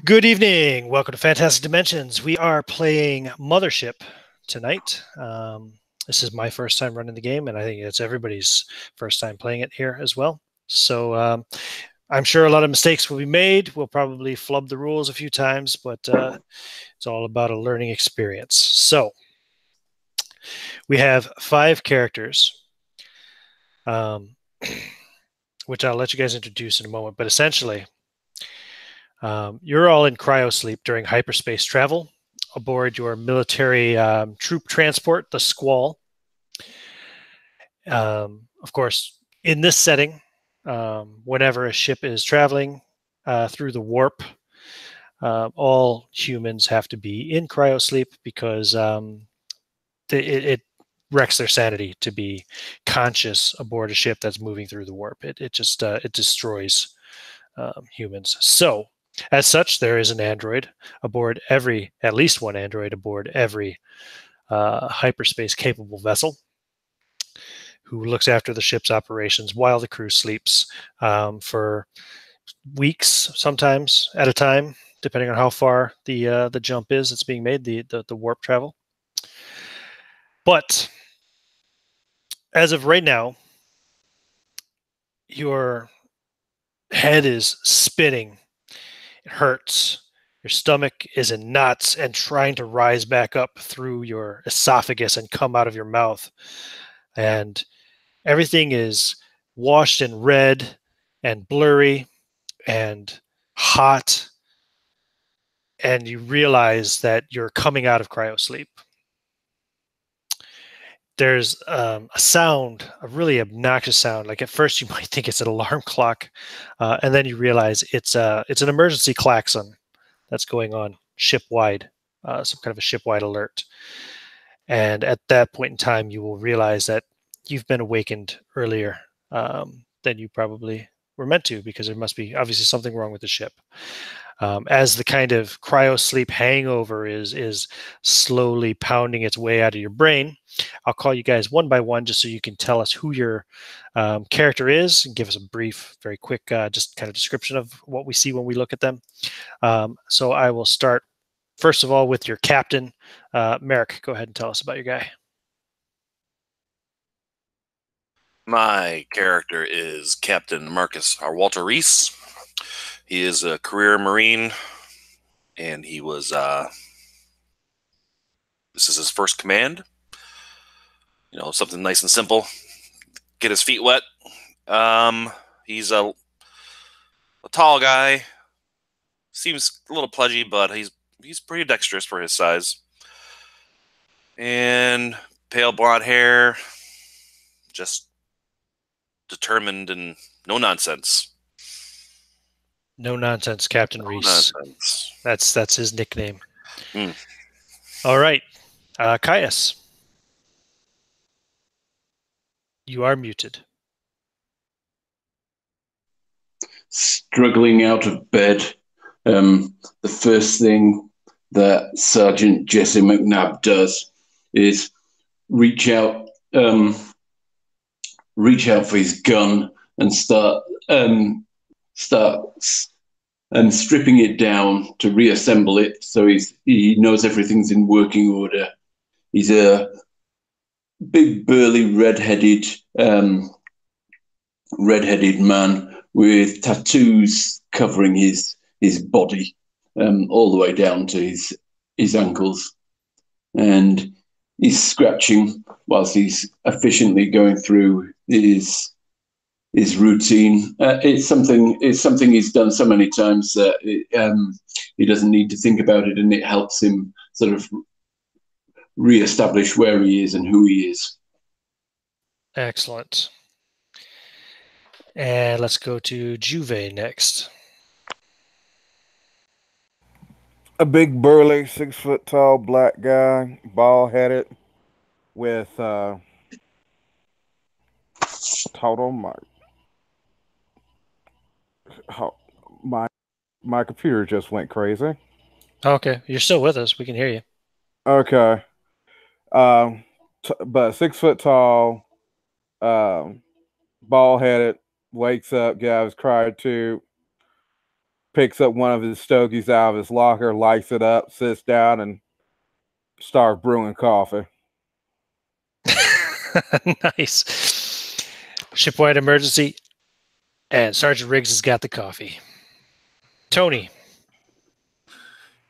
Good evening. Welcome to Fantastic Dimensions. We are playing Mothership tonight. This is my first time running the game, and I think it's everybody's first time playing it here as well. So I'm sure a lot of mistakes will be made. We'll probably flub the rules a few times, but it's all about a learning experience. So we have 5 characters, which I'll let you guys introduce in a moment. But essentially, you're all in cryo sleep during hyperspace travel aboard your military troop transport, the Squall. Of course, in this setting, whenever a ship is traveling through the warp, all humans have to be in cryo sleep because it wrecks their sanity to be conscious aboard a ship that's moving through the warp. It destroys humans. So, as such, there is an android aboard at least one android aboard every hyperspace capable vessel who looks after the ship's operations while the crew sleeps for weeks, sometimes at a time, depending on how far the jump is that's being made, the warp travel. But as of right now, your head is spinning. It hurts. Your stomach is in knots and trying to rise back up through your esophagus and come out of your mouth. And everything is washed in red and blurry and hot. And you realize that you're coming out of cryosleep. There's a sound, a really obnoxious sound. Like at first you might think it's an alarm clock, and then you realize it's an emergency klaxon that's going on ship-wide, some kind of a ship-wide alert. And at that point in time, you will realize that you've been awakened earlier than you probably were meant to, because there must be obviously something wrong with the ship. As the kind of cryo sleep hangover is slowly pounding its way out of your brain, I'll call you guys one by one just so you can tell us who your character is and give us a brief, very quick, just kind of description of what we see when we look at them. So I will start, first of all, with your captain. Merrick, go ahead and tell us about your guy. My character is Captain Marcus Walter Reese. He is a career Marine, and he was, this is his first command. You know, something nice and simple. Get his feet wet. He's a tall guy. Seems a little pudgy, but he's pretty dexterous for his size. And pale blonde hair. Just determined and no nonsense. No nonsense, Captain Reese. Nonsense. That's his nickname. All right, Caius. You are muted. Struggling out of bed, the first thing that Sergeant Jesse McNabb does is reach out for his gun and start stripping it down to reassemble it, so he knows everything's in working order. He's a big, burly, red-headed man with tattoos covering his body all the way down to his ankles, and he's scratching whilst he's efficiently going through his routine. It's something he's done so many times that he doesn't need to think about it, and it helps him sort of re-establish where he is and who he is. Excellent. And let's go to Juve next. A big, burly, 6 foot tall black guy, bald-headed, with total my computer just went crazy. Okay, you're still with us. We can hear you. Okay. But 6 foot tall, bald-headed, wakes up, gives cryotube, picks up one of his stogies out of his locker, lights it up, sits down, and starts brewing coffee. Nice. Shipwide emergency, and Sergeant Riggs has got the coffee. Tony.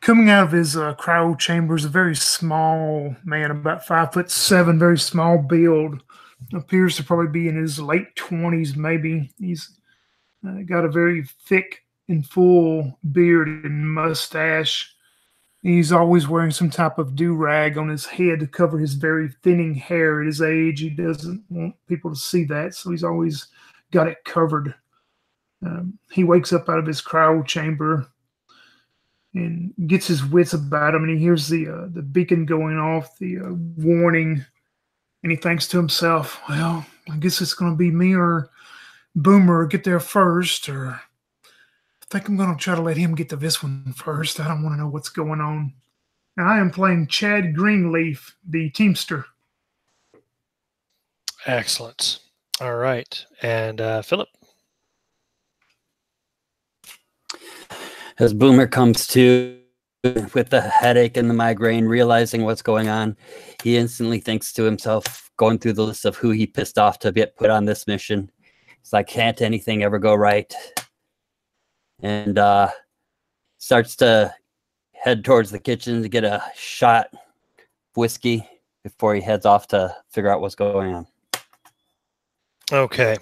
Coming out of his cryo chamber is a very small man, about 5'7", very small build. Appears to probably be in his late 20s, maybe. He's got a very thick and full beard and mustache. He's always wearing some type of do-rag on his head to cover his very thinning hair at his age. He doesn't want people to see that, so he's always got it covered. He wakes up out of his cryo chamber and gets his wits about him, and he hears the beacon going off, the warning, and he thinks to himself, well, I guess it's going to be me or Boomer get there first, or I think I'm going to try to let him get to this one first. I don't want to know what's going on. Now, I am playing Chad Greenleaf, the Teamster. Excellent. All right. And Philip? As Boomer comes to with the headache and the migraine, realizing what's going on, he instantly thinks to himself, going through the list of who he pissed off to get put on this mission. It's like, can't anything ever go right? And starts to head towards the kitchen to get a shot of whiskey before he heads off to figure out what's going on. Okay.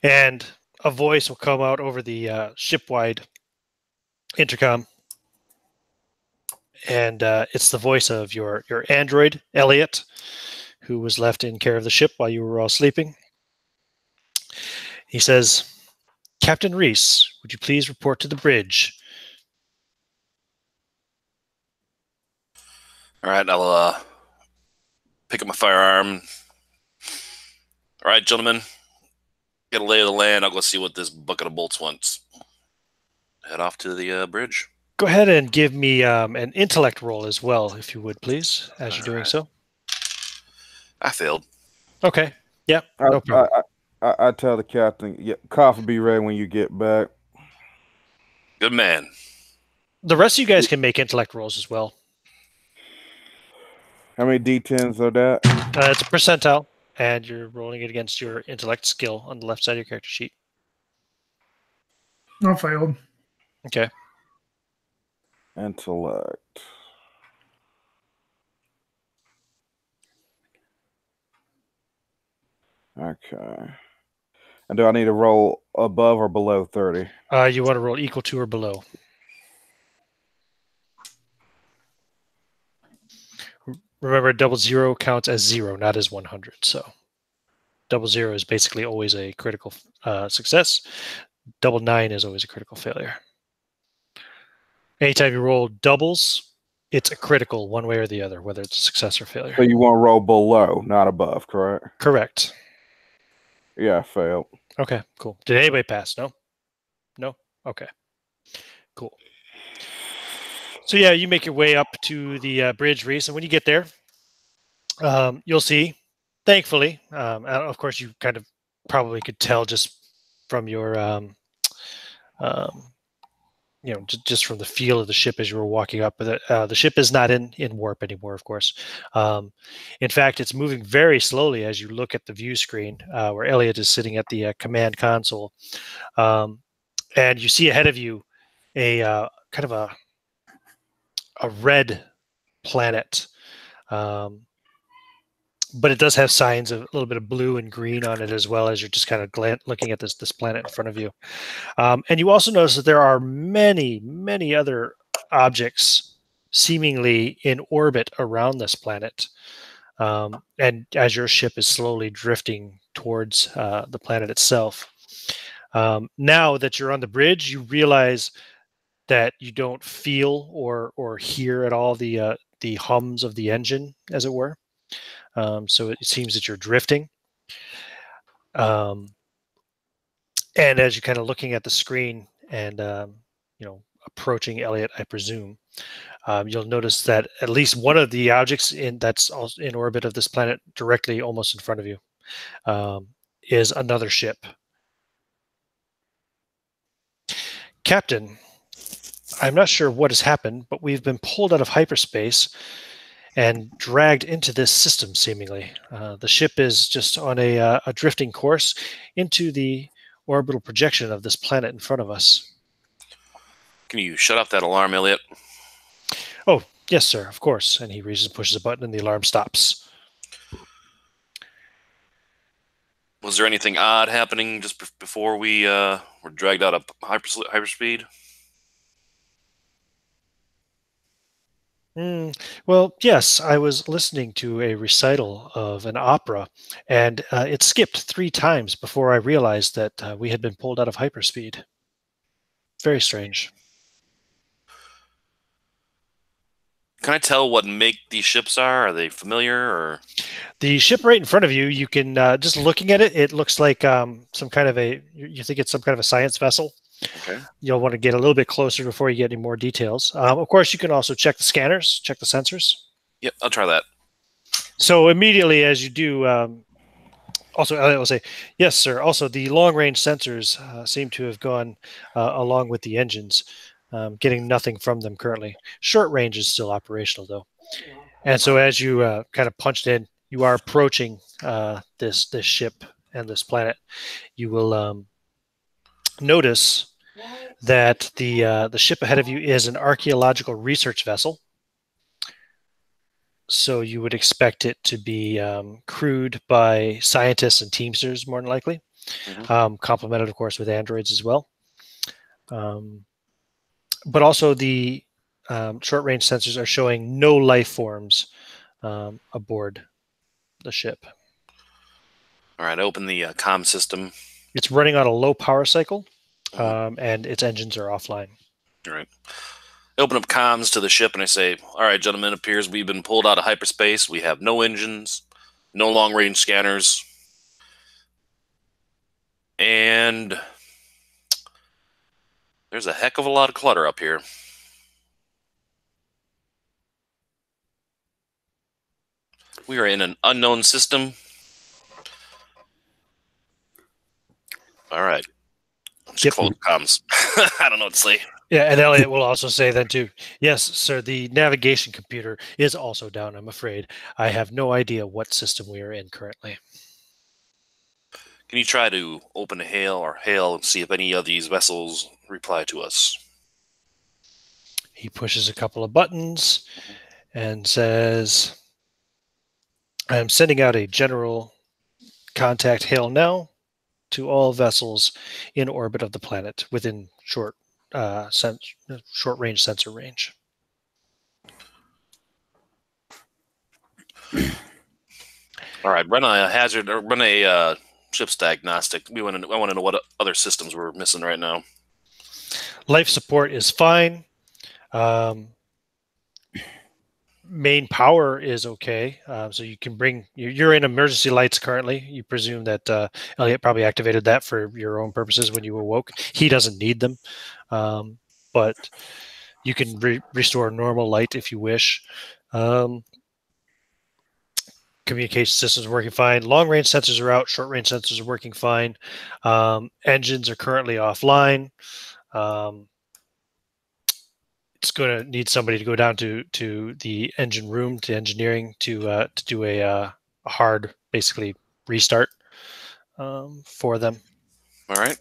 And a voice will come out over the shipwide intercom. And it's the voice of your android, Elliot, who was left in care of the ship while you were all sleeping. He says, Captain Reese, would you please report to the bridge? All right, I'll pick up my firearm. All right, gentlemen, get a lay of the land. I'll go see what this bucket of bolts wants. Head off to the bridge. Go ahead and give me an intellect roll as well, if you would, please, as you're doing so. I failed. Okay. Yeah, no problem. I tell the captain, yeah, coffee be ready when you get back. Good man. The rest of you guys can make intellect rolls as well. How many D10s are that? It's a percentile, and you're rolling it against your intellect skill on the left side of your character sheet. I failed. Okay. Intellect. Okay. And do I need to roll above or below 30? You want to roll equal to or below. Remember, 00 counts as 0, not as 100. So 00 is basically always a critical success. 99 is always a critical failure. Anytime you roll doubles, it's a critical one way or the other, whether it's a success or failure. So you want to roll below, not above, correct? Correct. Yeah, I failed. Okay, cool. Did anybody pass? No? No? Okay. Cool. So yeah, you make your way up to the bridge, Reese, and when you get there, you'll see, thankfully, of course you kind of probably could tell just from your, just from the feel of the ship as you were walking up. But the ship is not in warp anymore, of course. In fact, it's moving very slowly as you look at the view screen where Elliot is sitting at the command console. And you see ahead of you a kind of a red planet. But it does have signs of a little bit of blue and green on it as well as you're just kind of looking at this planet in front of you. And you also notice that there are many, many other objects seemingly in orbit around this planet. And as your ship is slowly drifting towards the planet itself. Now that you're on the bridge, you realize that you don't feel or hear at all the hums of the engine, as it were. So it seems that you're drifting. And as you're kind of looking at the screen and, approaching Elliot, I presume, you'll notice that at least one of the objects that's also in orbit of this planet directly almost in front of you is another ship. Captain, I'm not sure what has happened, but we've been pulled out of hyperspace and dragged into this system, seemingly. The ship is just on a drifting course into the orbital projection of this planet in front of us. Can you shut off that alarm, Elliot? Oh, yes, sir, of course. And he reaches and pushes a button, and the alarm stops. Was there anything odd happening just before we were dragged out of hyperspeed? Well, yes, I was listening to a recital of an opera, and it skipped 3 times before I realized that we had been pulled out of hyperspeed. Very strange. Can I tell what make these ships are? Are they familiar or? The ship right in front of you, you can just looking at it, it looks like some kind of you think it's some kind of a science vessel. Okay. You'll want to get a little bit closer before you get any more details. Of course, you can also check the scanners, check the sensors. Yep, I'll try that. So immediately as you do, also I will say, yes, sir. Also, the long-range sensors seem to have gone along with the engines, getting nothing from them currently. Short range is still operational, though. And so as you kind of punched in, you are approaching this ship and this planet. You will notice that the ship ahead of you is an archaeological research vessel. So you would expect it to be crewed by scientists and teamsters, more than likely, complemented, of course, with androids as well. But also the short-range sensors are showing no life forms aboard the ship. All right, open the comm system. It's running on a low power cycle, and its engines are offline. All right. I open up comms to the ship and I say, all right, gentlemen, it appears we've been pulled out of hyperspace. We have no engines, no long-range scanners, and there's a heck of a lot of clutter up here. We are in an unknown system. All right. Just close comms. I don't know what to say. Yeah, and Elliot will also say then too, yes, sir, the navigation computer is also down, I'm afraid. I have no idea what system we are in currently. Can you try to open a hail and see if any of these vessels reply to us? He pushes a couple of buttons and says, I am sending out a general contact hail now to all vessels in orbit of the planet within short-range sensor range. All right, run a hazard or run a ship's diagnostic. I want to know what other systems we're missing right now. Life support is fine. Main power is okay. So you can bring. You're in emergency lights currently. You presume that Elliot probably activated that for your own purposes when you awoke. He doesn't need them, but you can restore normal light if you wish. Communication systems working fine. Long-range sensors are out. Short-range sensors are working fine. Engines are currently offline. It's going to need somebody to go down to the engine room, to engineering, to do a hard, basically, restart for them. All right.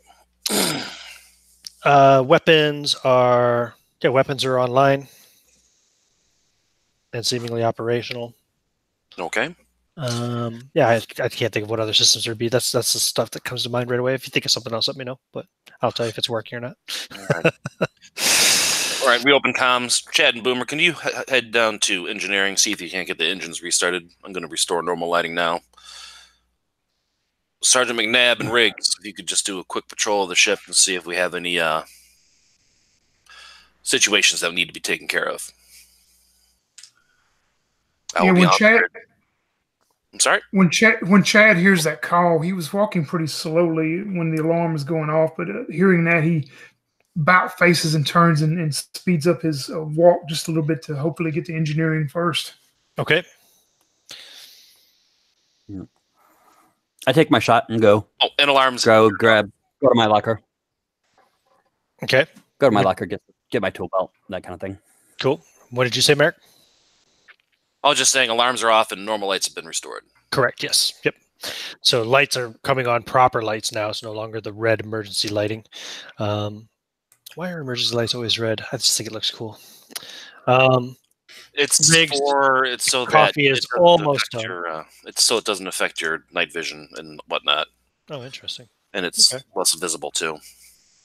Weapons are online and seemingly operational. Okay. I can't think of what other systems there'd be. That's the stuff that comes to mind right away. If you think of something else, let me know. But I'll tell you if it's working or not. All right. All right, we open comms. Chad and Boomer, can you head down to engineering, see if you can't get the engines restarted? I'm going to restore normal lighting now. Sergeant McNabb and Riggs, if you could just do a quick patrol of the ship and see if we have any situations that need to be taken care of. When Chad, I'm sorry? When Chad hears that call, he was walking pretty slowly when the alarm was going off, but hearing that, he about faces and turns and speeds up his walk just a little bit to hopefully get to engineering first. Okay. I take my shot and go. Oh, and alarms. Go to my locker. Okay. Go to my locker, get my tool belt, that kind of thing. Cool. What did you say, Merrick? I was just saying alarms are off and normal lights have been restored. Correct. Yes. Yep. So lights are coming on, proper lights now. It's no longer the red emergency lighting. Why are emergency lights always red? I just think it looks cool. It's Riggs, so that coffee is it doesn't almost affect done. your, it's so it doesn't affect your night vision and whatnot, Oh, interesting. and it's Okay. less visible too,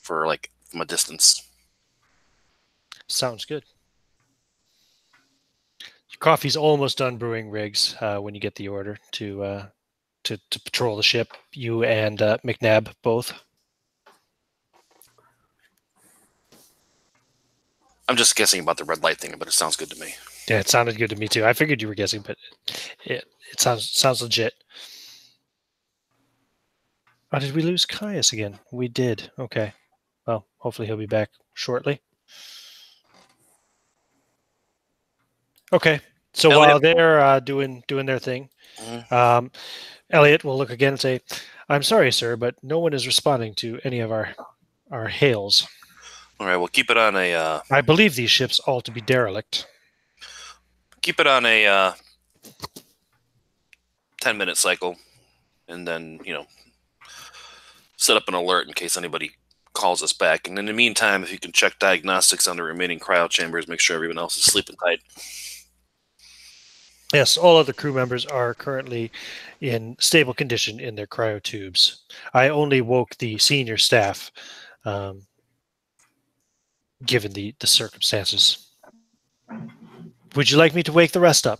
for like from a distance. Sounds good. Your coffee's almost done brewing, Riggs. When you get the order to patrol the ship, you and McNabb both. I'm just guessing about the red light thing, but it sounds good to me. Yeah, it sounded good to me too. I figured you were guessing, but it sounds legit. Oh, did we lose Caius again? We did. Okay. Well, hopefully he'll be back shortly. Okay. So Elliot. while they're doing their thing, Elliot will look again and say, "I'm sorry, sir, but no one is responding to any of our hails. All right, we'll keep it on a. I believe these ships all to be derelict." Keep it on a 10-minute cycle, and then set up an alert in case anybody calls us back. And in the meantime, if you can check diagnostics on the remaining cryo chambers, make sure everyone else is sleeping tight. Yes, all other crew members are currently in stable condition in their cryo tubes. I only woke the senior staff, given the circumstances. Would you like me to wake the rest up?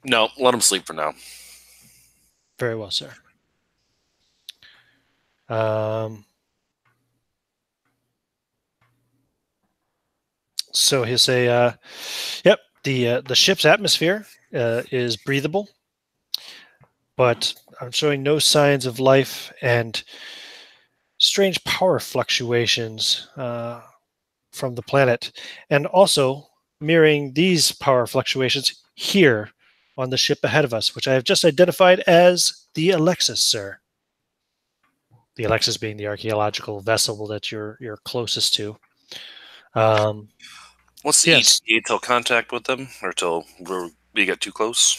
No, let them sleep for now. Very well, sir. So he'll say, "Yep, the ship's atmosphere is breathable, but I'm showing no signs of life and strange power fluctuations from the planet, and also mirroring these power fluctuations here on the ship ahead of us, which I have just identified as the Alexus, sir." The Alexus being the archaeological vessel that you're closest to. What's the ETA till contact with them, or till we get too close?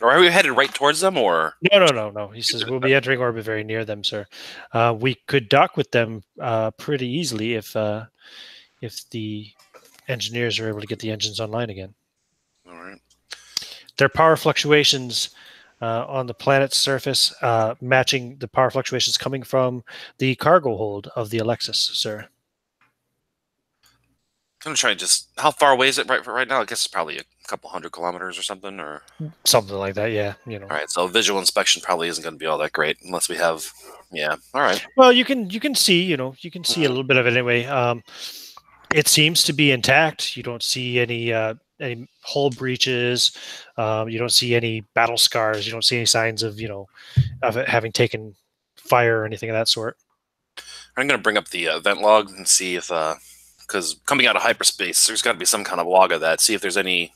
Or are we headed right towards them, or No. He says we'll be entering orbit very near them, sir. We could dock with them pretty easily if the engineers are able to get the engines online again. All right. Their power fluctuations on the planet's surface matching the power fluctuations coming from the cargo hold of the Alexus, sir. I'm gonna try just. How far away is it right now? I guess it's probably a couple 100 kilometers or something, or something like that. Yeah, All right, so visual inspection probably isn't going to be all that great unless we have. Yeah. All right. Well, you can see you can see a little bit of it anyway. It seems to be intact. You don't see any hull breaches. You don't see any battle scars. You don't see any signs of of it having taken fire or anything of that sort. I'm going to bring up the event log and see if, because coming out of hyperspace, there's got to be some kind of log of that. See if there's anything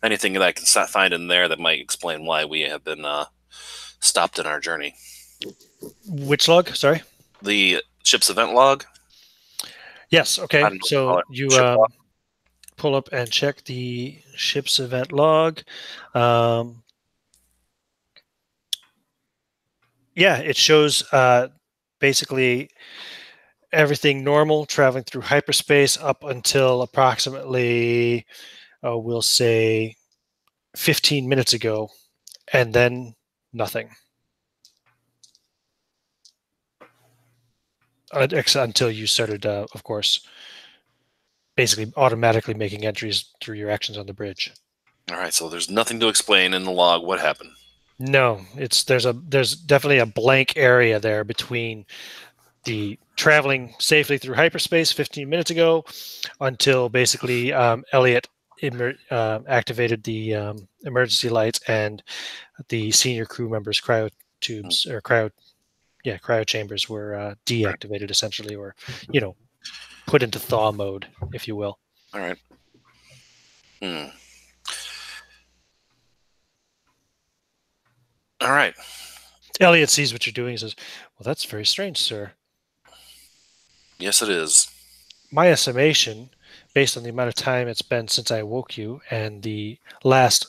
that I can find in there that might explain why we have been stopped in our journey. Which log? Sorry. The ship's event log. Yes. Okay. So you pull up and check the ship's event log. Yeah, it shows basically everything normal traveling through hyperspace up until approximately, we'll say, 15 minutes ago, and then nothing. Until you started, of course, basically automatically making entries through your actions on the bridge. All right, so there's nothing to explain in the log what happened. No, there's definitely a blank area there between the traveling safely through hyperspace 15 minutes ago until basically Elliot activated the emergency lights and the senior crew members' cryo tubes or cryo chambers were deactivated essentially, or put into thaw mode, if you will. All right. All right. Elliot sees what you're doing and says, "Well, that's very strange, sir." Yes, it is. my estimation, based on the amount of time it's been since I woke you and the last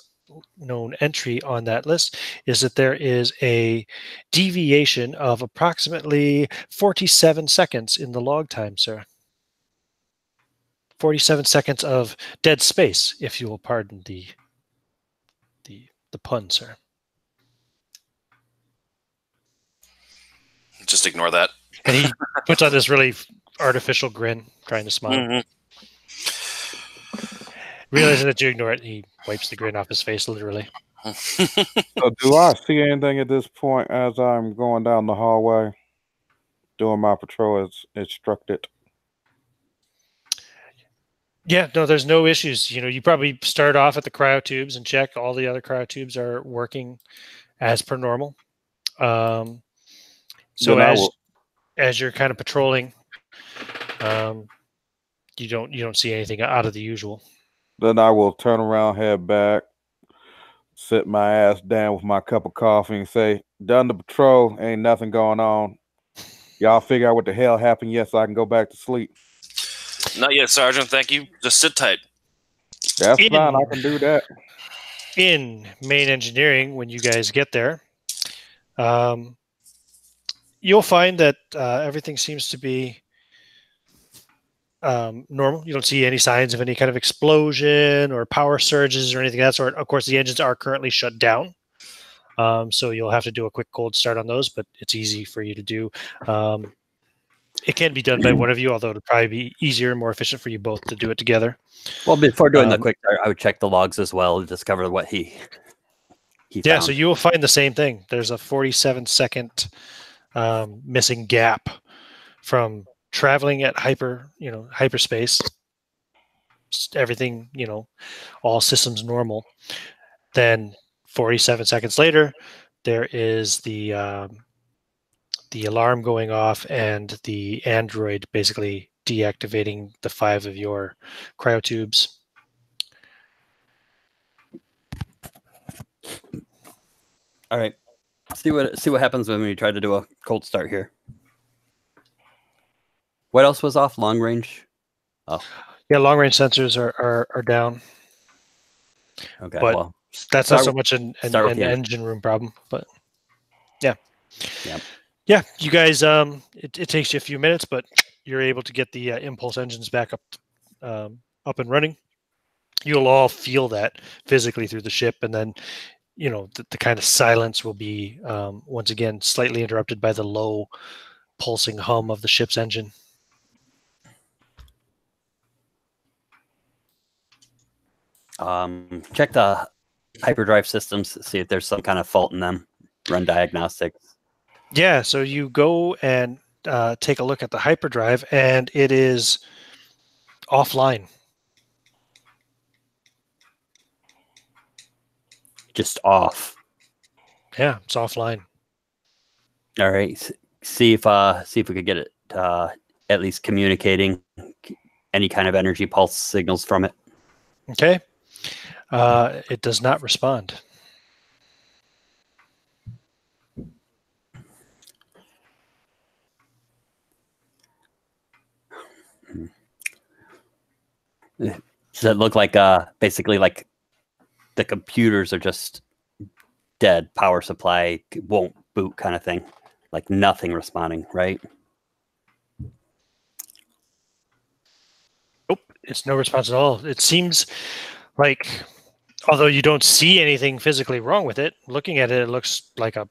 known entry on that list, is that there is a deviation of approximately 47 seconds in the log time, sir. 47 seconds of dead space, if you will pardon the pun, sir. Just ignore that. And he puts on this really artificial grin, trying to smile. Mhm. Realizing that you ignore it, he wipes the grin off his face, literally. So do I see anything at this point as I'm going down the hallway, doing my patrol as instructed? Yeah, no, there's no issues. You probably start off at the cryotubes and check all the other cryotubes are working as per normal. So Then I will. as you're kind of patrolling, you don't see anything out of the usual. Then I will turn around, head back, sit my ass down with my cup of coffee, and say, "Done the patrol. Ain't nothing going on. Y'all figure out what the hell happened yet, so I can go back to sleep." Not yet, Sergeant. Thank you. Just sit tight. That's fine. I can do that. In main engineering, when you guys get there, you'll find that everything seems to be normal. You don't see any signs of any kind of explosion or power surges or anything of that sort. Of course, the engines are currently shut down, so you'll have to do a quick cold start on those, but it's easy for you to do. It can be done by one of you, although it'll probably be easier and more efficient for you both to do it together. Well, before doing the quick start, I would check the logs as well to discover what he yeah, found. so you will find the same thing. There's a 47-second missing gap from traveling at hyperspace. Everything, all systems normal. Then 47 seconds later, there is the alarm going off and the android basically deactivating the 5 of your cryotubes. All right. See what happens when we try to do a cold start here. What else was off? Long range? Oh. Yeah, long range sensors are down. Okay. But well, that's not so much an engine room problem, but yeah. Yep. Yeah, you guys, it takes you a few minutes, but you're able to get the impulse engines back up and running. You'll all feel that physically through the ship, and then, the kind of silence will be, once again, slightly interrupted by the low pulsing hum of the ship's engine. Check the hyperdrive systems, see if there's some kind of fault in them. Run diagnostics. Yeah, so you go and take a look at the hyperdrive, and it is offline. Just off. Yeah, it's offline. All right. See if we could get it at least communicating any kind of energy pulse signals from it. Okay. It does not respond. Does it look like basically like the computers are just dead, power supply won't boot kind of thing? Like nothing responding, right? Nope, it's no response at all. It seems like, although you don't see anything physically wrong with it, looking at it, it looks like a,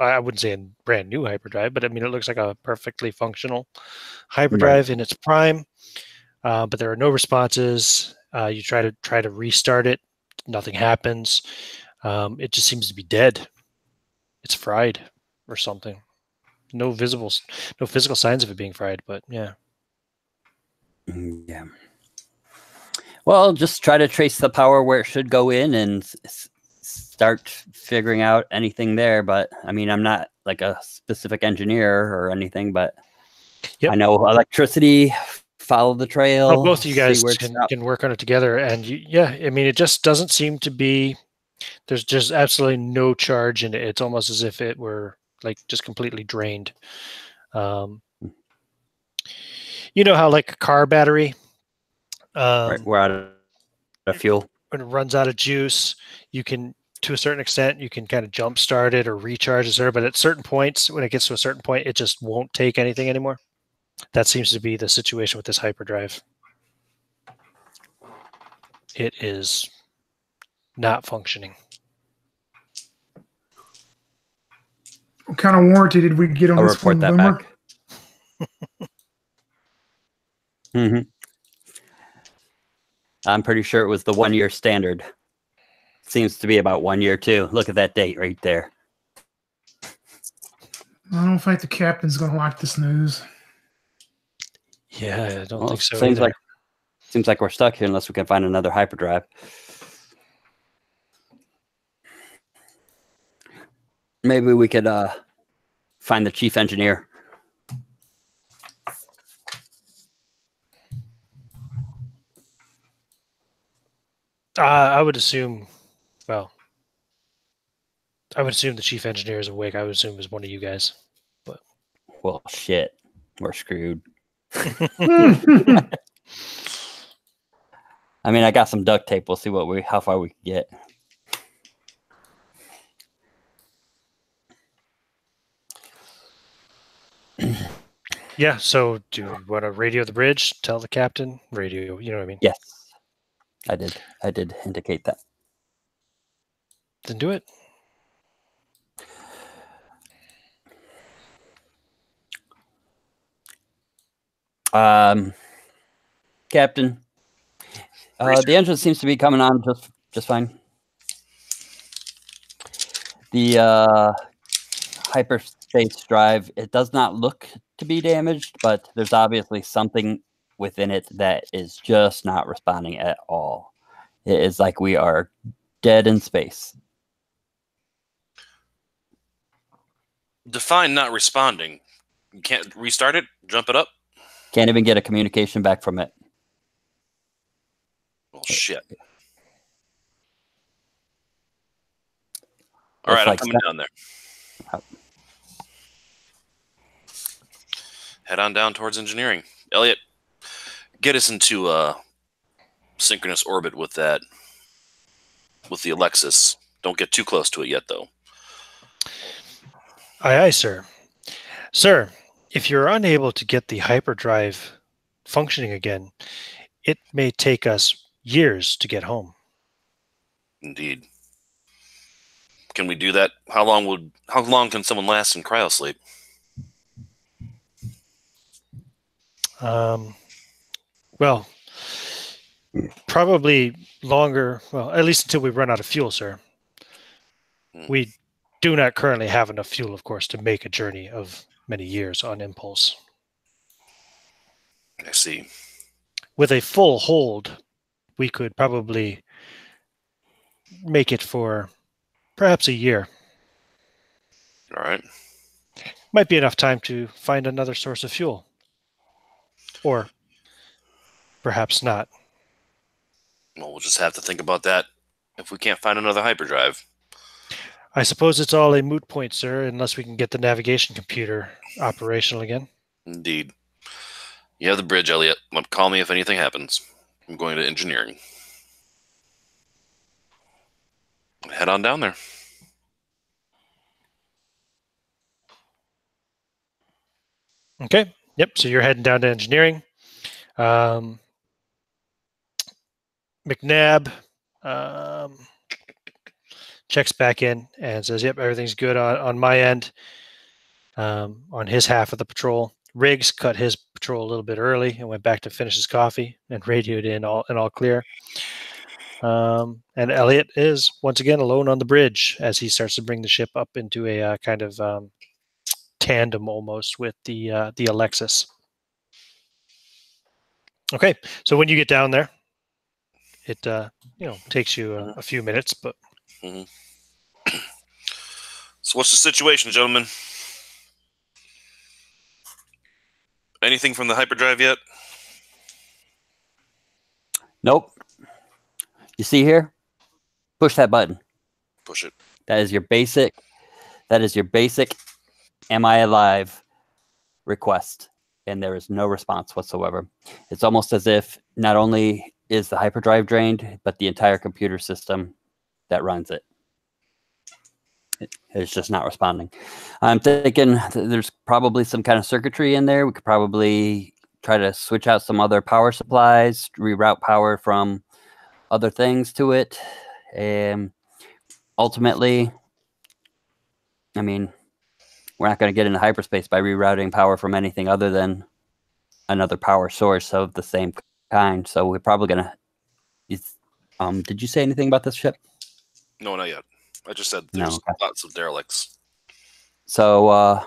I wouldn't say a brand new hyperdrive, but I mean, it looks like a perfectly functional hyperdrive in its prime. But there are no responses. You try to restart it, nothing happens. It just seems to be dead. It's fried or something. No physical signs of it being fried, but yeah. Yeah. Well, just try to trace the power where it should go in and start figuring out anything there. But I mean, I'm not like a specific engineer or anything, but I know electricity. Follow the trail. Well, both of you guys can work on it together, and I mean, it just doesn't seem to be. There's just absolutely no charge in it. It's almost as if it were like just completely drained. You know how like a car battery, Right, we're out of fuel. when it runs out of juice, you can, to a certain extent, you can kind of jump start it or recharge it, but at certain points, when it gets to a certain point, it just won't take anything anymore. That seems to be the situation with this hyperdrive. It is not functioning. What kind of warranty did we get on I'll this report one, that Boomer? back. Mm-hmm. I'm pretty sure it was the 1 year standard. Seems to be about 1 year too. Look at that date right there. I don't think the captain's going to like this news. Yeah, I don't think so seems either. Seems like we're stuck here unless we can find another hyperdrive. Maybe we could find the chief engineer. I would assume, well, I would assume the chief engineer is awake. I would assume it's one of you guys. But Well, shit. We're screwed. Hmm. I mean, I got some duct tape. We'll see how far we can get. yeah, so do you want to radio the bridge? Tell the captain? Radio, you know what I mean? Yes. I did indicate that. Then do it. Captain, the engine seems to be coming on just fine. The hyperspace drive, it does not look to be damaged, but there's obviously something within it that is just not responding at all. It is like we are dead in space. Define not responding. You can't restart it? Jump it up? Can't even get a communication back from it. Well, shit. All right, I'm coming down there. Head on down towards engineering. Elliot, get us into synchronous orbit with the Alexus. Don't get too close to it yet, though. Aye, aye, sir. Sir, if you're unable to get the hyperdrive functioning again, it may take us years to get home. Indeed. Can we do that? How long can someone last in cryosleep? Well, probably longer. Well, at least until we run out of fuel, sir. We do not currently have enough fuel, of course, to make a journey of many years on impulse. I see. With a full hold, we could probably make it for perhaps a year. All right. Might be enough time to find another source of fuel. Or perhaps not. Well, we'll just have to think about that if we can't find another hyperdrive. I suppose it's all a moot point, sir, unless we can get the navigation computer operational again. Indeed. You have the bridge, Elliot. Call me if anything happens. I'm going to engineering. Head on down there. Okay. Yep. So you're heading down to engineering. McNabb checks back in and says, yep, everything's good on my end, on his half of the patrol. Riggs cut his patrol a little bit early and went back to finish his coffee and radioed in all clear. And Elliot is once again alone on the bridge as he starts to bring the ship up into a kind of tandem almost with the Alexus. Okay, so when you get down there, it takes you a few minutes, but. Mm-hmm. So what's the situation, gentlemen? Anything from the hyperdrive yet? Nope. You see here? Push that button. Push it. That is your basic am I alive request. and there is no response whatsoever. It's almost as if not only is the hyperdrive drained, but the entire computer system that runs it is just not responding. I'm thinking there's probably some kind of circuitry in there. We could probably try to switch out some other power supplies, reroute power from other things to it. And ultimately, I mean, we're not going to get into hyperspace by rerouting power from anything other than another power source of the same kind. So we're probably going to... did you say anything about this ship? No, not yet. I just said there's lots of derelicts. So, I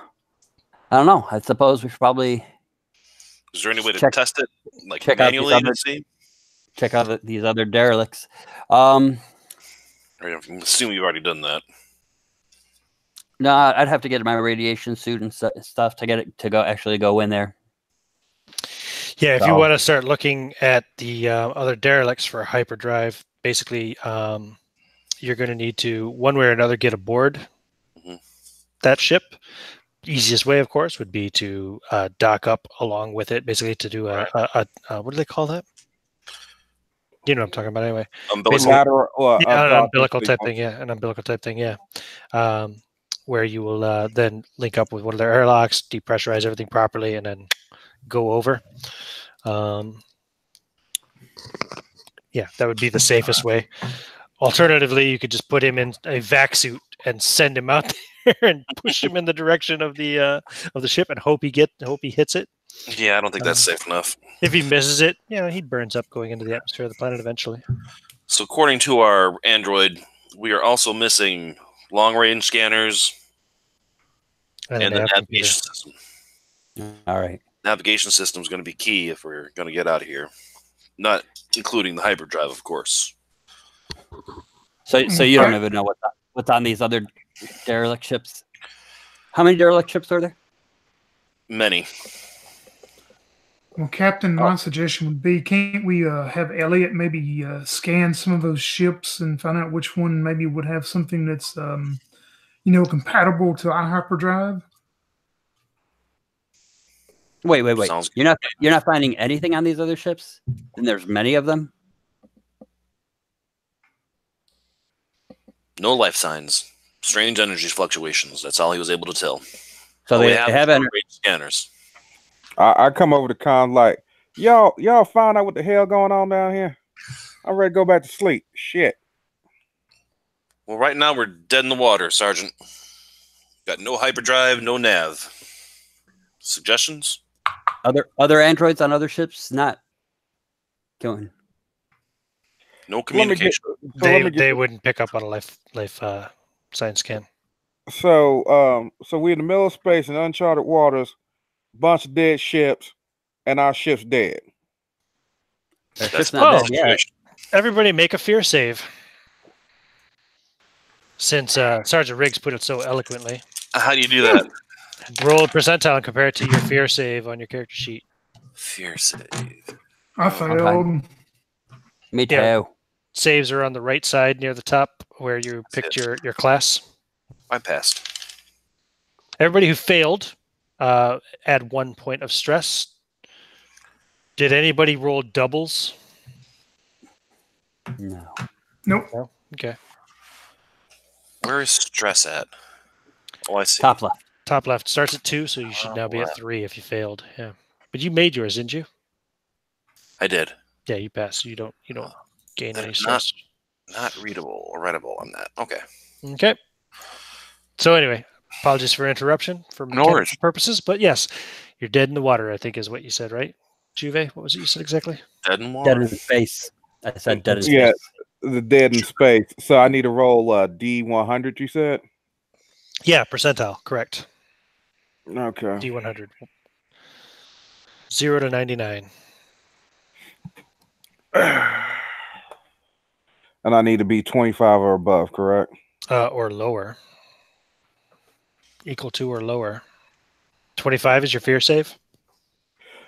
don't know. I suppose we should probably... Is there any way to test it, like check manually, out to see? Check out these other derelicts. I assume you've already done that. No, I'd have to get my radiation suit and stuff to get it to actually go in there. Yeah, if you want to start looking at the other derelicts for hyperdrive, basically you're going to need to, one way or another, get aboard that ship. Easiest way, of course, would be to dock up along with it, basically to do a what do they call that? You know what I'm talking about anyway. An umbilical type thing, yeah. An umbilical type thing, yeah. Where you will then link up with one of their airlocks, depressurize everything properly, and then go over. Yeah, that would be the safest way. Alternatively, you could just put him in a vac suit and send him out there and push him in the direction of the ship and hope he hits it. Yeah, I don't think that's safe enough. If he misses it, he burns up going into the atmosphere of the planet eventually. So according to our android, we are also missing long-range scanners and the navigation system. All right. Navigation system is going to be key if we're going to get out of here. Not including the hyperdrive, of course. So you don't even know what's on these other derelict ships? How many derelict ships are there? Many. Well, Captain, my suggestion would be, can't we have Elliot maybe scan some of those ships and find out which one maybe would have something that's, compatible to our hyperdrive? Wait. You're not finding anything on these other ships? And there's many of them? No life signs. Strange energy fluctuations. That's all he was able to tell. So they have scanners. I come over to Con like, y'all find out what the hell going on down here? I'm ready to go back to sleep. Shit. Well, right now we're dead in the water, Sergeant. Got no hyperdrive, no nav. Suggestions? Other androids on other ships not going. No communication. They wouldn't pick up on a life science scan. So we're in the middle of space in uncharted waters, bunch of dead ships, and our ship's dead. That's not dead yet. Everybody make a fear save. Since Sergeant Riggs put it so eloquently. How do you do that? Roll a percentile and compare it to your fear save on your character sheet. Fear save. I failed. Me too. Saves are on the right side near the top where you picked your class. I passed. Everybody who failed, add 1 point of stress. Did anybody roll doubles? No. Nope. No? Okay. Where is stress at? Oh, I see. Top left. Top left starts at 2, so you should now be at 3 if you failed. Yeah, but you made yours, didn't you? I did. Yeah, you passed. You don't gain any stress. Not readable or readable on that. Okay. Okay. So anyway, apologies for interruption for mechanical purposes, but yes, you're dead in the water, I think is what you said, right? Juve, what was it you said exactly? Dead in water. Dead in space. I said dead in space. Yeah, the dead in space. So I need to roll D100, you said? Yeah, percentile, correct. Okay. D100. 0 to 99. And I need to be 25 or above, correct? Or lower. Equal to or lower. 25 is your fear save?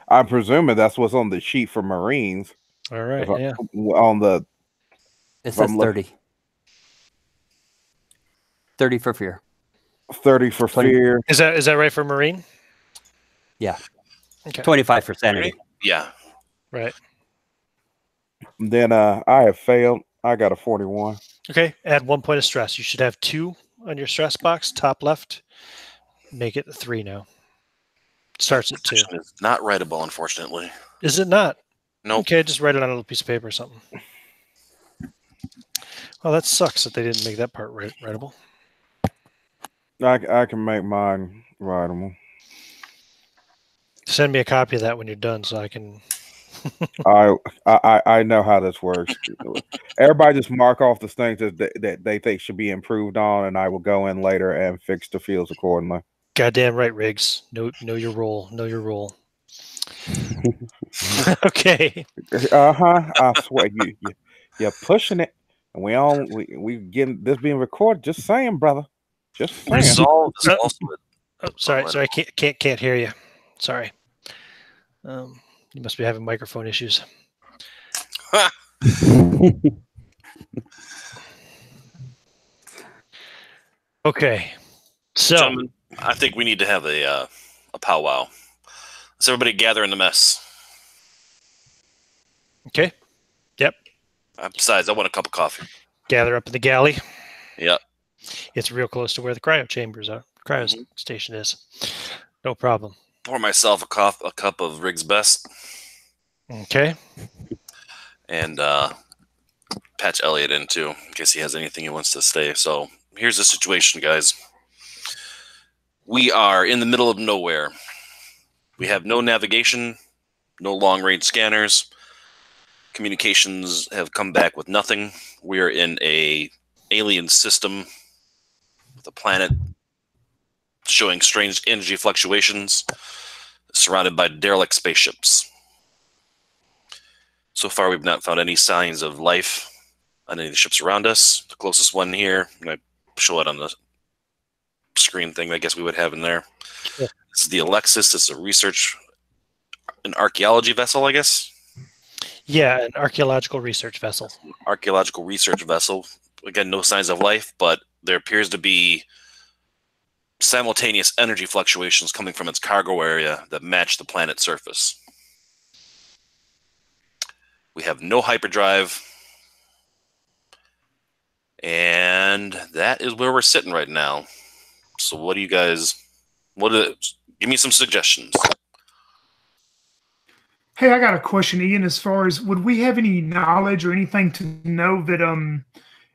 I'm presuming that's what's on the sheet for Marines. All right, yeah. It says 30. 30 for fear. 30 for fear. Is that right for Marine? Yeah. Okay. 25 for sanity. Yeah. Right. Then I have failed. I got a 41. Okay. Add 1 point of stress. You should have 2 on your stress box, top left. Make it 3 now. Starts at 2. It's not writable, unfortunately. Is it not? Nope. Okay, just write it on a little piece of paper or something. Well, that sucks that they didn't make that part writable. I can make mine writable. Send me a copy of that when you're done so I can... I know how this works. Everybody just mark off the things that they think should be improved on, and I will go in later and fix the fields accordingly. Goddamn right, Riggs. Know your role. Know your role. Okay. I swear you're pushing it, and we getting this being recorded. Just saying, brother. Just saying. Resolve is also Sorry, I can't hear you. Sorry. You must be having microphone issues. Okay. So, gentlemen, I think we need to have a powwow. Let's everybody gather in the mess. Okay. Yep. Besides, I want a cup of coffee. Gather up in the galley. Yep. It's real close to where the cryo chambers are. Cryo station is. No problem. Pour myself a cup of Riggs Best. Okay. And patch Elliot in too, in case he has anything he wants to say. So here's the situation, guys. We are in the middle of nowhere. We have no navigation, no long-range scanners. Communications have come back with nothing. We are in a alien system with a planet showing strange energy fluctuations, surrounded by derelict spaceships. So far, we've not found any signs of life on any of the ships around us. The closest one here, I'm going to show it on the screen thing I guess we would have in there. Yeah. This is the Alexus. It's an archaeology vessel, I guess. Yeah, an archaeological research vessel. Archaeological research vessel. Again, no signs of life, but there appears to be simultaneous energy fluctuations coming from its cargo area that match the planet's surface. We have no hyperdrive, and that is where we're sitting right now. So what do you guys, give me some suggestions. Hey, I got a question, Ian. As far as, would we have any knowledge or anything to know that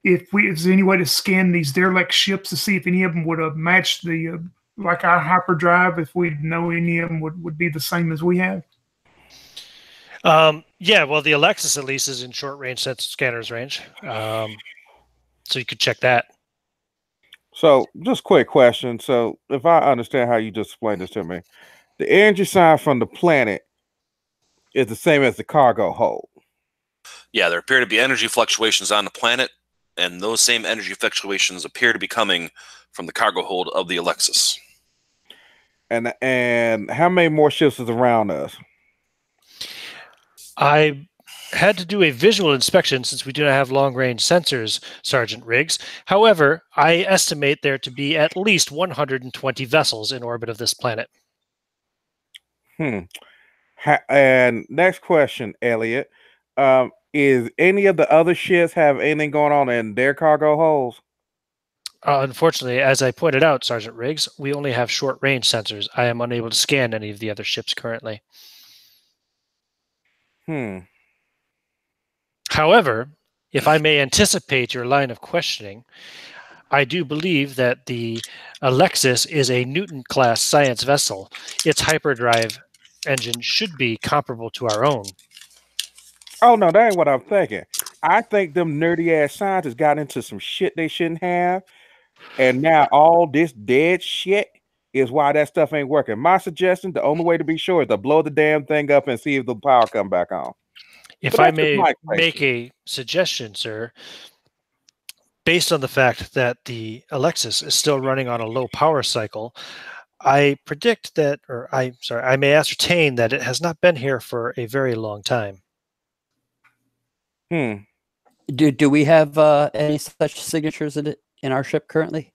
if there's any way to scan these derelict ships to see if any of them would have matched the like our hyperdrive, if we know any of them would be the same as we have? Yeah, well, the Alexus at least is in short range scanners range, so you could check that. So, just quick question. So, if I understand how you just explained this to me, the energy sign from the planet is the same as the cargo hold. Yeah, there appear to be energy fluctuations on the planet, and those same energy fluctuations appear to be coming from the cargo hold of the Alexus. And how many more ships is around us? I had to do a visual inspection since we do not have long-range sensors, Sergeant Riggs. However, I estimate there to be at least 120 vessels in orbit of this planet. And next question, Elliot. Is any of the other ships have anything going on in their cargo holds? Unfortunately, as I pointed out, Sergeant Riggs, we only have short-range sensors. I am unable to scan any of the other ships currently. However, if I may anticipate your line of questioning, I do believe that the Alexus is a Newton-class science vessel. Its hyperdrive engine should be comparable to our own. Oh, no, that ain't what I'm thinking. I think them nerdy-ass scientists got into some shit they shouldn't have, and now all this dead shit is why that stuff ain't working. My suggestion, the only way to be sure is to blow the damn thing up and see if the power come back on. If I may make a suggestion, sir, based on the fact that the Alexus is still running on a low power cycle, I predict that, I may ascertain that it has not been here for a very long time. Do we have any such signatures in our ship currently?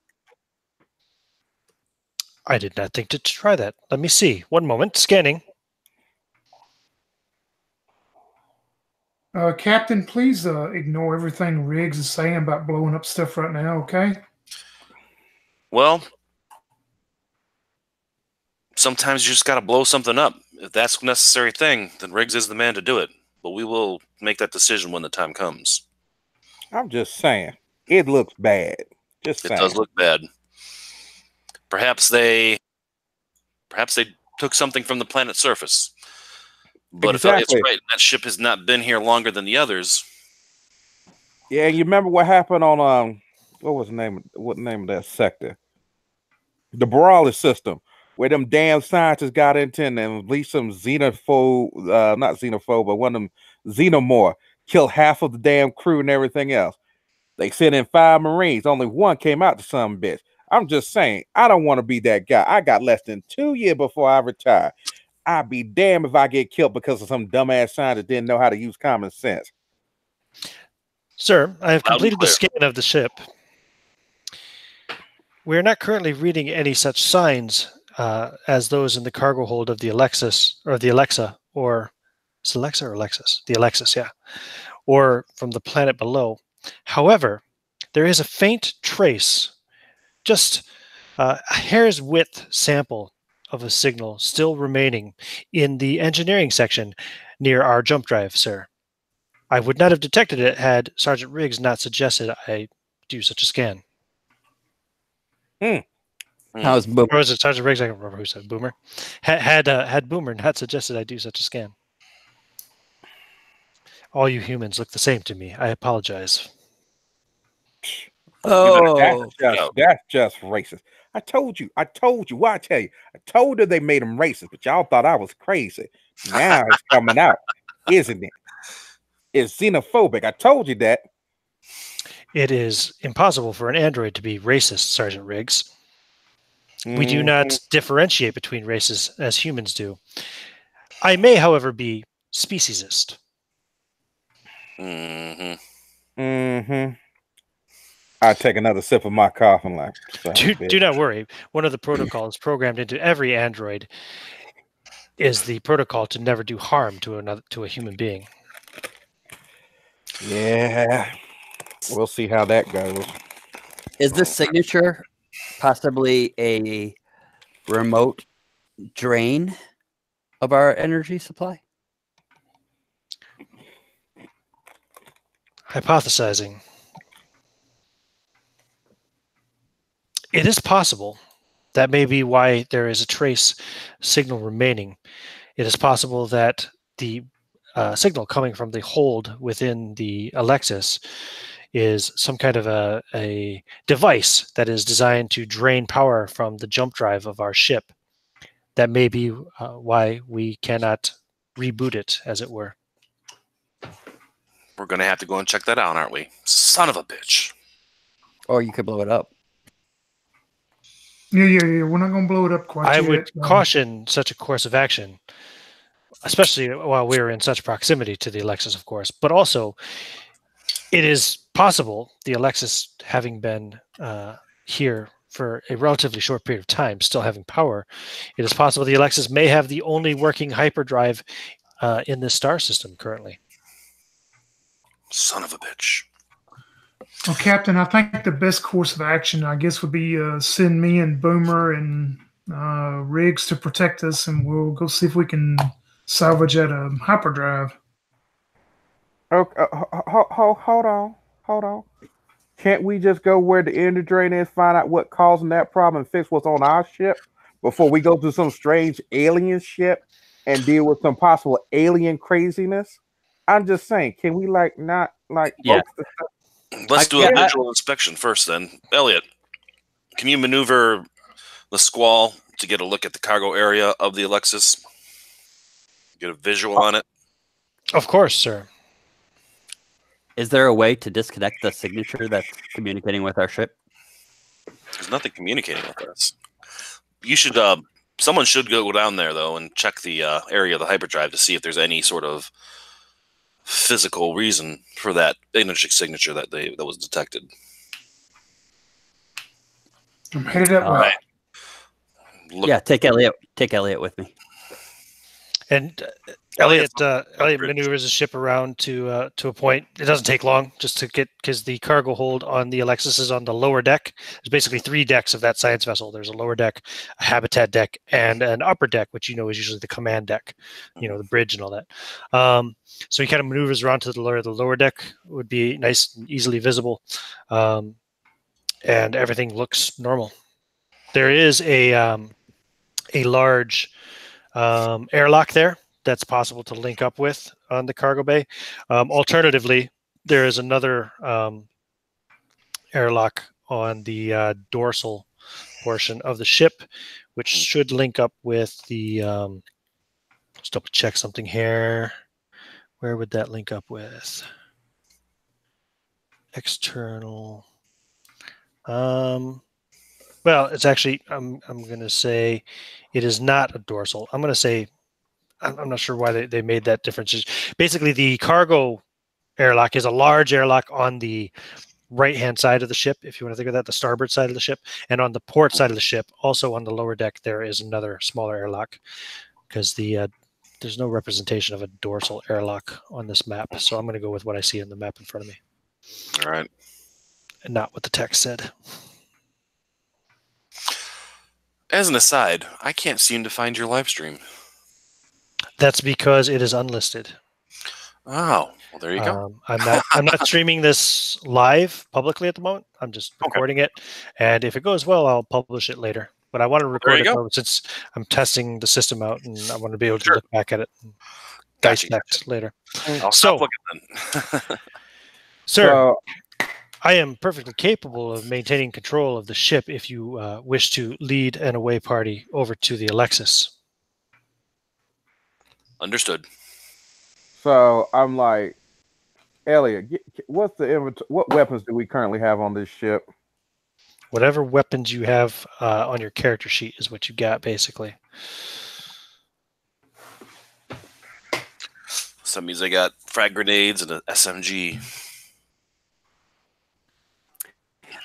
I did not think to try that. Let me see. One moment. Scanning. Captain, please ignore everything Riggs is saying about blowing up stuff right now, okay? Well, sometimes you just got to blow something up. If that's a necessary thing, then Riggs is the man to do it. But we will make that decision when the time comes. I'm just saying, it looks bad. Just saying. It does look bad. Perhaps they took something from the planet's surface. But Exactly. if it's right, that ship has not been here longer than the others. Yeah, you remember what happened on what was the name? What name of that sector? The Borales system, where them damn scientists got into and released some xenophobe, not xenophobe, but one of them xenomorph, killed half of the damn crew and everything else. They sent in 5 Marines, only 1 came out to some bitch. I'm just saying, I don't want to be that guy. I got less than 2 years before I retire. I'd be damned if I get killed because of some dumbass scientist didn't know how to use common sense. Sir, I have Loud and completed the clear. scan of the ship. We are not currently reading any such signs as those in the cargo hold of the Alexus, or the Alexa, or is it Alexa or Alexus? The Alexus, yeah. Or from the planet below. However, there is a faint trace, just a hair's width sample of a signal still remaining in the engineering section near our jump drive, sir. I would not have detected it had Sergeant Riggs not suggested I do such a scan. How's Boomer? Or was it Sergeant Riggs? I don't remember who said Boomer. Had Boomer not suggested I do such a scan. All you humans look the same to me. I apologize. Oh, That's just racist. I told you. What I tell you? I told her they made them racist, but y'all thought I was crazy. Now it's coming out, isn't it? It's xenophobic. I told you that. It is impossible for an android to be racist, Sergeant Riggs. We do not differentiate between races as humans do. I may, however, be speciesist. I take another sip of my coffee. Like, do not worry. One of the protocols programmed into every android is the protocol to never do harm to a human being. Yeah, we'll see how that goes. is this signature possibly a remote drain of our energy supply? Hypothesizing. It is possible. That may be why there is a trace signal remaining. It is possible that the signal coming from the hold within the Alexus is some kind of a device that is designed to drain power from the jump drive of our ship. That may be why we cannot reboot it, as it were. We're going to have to go and check that out, aren't we? Son of a bitch. Or you could blow it up. Yeah. We're not going to blow it up quite I yet. would caution such a course of action, especially while we're in such proximity to the Alexus, of course. But also, it is possible, the Alexus having been here for a relatively short period of time, still having power, it is possible the Alexus may have the only working hyperdrive in this star system currently. Son of a bitch. Well, Captain, I think the best course of action, I guess, would be send me and Boomer and Riggs to protect us, and we'll go see if we can salvage that hyperdrive. Okay, hold on. Can't we just go where the energy drain is, find out what's causing that problem, and fix what's on our ship before we go to some strange alien ship and deal with some possible alien craziness? I'm just saying, can we not Yeah. Let's do a visual inspection first, then. Elliot, can you maneuver the Squall to get a look at the cargo area of the Alexus? Get a visual on it? Of course, sir. Is there a way to disconnect the signature that's communicating with our ship? There's nothing communicating with us. You should. Someone should go down there though and check the area of the hyperdrive to see if there's any sort of physical reason for that energy signature that was detected. I'm headed up. All right. Yeah, take Elliot with me. And Elliot's Elliot bridge. maneuvers the ship around to a point. It doesn't take long just to get, because the cargo hold on the Alexus is on the lower deck. There's basically 3 decks of that science vessel. There's a lower deck, a habitat deck, and an upper deck, which is usually the command deck, the bridge and all that. So he kind of maneuvers around to the lower deck. Would be nice and easily visible, and everything looks normal. There is a large airlock there that's possible to link up with on the cargo bay. Alternatively, there is another airlock on the dorsal portion of the ship, which should link up with the. Let's double check something here. Where would that link up with? External. Well, it's actually. I'm going to say it is not a dorsal. I'm going to say. I'm not sure why they made that difference. Basically, the cargo airlock is a large airlock on the right-hand side of the ship, if you want to think of that, the starboard side of the ship. And on the port side of the ship, also on the lower deck, there is another smaller airlock, because there's no representation of a dorsal airlock on this map. So I'm going to go with what I see on the map in front of me. All right. And not what the text said. As an aside, I can't seem to find your live stream. That's because it is unlisted. Oh, well, there you go. I'm not streaming this live publicly at the moment. I'm just recording it, and if it goes well, I'll publish it later. But I want to record it since I'm testing the system out, and I want to be able to look back at it and dissect later. I'll stop looking then. Sir, I am perfectly capable of maintaining control of the ship if you wish to lead an away party over to the Alexus. Understood. So I'm like, Elliot, what weapons do we currently have on this ship? Whatever weapons you have on your character sheet is what you got, basically. So that means I got frag grenades and an SMG.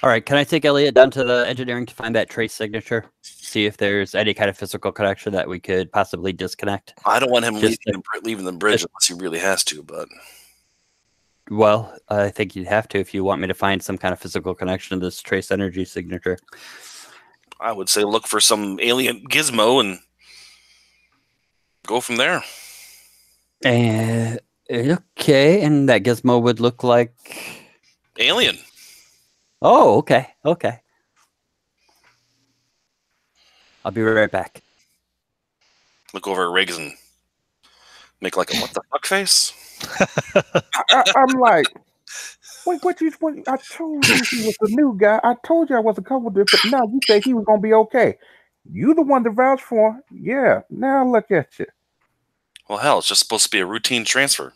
All right, can I take Elliot down to the engineering to find that trace signature? See if there's any kind of physical connection that we could possibly disconnect. I don't want him leaving the bridge unless he really has to, but... Well, I think you'd have to if you want me to find some kind of physical connection to this trace energy signature. I would say look for some alien gizmo and go from there. Okay, and that gizmo would look like... Alien. Oh, okay. I'll be right back. Look over at Riggs and make like a what the fuck face. I'm like, wait, I told you he was the new guy. I told you I wasn't comfortable, but now you say he was gonna be okay. You the one to vouch for him. Yeah. Now look at you. Well, hell, it's just supposed to be a routine transfer.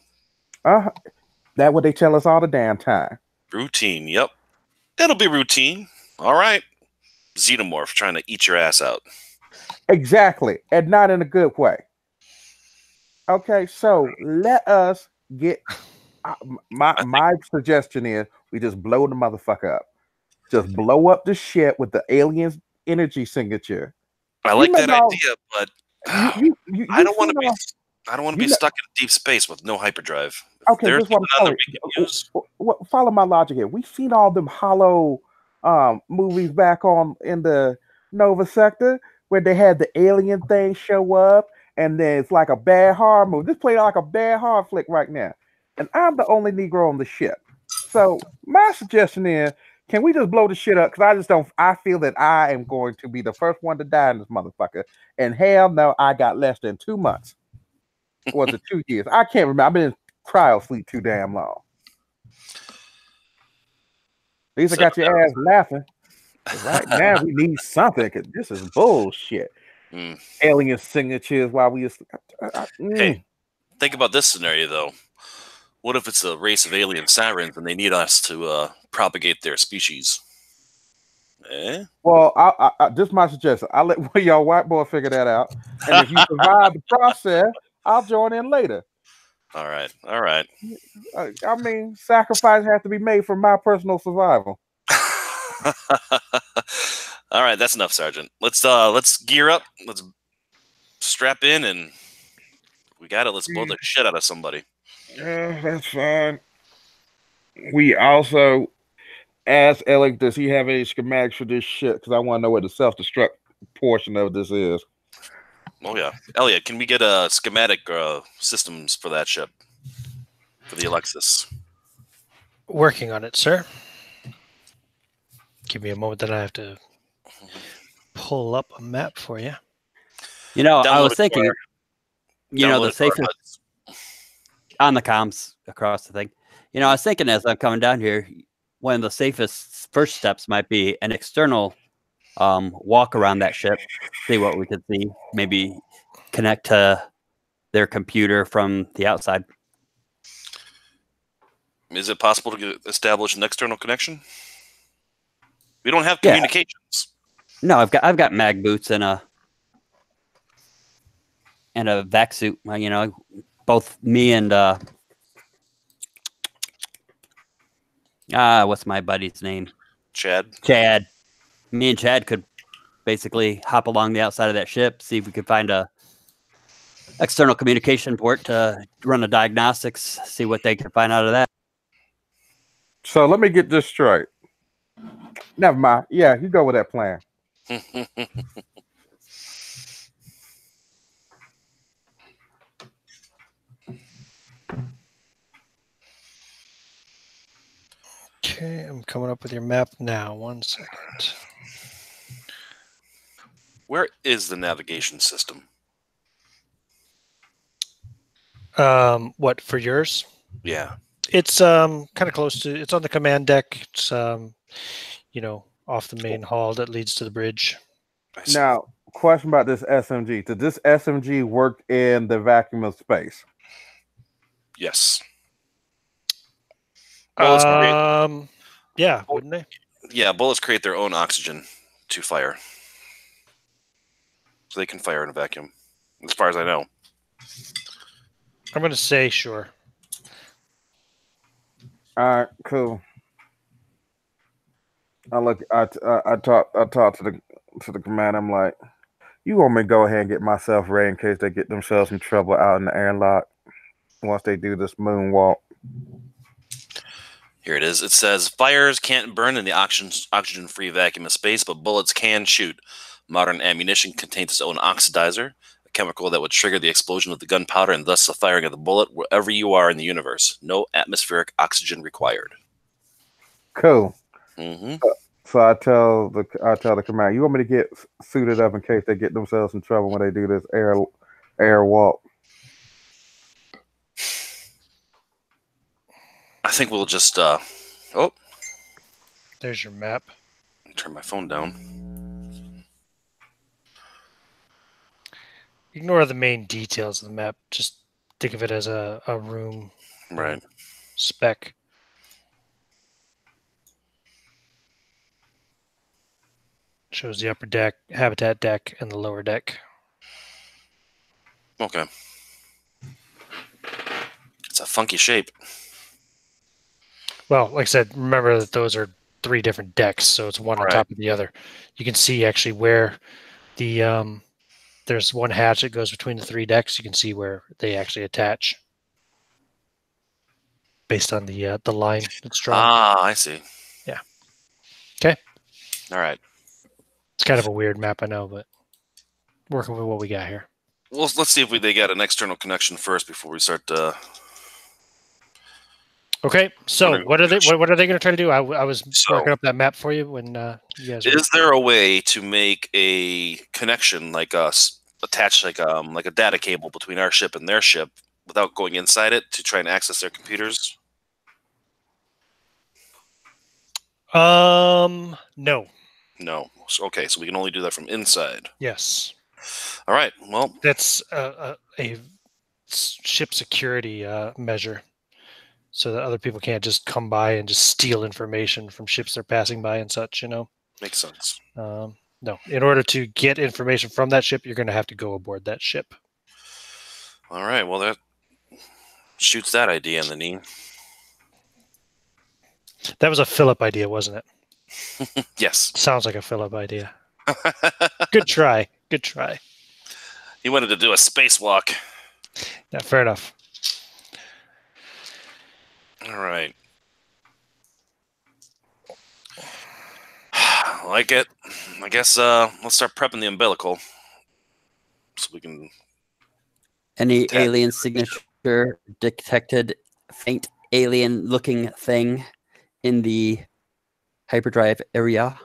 That what they tell us all the damn time. Routine. Yep. It'll be routine. All right. Xenomorph trying to eat your ass out. Exactly. And not in a good way. Okay, so let us get... my suggestion is we just blow the motherfucker up. Just blow up the shit with the alien's energy signature. I like that idea, but I don't want to be stuck in deep space with no hyperdrive. Okay, this is what I'm telling. Follow my logic here. We've seen all them hollow movies back in the Nova sector where they had the alien thing show up, and then it's like a bad horror movie. This played like a bad horror flick right now, and I'm the only Negro on the ship. So my suggestion is, can we just blow the shit up? Because I feel that I am going to be the first one to die in this motherfucker. And hell no, I got less than 2 months. Or was it 2 years? I can't remember. I've been in cryo sleep too damn long. At least I got your ass laughing. Right now we need something, because this is bullshit. Alien signatures while we... Hey, think about this scenario, though. What if it's a race of alien sirens and they need us to propagate their species? Well, this is my suggestion. I'll let one of y'all white boy figure that out. And if you survive the process, I'll join in later. All right. I mean, sacrifice has to be made for my personal survival. All right, that's enough, Sergeant. Let's gear up. Let's strap in and We got it. Let's blow the shit out of somebody. Yeah, that's fine. We also asked Alec, does he have any schematics for this shit? Because I want to know what the self-destruct portion of this is. Oh yeah, Elliot, can we get a schematic systems for that ship, for the Alexus? Working on it, sir. Give me a moment, then I have to pull up a map for you. You know, I was Download it thinking, to you know, download the it to our safest HUDs. on the comms across the thing. You know, I was thinking as I'm coming down here, one of the safest first steps might be an external walk around that ship, see what we could see, maybe connect to their computer from the outside. Is it possible to establish an external connection? We don't have communications. No, I've got mag boots and a vac suit. You know, both me and what's my buddy's name? Chad. Me and Chad could basically hop along the outside of that ship, see if we could find a external communication port to run a diagnostics, see what they can find out of that. So let me get this straight. Never mind. Yeah, you go with that plan. Okay, I'm coming up with your map now. 1 second. Where is the navigation system? What for yours? Yeah. It's kind of close to. It's on the command deck. It's you know, off the main hall that leads to the bridge. Now, question about this SMG. Did this SMG work in the vacuum of space? Yes. Yeah, wouldn't they? Yeah, bullets create their own oxygen to fire. So they can fire in a vacuum, as far as I know. I'm going to say sure. All right, cool. I talk to the command. I'm like, you want me to go ahead and get myself ready in case they get themselves in trouble out in the airlock once they do this moonwalk. Here it is. It says, fires can't burn in the oxygen-free vacuum of space, but bullets can shoot. Modern ammunition contains its own oxidizer, a chemical that would trigger the explosion of the gunpowder and thus the firing of the bullet wherever you are in the universe. No atmospheric oxygen required. Cool. Mm-hmm. So I tell the command, you want me to get suited up in case they get themselves in trouble when they do this air walk? I think we'll just, There's your map. turn my phone down. Ignore the main details of the map. Just think of it as a room. Right. Spec. Shows the upper deck, habitat deck, and the lower deck. Okay. It's a funky shape. Well, like I said, remember that those are 3 different decks, so it's one on Right. top of the other. You can see actually where the there's one hatch that goes between the 3 decks. You can see where they actually attach based on the line that's drawn. Ah, I see. Yeah. Okay. All right. It's kind of a weird map, I know, but working with what we got here. Well, let's see if they got an external connection first before we start. Okay, so what are they going to try to do? I was working up that map for you when you guys. Is there a way to make a connection, like attach like a data cable between our ship and their ship, without going inside it to try and access their computers? No. No. Okay, so we can only do that from inside. Yes. All right. Well, that's a ship security measure, so that other people can't just come by and just steal information from ships they're passing by and such. You know. makes sense. No, in order to get information from that ship, you're going to have to go aboard that ship. All right. Well, that shoots that idea in the knee. That was a Philip idea, wasn't it? Yes. Sounds like a Philip idea. Good try. Good try. He wanted to do a spacewalk. Yeah, fair enough. All right. Like it. I guess let's start prepping the umbilical so we can. Any Tap. alien signature detected? Faint alien-looking thing in the hyperdrive area.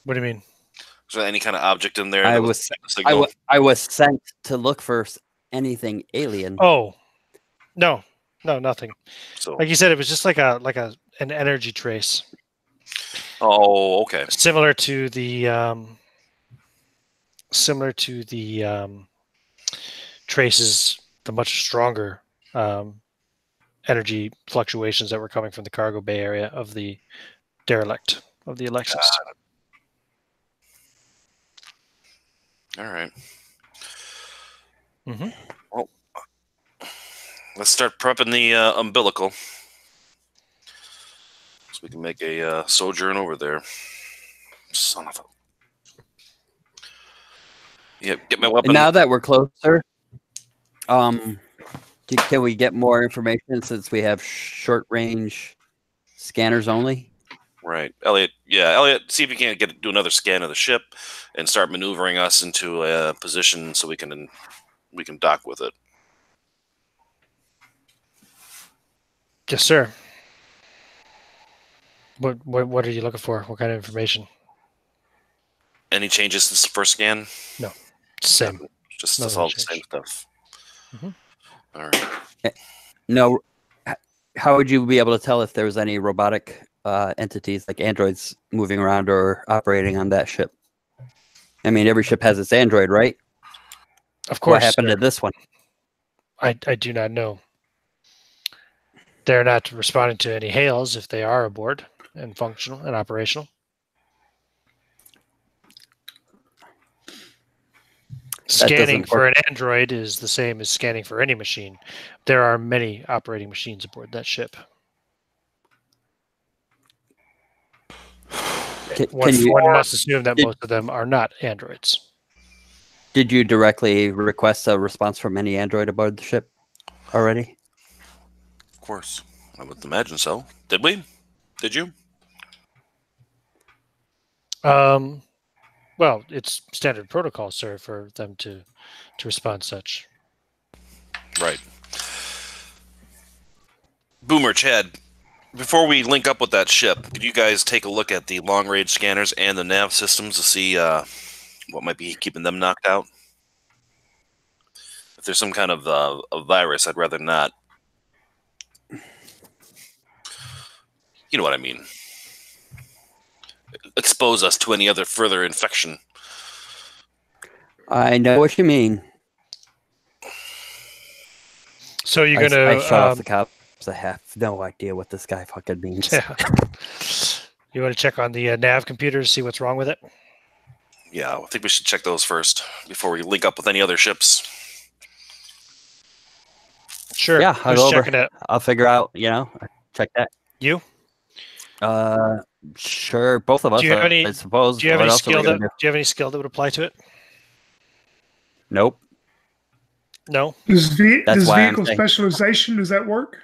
What do you mean? Is there any kind of object in there? I that was signal? I was sent to look for anything alien. Oh, no, nothing. So, Like you said, it was just like an energy trace, oh, okay. similar to the traces, the much stronger energy fluctuations that were coming from the cargo bay area of the Derelict, of the Alexus. All right. Mhm. Well, let's start prepping the umbilical so we can make a sojourn over there. Son of a. Yep, get my weapon. And now that we're closer, can we get more information since we have short range scanners only? Right, Elliot. Yeah, Elliot. See if you can't do another scan of the ship and start maneuvering us into a position so we can dock with it. Yes, sir. What are you looking for? What kind of information? Any changes since the first scan? No, same. Just Nothing all the changed. same stuff. Mhm. All right. No. How would you be able to tell if there was any robotic entities like androids moving around or operating on that ship? I mean, every ship has its android, right? Of course. What happened sir. to this one? I do not know. They're not responding to any hails if they are aboard and functional and operational. Scanning for an android is the same as scanning for any machine. There are many operating machines aboard that ship. One must assume that most of them are not androids. Did you directly request a response from any android aboard the ship already? Of course. I would imagine so. Did we? Did you? Well, it's standard protocol, sir, for them to respond such. Right. Boomer, Chad, before we link up with that ship, could you guys take a look at the long-range scanners and the nav systems to see what might be keeping them knocked out? If there's some kind of a virus, I'd rather not. You know what I mean. Expose us to any other further infection. I know what you mean. So you're going to... I shut off the cops. I have no idea what this guy fucking means. Yeah. You want to check on the nav computers, see what's wrong with it? Yeah, I think we should check those first before we link up with any other ships. Sure. Yeah, I'll go checking over. it? I'll figure out, check that. You? Sure, both of us. Do you have any? I suppose. Do you have any skill do? Do you have any skill that would apply to it? Nope. No. Does vehicle saying. specialization, does that work?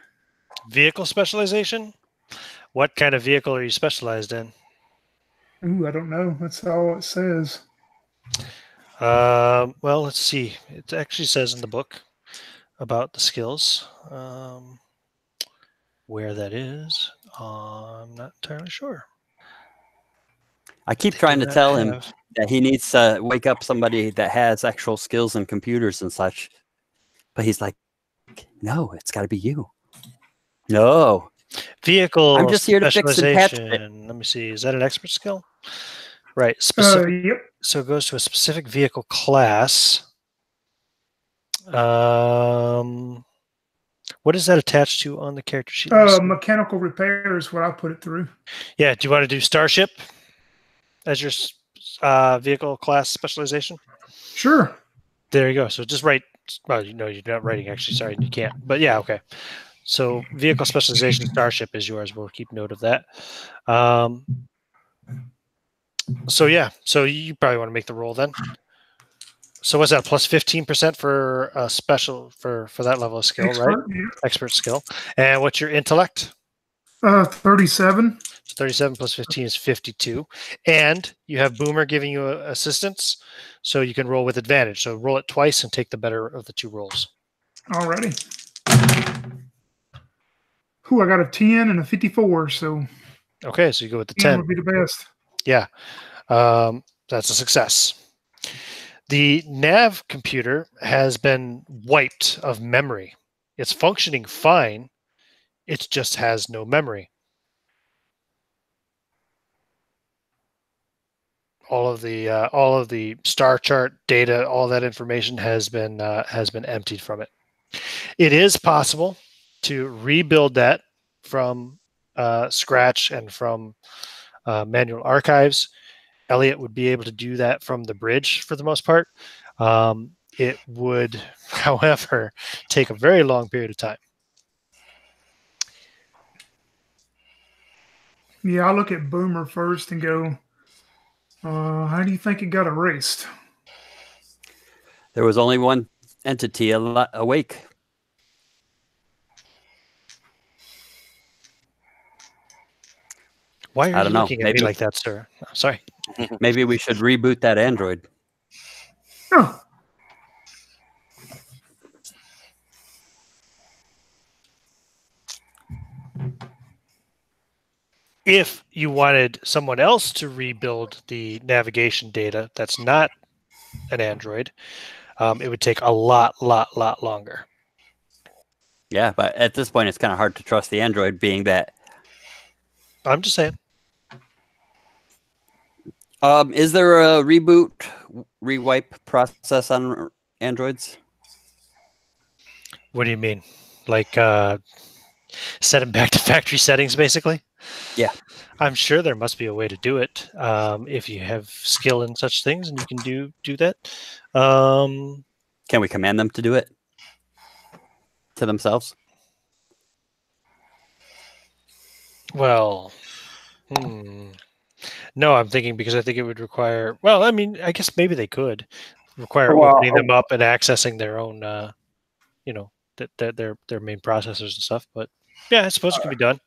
Vehicle specialization? What kind of vehicle are you specialized in? Ooh, I don't know. That's all it says. Well, let's see. It actually says in the book about the skills. Where that is, I'm not entirely sure. I keep trying to tell him that he needs to wake up somebody that has actual skills in computers and such. But he's like, no, it's got to be you. No. Vehicle I'm just here to fix and patch it. Let me see. Is that an expert skill? Right. Specific. Yep. So it goes to a specific vehicle class. What is that attached to on the character sheet? Mechanical repair is what I put it through. Yeah. Do you want to do Starship as your vehicle class specialization? Sure. There you go. So just write. Well, you're not writing actually. Sorry, you can't. But yeah, okay. So vehicle specialization Starship is yours. We'll keep note of that. So yeah. So you probably want to make the roll then. So what's that? Plus 15% for special for that level of skill, right? Yeah. Expert skill. And what's your intellect? 37. So 37 plus 15 is 52. And you have Boomer giving you assistance, so you can roll with advantage. So roll it twice and take the better of the two rolls. Alrighty. Ooh, I got a 10 and a 54, so Okay, so you go with the 10 10. would be the best. Yeah, that's a success. The nav computer has been wiped of memory. It's functioning fine. It just has no memory. All of the star chart data, all that information has been emptied from it. It is possible to rebuild that from scratch and from manual archives. Elliot would be able to do that from the bridge for the most part. It would, however, take a very long period of time. Yeah, I'll look at Boomer first and go, how do you think it got erased? There was only one entity awake. Why are I you don't know. looking at Maybe, me like that, sir? Sorry. maybe we should reboot that android. Oh, If you wanted someone else to rebuild the navigation data that's not an android, it would take a lot longer. Yeah, but at this point, it's kind of hard to trust the android, being that. I'm just saying. Is there a reboot, rewipe process on androids? What do you mean? Like set them back to factory settings, basically? Yeah. I'm sure there must be a way to do it if you have skill in such things, and you can do that. Can we command them to do it to themselves? Well, no, I'm thinking because I think it would require. Well, I mean, I guess maybe they could require opening them up and accessing their own, their main processors and stuff. But yeah, I suppose it can be done.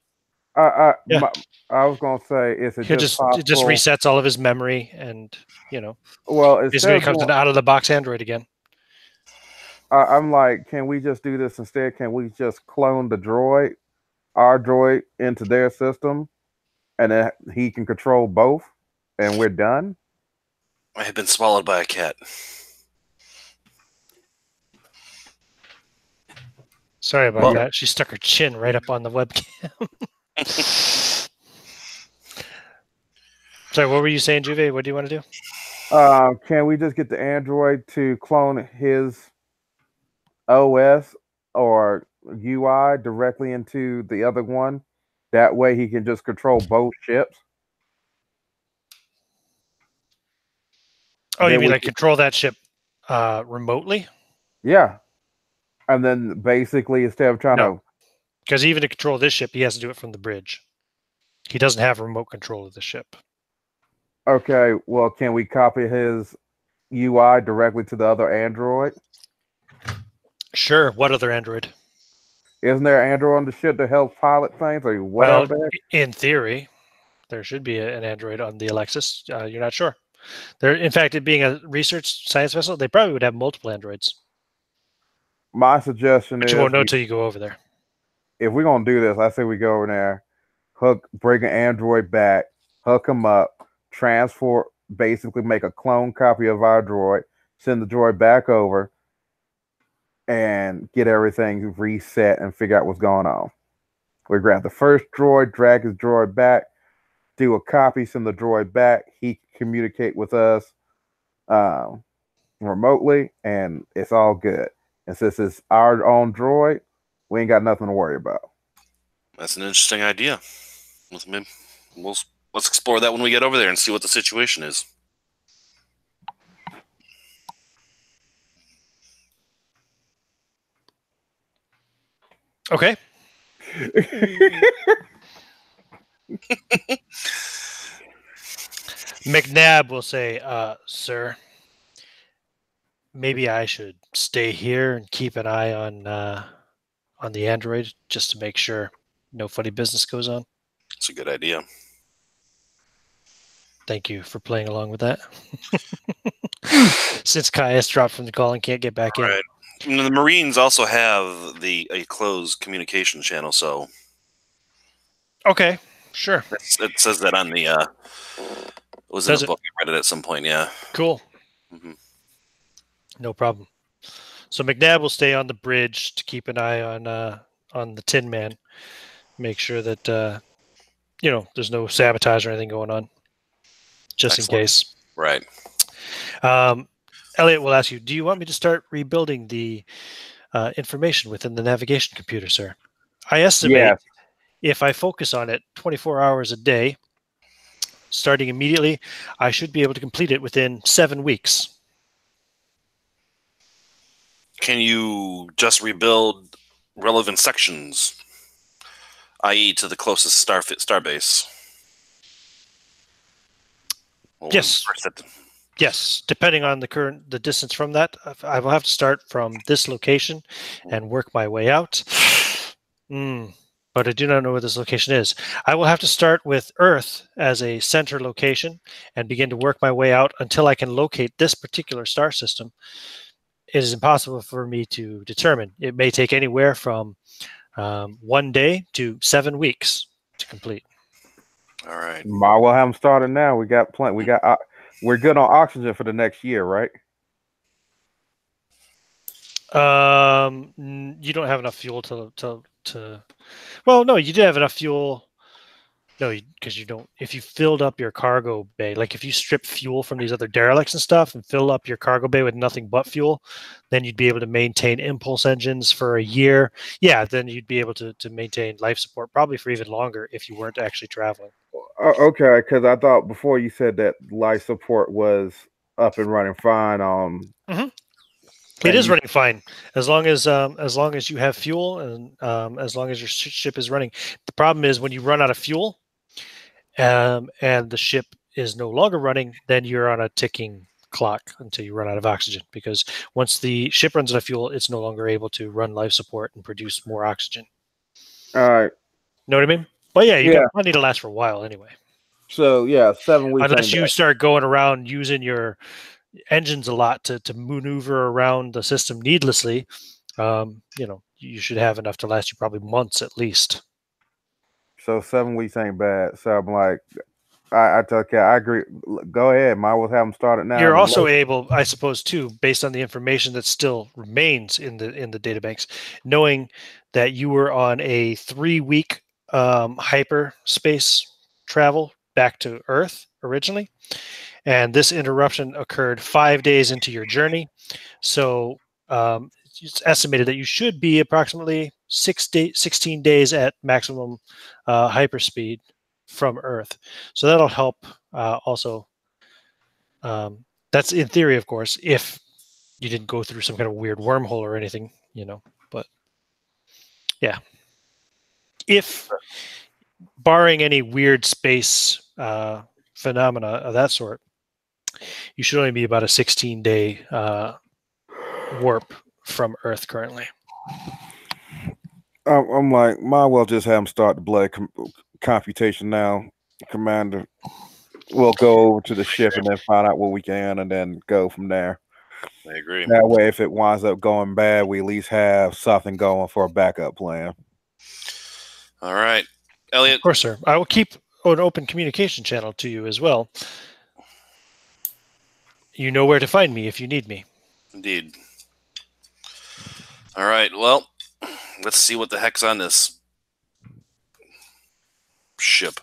I Yeah. I was gonna say, is it It just possible? just resets all of his memory, and Well, basically it comes an out of the box Android again. I'm like, can we just do this instead? Can we just clone the droid, our droid, into their system, and then he can control both, and we're done? I have been swallowed by a cat. Sorry about that. She stuck her chin right up on the webcam. Sorry, what were you saying, Juve? What do you want to do? Can we just get the android to clone his OS or UI directly into the other one? That way he can just control both ships. Oh, you mean like control that ship remotely? Yeah. And then basically, instead of trying to... Because even to control this ship, he has to do it from the bridge. He doesn't have remote control of the ship. Okay, well, can we copy his UI directly to the other android? Sure. What other android? Isn't there an android on the ship that helps pilot things? Or well, in theory, there should be an android on the Alexus. You're not sure. In fact, it being a research science vessel, they probably would have multiple androids. My suggestion is... you won't know till you go over there. If we're going to do this, I say we go over there, bring an android back, hook him up, transport, basically make a clone copy of our droid, send the droid back over, and get everything reset and figure out what's going on. We grab the first droid, drag his droid back, do a copy, send the droid back. He can communicate with us remotely, and it's all good. And since it's our own droid, we ain't got nothing to worry about. That's an interesting idea. Let's explore that when we get over there and see what the situation is. Okay. McNabb will say, sir, maybe I should stay here and keep an eye on the android just to make sure no funny business goes on. It's a good idea. Thank you for playing along with that. Since Kai has dropped from the call and can't get back in. Right. And the Marines also have a closed communication channel, so Okay, sure. it says that on the it was Does in a book. I read it at some point. Yeah. Cool. Mhm. No problem. So McNabb will stay on the bridge to keep an eye on the Tin Man. Make sure that there's no sabotage or anything going on, just Excellent. in case. Right. Elliot will ask you, do you want me to start rebuilding the information within the navigation computer, sir? I estimate Yes. if I focus on it 24 hours a day, starting immediately, I should be able to complete it within 7 weeks. Can you just rebuild relevant sections, i.e., to the closest starbase? Well, Yes. first Yes, depending on the distance from that, I will have to start from this location and work my way out. But I do not know where this location is. I will have to start with Earth as a center location and begin to work my way out until I can locate this particular star system. It is impossible for me to determine. It may take anywhere from 1 day to 7 weeks to complete. All right. Might well have them started now. We got plenty. We're good on oxygen for the next year, right? You don't have enough fuel to. Well, no, you did have enough fuel. No, because you don't. If you filled up your cargo bay, like if you strip fuel from these other derelicts and stuff and fill up your cargo bay with nothing but fuel, then you'd be able to maintain impulse engines for a year. Yeah, then you'd be able to maintain life support probably for even longer if you weren't actually traveling. Okay, because I thought before you said that life support was up and running fine. It is running fine as long as you have fuel and as long as your ship is running. The problem is when you run out of fuel, and the ship is no longer running, then you're on a ticking clock until you run out of oxygen. Because once the ship runs out of fuel, it's no longer able to run life support and produce more oxygen. All right. Know what I mean? But yeah, you got plenty to last for a while anyway. So yeah, 7 weeks. Unless you start going around using your engines a lot to maneuver around the system needlessly, you should have enough to last you probably months at least. So 7 weeks ain't bad. So I'm like, I agree. Go ahead. Might well have them started now. You're also able, I suppose, too, based on the information that still remains in the databanks, knowing that you were on a 3-week hyperspace travel back to Earth originally, and this interruption occurred 5 days into your journey. So it's estimated that you should be approximately 16 days at maximum hyperspeed from Earth. So that'll help also. That's in theory, of course, if you didn't go through some kind of weird wormhole or anything, But yeah, if barring any weird space phenomena of that sort, you should only be about a 16-day warp from Earth currently. I'm like, might well just have them start the blood computation now, Commander. We'll go over to the ship and then find out what we can, and then go from there. I agree. That way, if it winds up going bad, we at least have something going for a backup plan. All right, Elliot. Of course, sir. I will keep an open communication channel to you as well. You know where to find me if you need me. Indeed. All right, well, let's see what the heck's on this ship.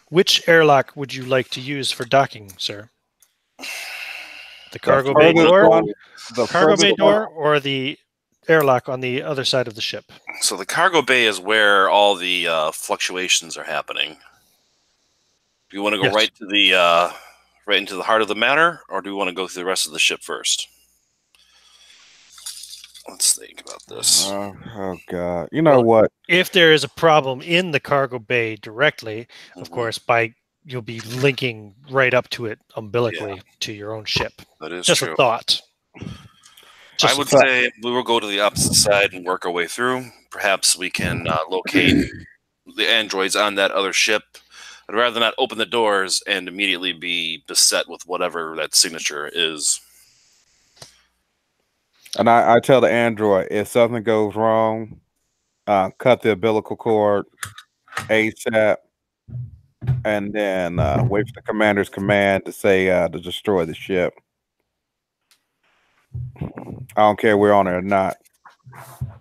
Which airlock would you like to use for docking, sir? The cargo bay door, or the airlock on the other side of the ship? So the cargo bay is where all the fluctuations are happening. Do you want to go right to the right into the heart of the matter, or do we want to go through the rest of the ship first? Let's think about this. Oh God! You know what? If there is a problem in the cargo bay directly, of course, by you'll be linking right up to it umbilically to your own ship. That is Just true. a thought. I would say we will go to the opposite side and work our way through. Perhaps we can locate the androids on that other ship. I'd rather not open the doors and immediately be beset with whatever that signature is. And I tell the android, if something goes wrong, cut the umbilical cord ASAP, and then wait for the commander's command to say to destroy the ship. I don't care if we're on it or not.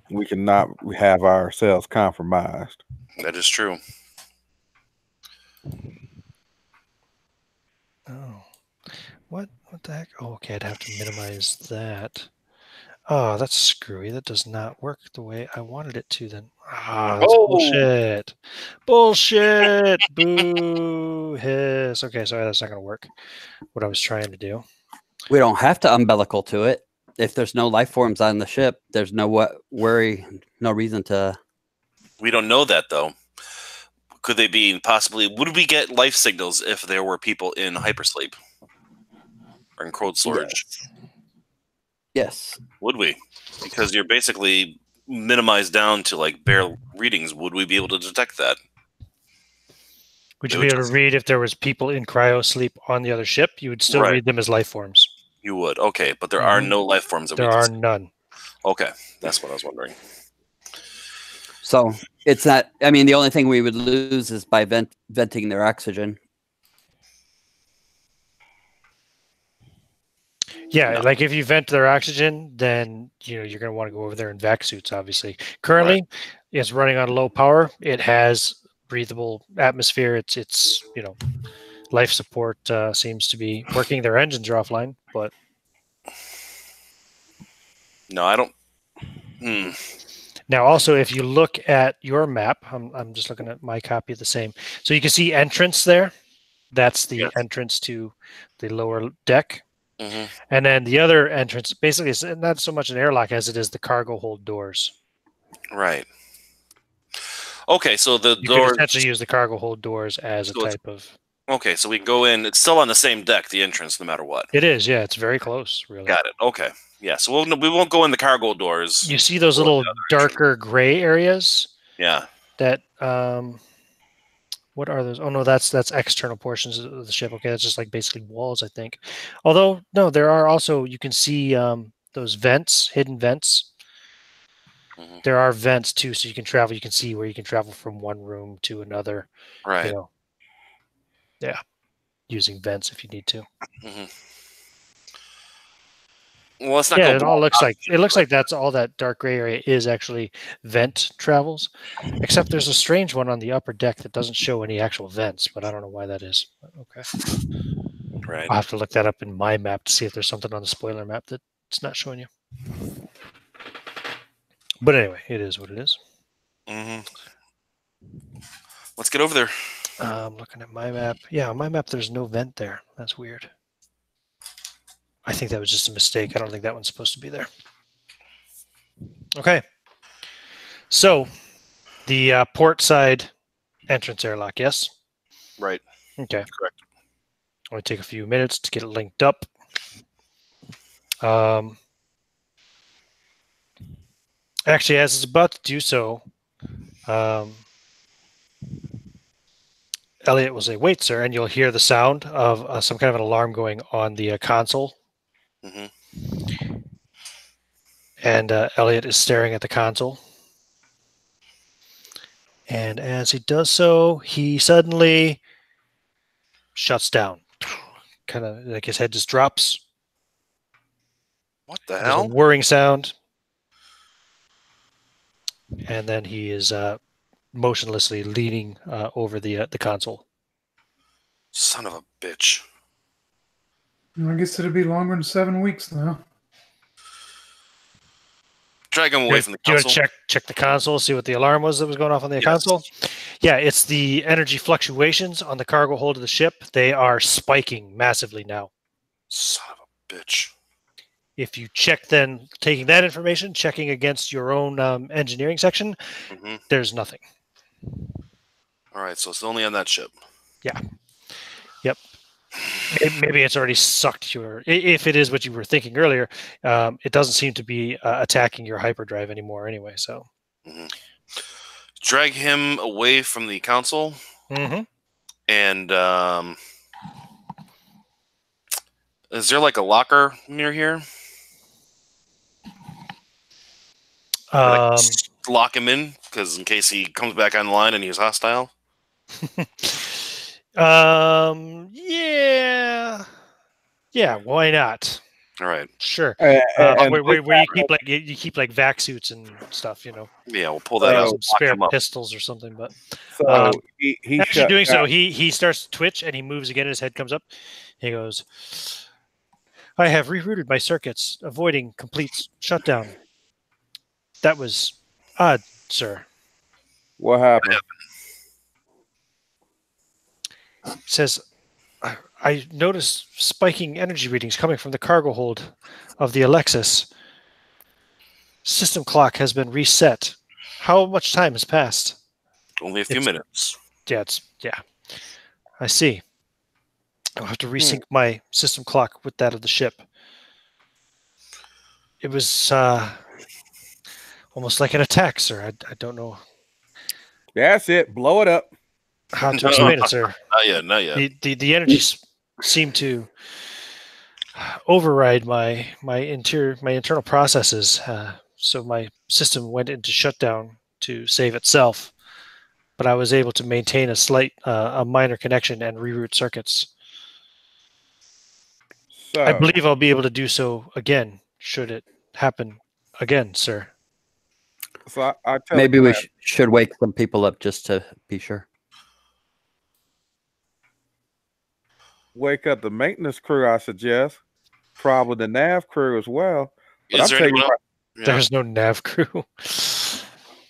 We cannot have ourselves compromised. That is true. Oh, what the heck? Oh, okay, I'd have to minimize that. Oh, that's screwy. That does not work the way I wanted it to then. Ah, that's bullshit. Bullshit. Boo. Hiss. Okay, sorry, that's not going to work. What I was trying to do. We don't have to umbilical to it. If there's no life forms on the ship, there's no worry, no reason to. We don't know that, though. Could they be possibly... Would we get life signals if there were people in hypersleep? Or in cold storage? Yes. Would we? Because you're basically minimized down to like bare readings. Would we be able to detect that? Would you be able to read if there was people in cryo sleep on the other ship? You would still read them as life forms. You would. Okay, but there are no life forms. There are none. Okay, that's what I was wondering. So it's not. I mean, the only thing we would lose is by venting their oxygen. Yeah, like if you vent their oxygen, then you're going to want to go over there in vac suits. Obviously, currently it's running on low power. It has breathable atmosphere. It's life support seems to be working. Their engines are offline, but no, I don't. Now, also, if you look at your map, I'm just looking at my copy of the same. So you can see entrance there. That's the entrance to the lower deck. Mm-hmm. And then the other entrance, basically, is not so much an airlock as it is the cargo hold doors. Right. Okay, so the you doors... can essentially use the cargo hold doors as a type of... Okay, so we can go in. It's still on the same deck, the entrance, no matter what. It is, yeah. It's very close, really. Got it. Okay. Yeah, so we won't go in the cargo doors. You see those little darker gray areas? Yeah. That... what are those? Oh, no, that's external portions of the ship. Okay, that's just like basically walls, I think. Although, no, there are also, you can see those vents, hidden vents. Mm-hmm. There are vents, too, so you can travel. You can see where you can travel from one room to another. Right. Yeah, using vents if you need to. Mm-hmm. Well, let's not. Yeah, it looks like that's all that dark gray area is actually vent travels, except there's a strange one on the upper deck that doesn't show any actual vents, but I don't know why that is. Okay, right. I'll have to look that up in my map to see if there's something on the spoiler map that's not showing you. But anyway, it is what it is. Mm-hmm. Let's get over there. I'm looking at my map. Yeah, on my map there's no vent there. That's weird. I think that was just a mistake. I don't think that one's supposed to be there. Okay. So, the port side entrance airlock, yes? Right. Okay. Correct. Only take a few minutes to get it linked up. Actually, as it's about to do so, Elliot will say, "Wait, sir," and you'll hear the sound of some kind of an alarm going on the console. Mm-hmm. And Elliot is staring at the console. And as he does so, he suddenly shuts down. Kind of like his head just drops. What the There's hell? a whirring sound. And then he is motionlessly leaning over the console. Son of a bitch. I guess it'll be longer than 7 weeks now. Drag him away from the console. Do you want to check the console, see what the alarm was that was going off on the console? Yeah, it's the energy fluctuations on the cargo hold of the ship. They are spiking massively now. Son of a bitch. If you check then, taking that information, checking against your own engineering section, there's nothing. All right, so it's only on that ship. Yeah. Maybe it's already sucked your. If it is what you were thinking earlier, it doesn't seem to be attacking your hyperdrive anymore anyway. So drag him away from the council, and is there like a locker near here? Lock him in, because in case he comes back online and he's hostile. Yeah, why not? All right, sure. And where you keep like vac suits and stuff, you know. Yeah, we'll pull that out. Some spare pistols or something. But so he after doing so, he starts to twitch and he moves again. His head comes up. He goes, "I have rerouted my circuits, avoiding complete shutdown. That was odd, sir." What happened? He says, I noticed spiking energy readings coming from the cargo hold of the Alexus. System clock has been reset. How much time has passed? Only a few minutes. Yeah, I see. I'll have to resync my system clock with that of the ship. It was almost like an attack, sir. I don't know. That's it. Blow it up. How to explain it, sir? Not yet. The energy seemed to override my internal processes, so my system went into shutdown to save itself. But I was able to maintain a minor connection and reroute circuits. So, I believe I'll be able to do so again, should it happen again, sir. So I tell maybe we should wake some people up just to be sure. Wake up the maintenance crew, I suggest. Probably the nav crew as well. But Is there anyone else? There's no nav crew.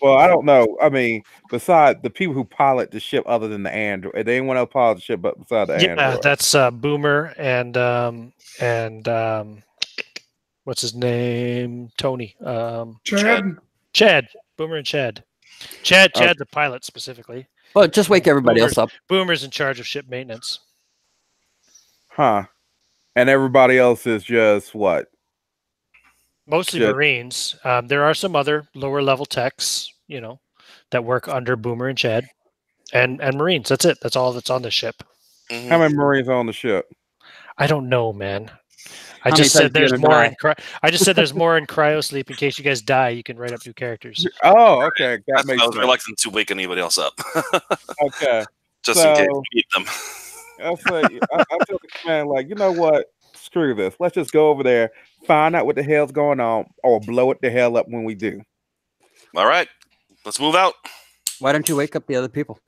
Well, I don't know. I mean, besides the people who pilot the ship other than the android. They anyone else pilot the ship but besides the android? Yeah, that's Boomer and what's his name? Tony. Chad. Boomer and Chad. Chad's the pilot specifically. Well, just wake everybody else up. Boomer's in charge of ship maintenance. Huh. And everybody else is just what? Mostly Marines. There are some other lower level techs, you know, that work under Boomer and Chad, and Marines. That's it. That's all that's on the ship. How many Marines are on the ship? I don't know, man. I just said there's more. I just said there's more in cryo sleep. In case you guys die, you can write up new characters. Oh, okay. That makes sense. I was reluctant to wake anybody else up. Okay. Just in case we need them. I tell the command, like, you know what? Screw this. Let's just go over there, find out what the hell's going on, or blow it the hell up when we do. All right. Let's move out. Why don't you wake up the other people?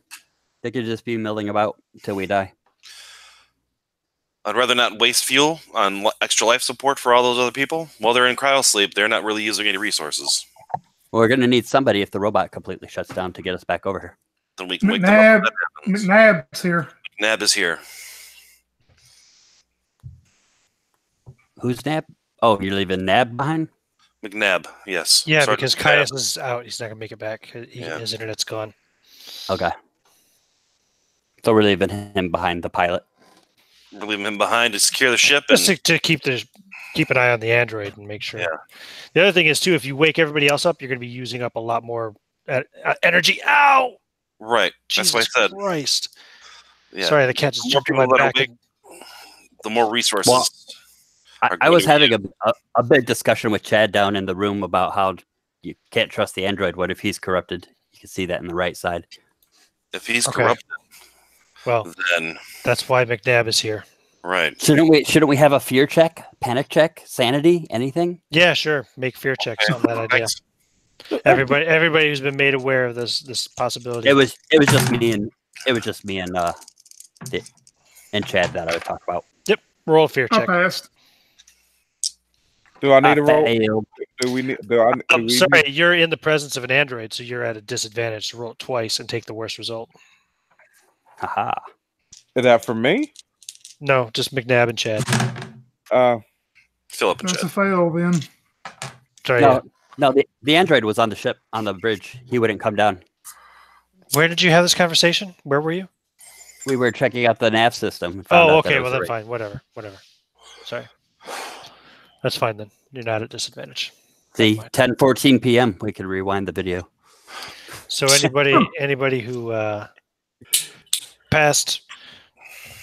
They could just be milling about until we die. I'd rather not waste fuel on extra life support for all those other people. While they're in cryo sleep, they're not really using any resources. Well, we're going to need somebody if the robot completely shuts down to get us back over here. Then we can wake them up. McNabb's here. McNabb is here. Who's Nab? Oh, you're leaving Nab behind? McNabb, yes. Yeah, because Caius is out. He's not going to make it back. His internet's gone. Okay. So we're leaving him behind, the pilot. We're leaving him behind to secure the ship. Just to keep an eye on the android and make sure. Yeah. The other thing is, too, if you wake everybody else up, you're going to be using up a lot more energy. Ow! Right. Jesus That's what I said. Christ. Yeah. Sorry, the cat just jumped in my back. The more resources. Well, I was having a big discussion with Chad down in the room about how you can't trust the android. What if he's corrupted? You can see that in the right side. If he's corrupted, well, then that's why McNabb is here. Right. Shouldn't we have a fear check, panic check, sanity, anything? Yeah, sure. Make fear checks on that idea. Everybody who's been made aware of this possibility. It was just me and Chad that I would talk about. Yep. Roll a fear check. Passed. Do I need a roll? Failed. Sorry, you're in the presence of an android, so you're at a disadvantage to roll it twice and take the worst result. Haha. Is that for me? No, just McNabb and Chad. Philip and That's Chad. a fail, then. Sorry. No, the android was on the ship, on the bridge. He wouldn't come down. Where did you have this conversation? Where were you? We were checking out the nav system. And found Oh, out that okay. it Well, was then right. fine. Whatever. Sorry. That's fine then. You're not at disadvantage. See, Never mind. 10:14 p.m. We could rewind the video. So anybody who passed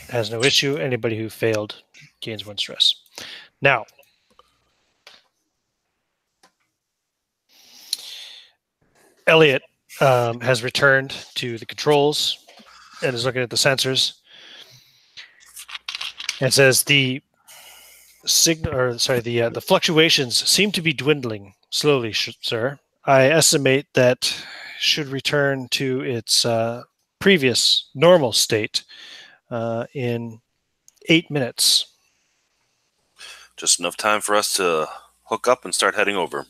has no issue. Anybody who failed gains 1 stress. Now, Elliot has returned to the controls and is looking at the sensors and says the the fluctuations seem to be dwindling slowly, sir. I estimate that should return to its previous normal state in 8 minutes. Just enough time for us to hook up and start heading over.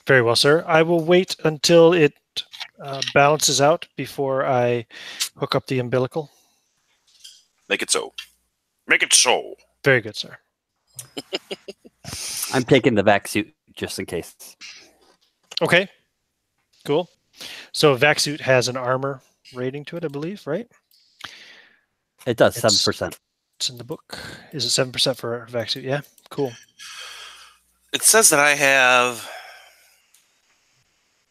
Very well, sir. I will wait until it balances out before I hook up the umbilical. Make it so. Make it so. Very good, sir. I'm taking the vac suit just in case. Okay. Cool. So a vac suit has an armor rating to it, I believe, right? It does It's- 7%. It's in the book. Is it 7% for a vac suit? Yeah. Cool. It says that I have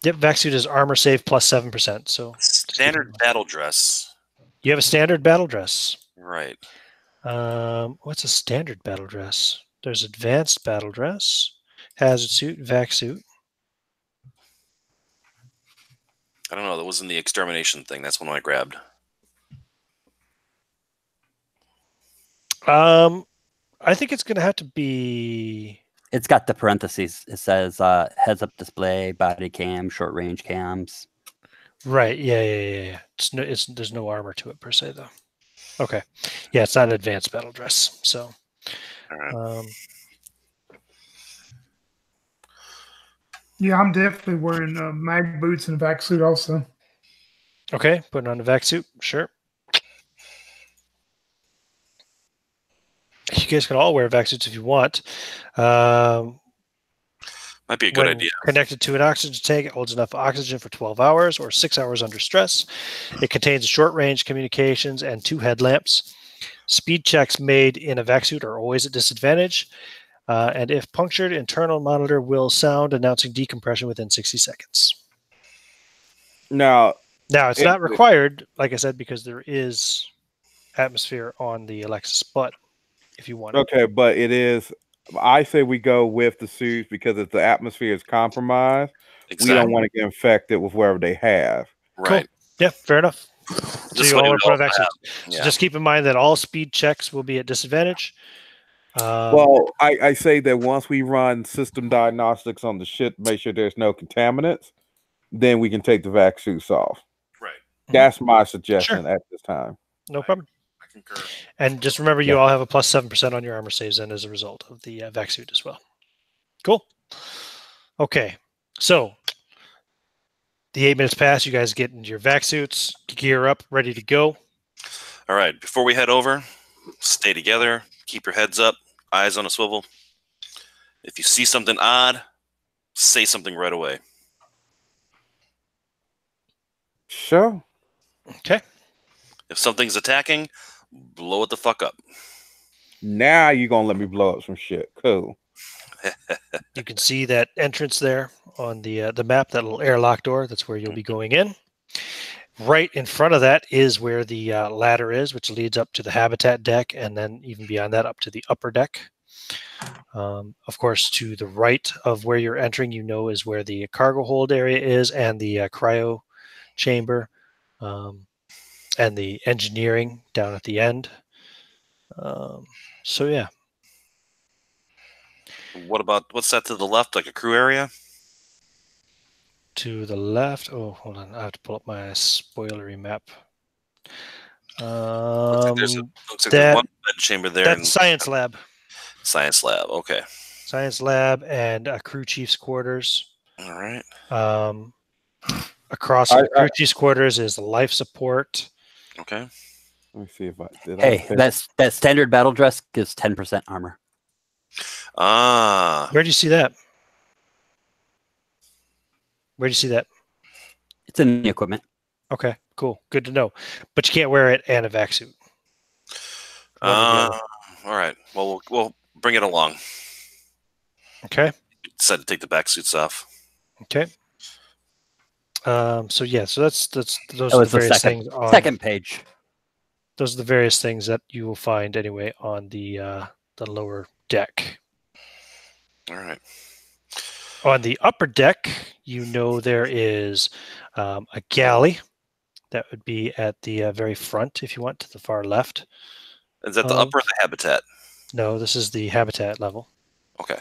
Yep. Vac suit is armor save plus 7%. So standard battle dress. you have a standard battle dress. Right. What's a standard battle dress? There's advanced battle dress, hazard suit, vac suit. I don't know. That was in the extermination thing. That's one I grabbed. I think it's going to have to be. It's got the parentheses. It says heads-up display, body cam, short-range cams. Right. Yeah. There's no armor to it per se, though. Okay. Yeah, it's not an advanced battle dress. So. All right. Yeah, I'm definitely wearing mag boots and a vac suit also. Okay, putting on the vac suit. Sure. You guys can all wear vac suits if you want. Might be a good When idea. Connected to an oxygen tank, it holds enough oxygen for 12 hours or 6 hours under stress. It contains short-range communications and 2 headlamps. Speed checks made in a vac suit are always at disadvantage. And if punctured, internal monitor will sound announcing decompression within 60 seconds. Now, Now, it's not required, like I said, because there is atmosphere on the Alexus, but if you want it. okay, but it is. I say we go with the suits because if the atmosphere is compromised, we don't want to get infected with whatever they have. Right. Yeah, fair enough. So you all put on vac suits. Yeah. So just keep in mind that all speed checks will be at disadvantage. Well, I say that once we run system diagnostics on the ship, make sure there's no contaminants, then we can take the vac suits off. Right. That's my suggestion at this time. No problem. I concur. And just remember, you all have a plus 7% on your armor saves then as a result of the vac suit as well. Cool. Okay. So the 8 minutes pass. You guys get into your vac suits, gear up, ready to go. All right. Before we head over, stay together. Keep your heads up, eyes on a swivel. If you see something odd, say something right away. Sure. Okay. If something's attacking, blow it the fuck up. Now you're gonna let me blow up some shit. Cool. You can see that entrance there on the map, that little airlock door. That's where you'll be going in. Right in front of that is where the ladder is, which leads up to the habitat deck, and then even beyond that up to the upper deck. Of course, to the right of where you're entering, is where the cargo hold area is, and the cryo chamber, and the engineering down at the end. So yeah. What's that to the left, like a crew area? To the left. Oh, hold on. I have to pull up my spoilery map. Looks like there's one bed chamber there. That's science lab. Science lab. Okay. Science lab and a crew chief's quarters. All right. Across from the crew chief's quarters is the life support. Okay. Let me see if I did. Hey, that standard battle dress gives 10% armor. Ah. Where do you see that? Where do you see that? It's in the equipment. Okay, Cool. Good to know. But you can't wear it and a vac suit. One or the other. All right. Well, we'll bring it along. Okay. Decided to take the back suits off. Okay. So yeah, so that's those That are was the the various second things on second page. those are the various things that you will find anyway on the lower deck. All right. On the upper deck, there is a galley that would be at the very front if you want, to the far left. Is that the upper or the habitat? No, this is the habitat level. Okay.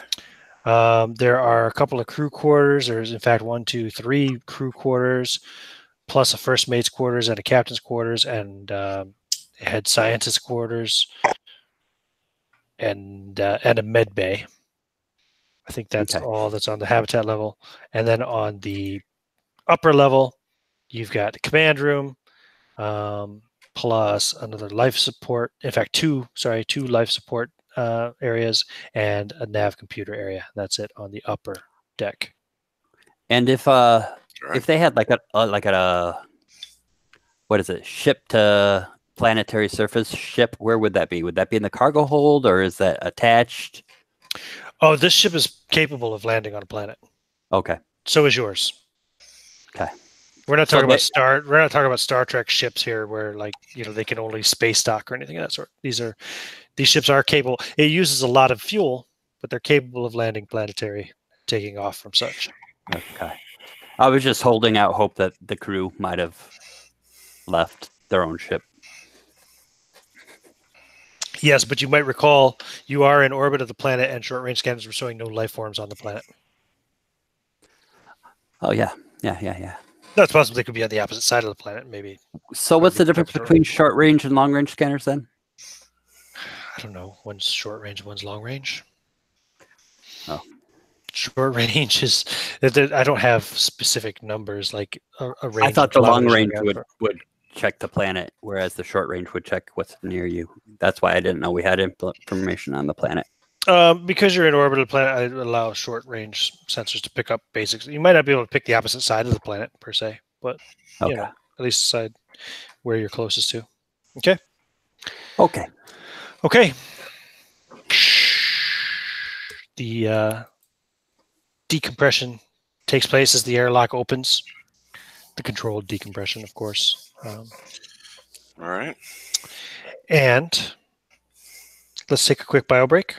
There are a couple of crew quarters. There's, in fact, 1, 2, 3 crew quarters, plus a first mate's quarters and a captain's quarters and head scientist quarters and a med bay. I think that's all that's on the habitat level. And then on the upper level, you've got the command room, plus another life support. In fact, two life support areas and a nav computer area. That's it on the upper deck. And if they had like a what is it, ship to planetary surface ship, where would that be? Would that be in the cargo hold, or is that attached? Oh, this ship is capable of landing on a planet. Okay. So is yours. Okay. We're not talking about Star Trek ships here, where they can only space dock or anything of that sort. These ships are capable. It uses a lot of fuel, but they're capable of landing planetary, taking off from such. Okay. I was just holding out hope that the crew might have left their own ship. Yes, but you might recall you are in orbit of the planet, and short-range scanners were showing no life forms on the planet. Oh yeah. That's possible they could be on the opposite side of the planet, maybe. So what's the difference between short range and long range scanners then? I don't know. One's short range, one's long range. Oh. Short range is. I don't have specific numbers like a range. I thought the long range would check the planet, whereas the short range would check what's near you. That's why I didn't know we had information on the planet. Because you're in orbit of the planet, I allow short range sensors to pick up basics. You might not be able to pick the opposite side of the planet per se, but at least the side where you're closest to. Okay. The decompression takes place as the airlock opens. The controlled decompression, of course. All right. And let's take a quick bio break.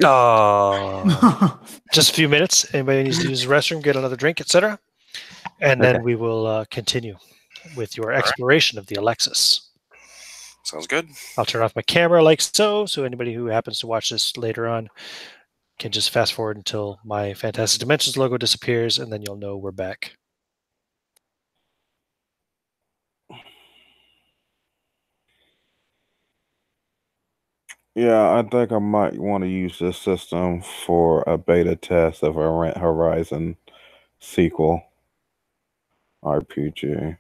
Oh. Just a few minutes. Anybody needs to use the restroom, get another drink, etc. And then we will continue with your exploration of the Alexus. Sounds good. I'll turn off my camera like so anybody who happens to watch this later on can just fast forward until my Fantastic Dimensions logo disappears, and then you'll know we're back. Yeah, I think I might want to use this system for a beta test of a Event Horizon sequel RPG.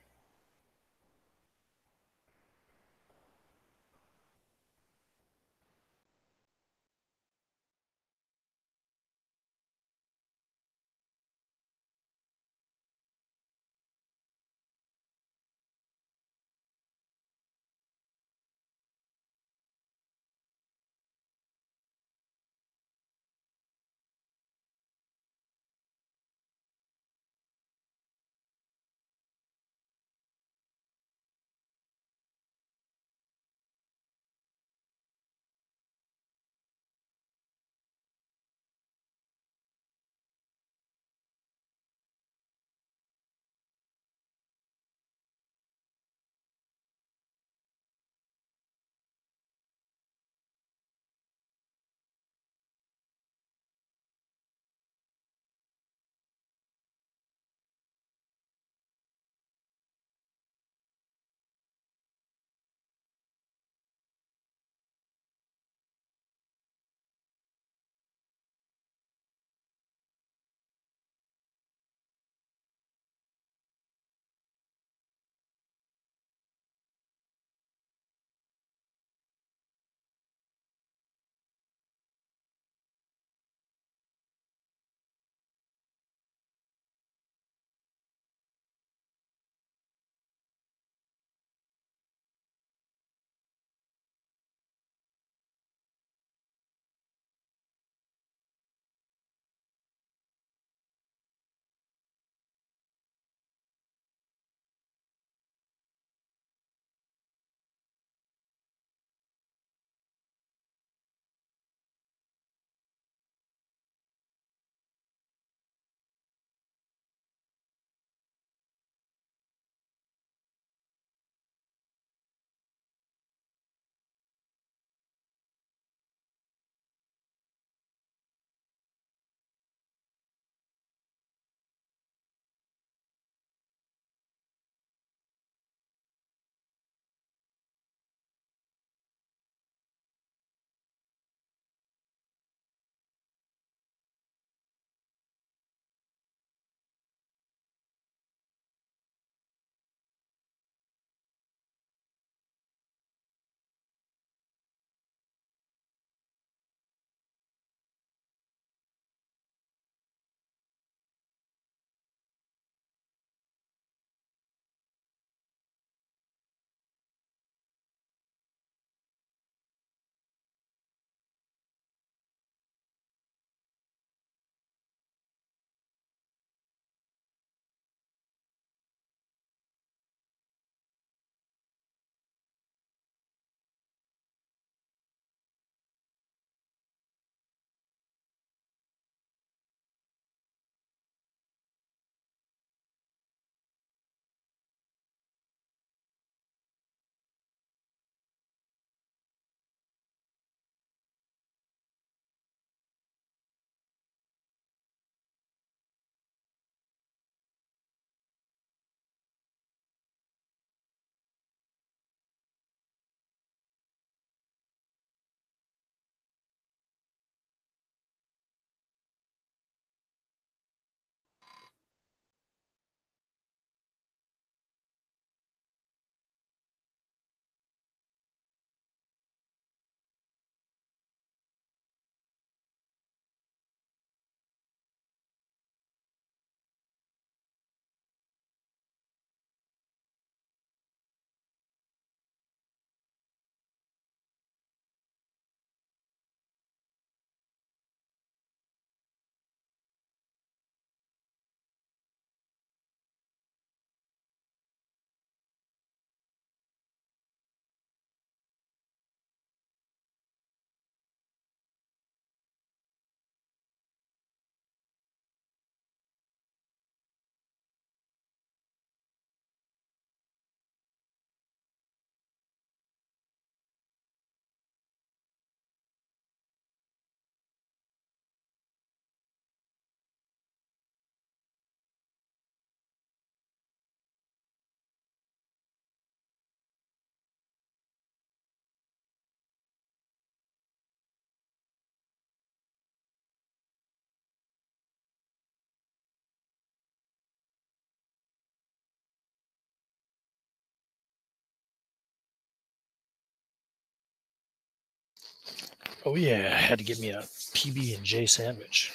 Oh yeah, I had to get me a PB and J sandwich.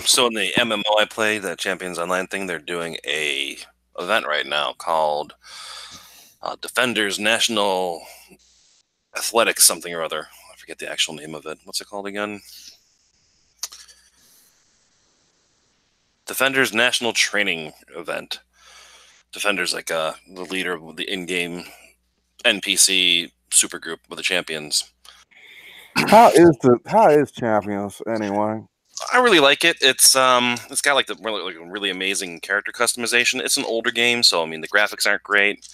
So in the MMO I play, the Champions Online thing, they're doing a event right now called Defenders National Athletics something or other. I forget the actual name of it. What's it called again? Defenders National Training Event. Defenders like the leader of the in-game NPC supergroup with the champions. How is Champions anyway? I really like it. It's got like really amazing character customization. It's an older game, so I mean the graphics aren't great.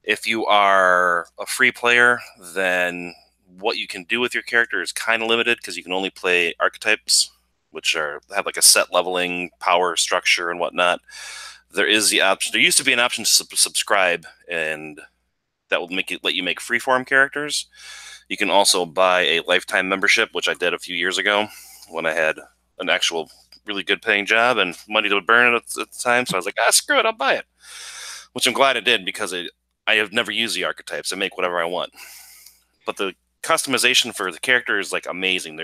If you are a free player, then what you can do with your character is kind of limited because you can only play archetypes, which have like a set leveling, power structure, and whatnot. There is the option. There used to be an option to subscribe, and that will let you make freeform characters. You can also buy a lifetime membership, which I did a few years ago when I had an actual really good paying job and money to burn at the time. So I was like, screw it, I'll buy it. Which I'm glad I did because I have never used the archetypes. I make whatever I want. But the customization for the character is like amazing.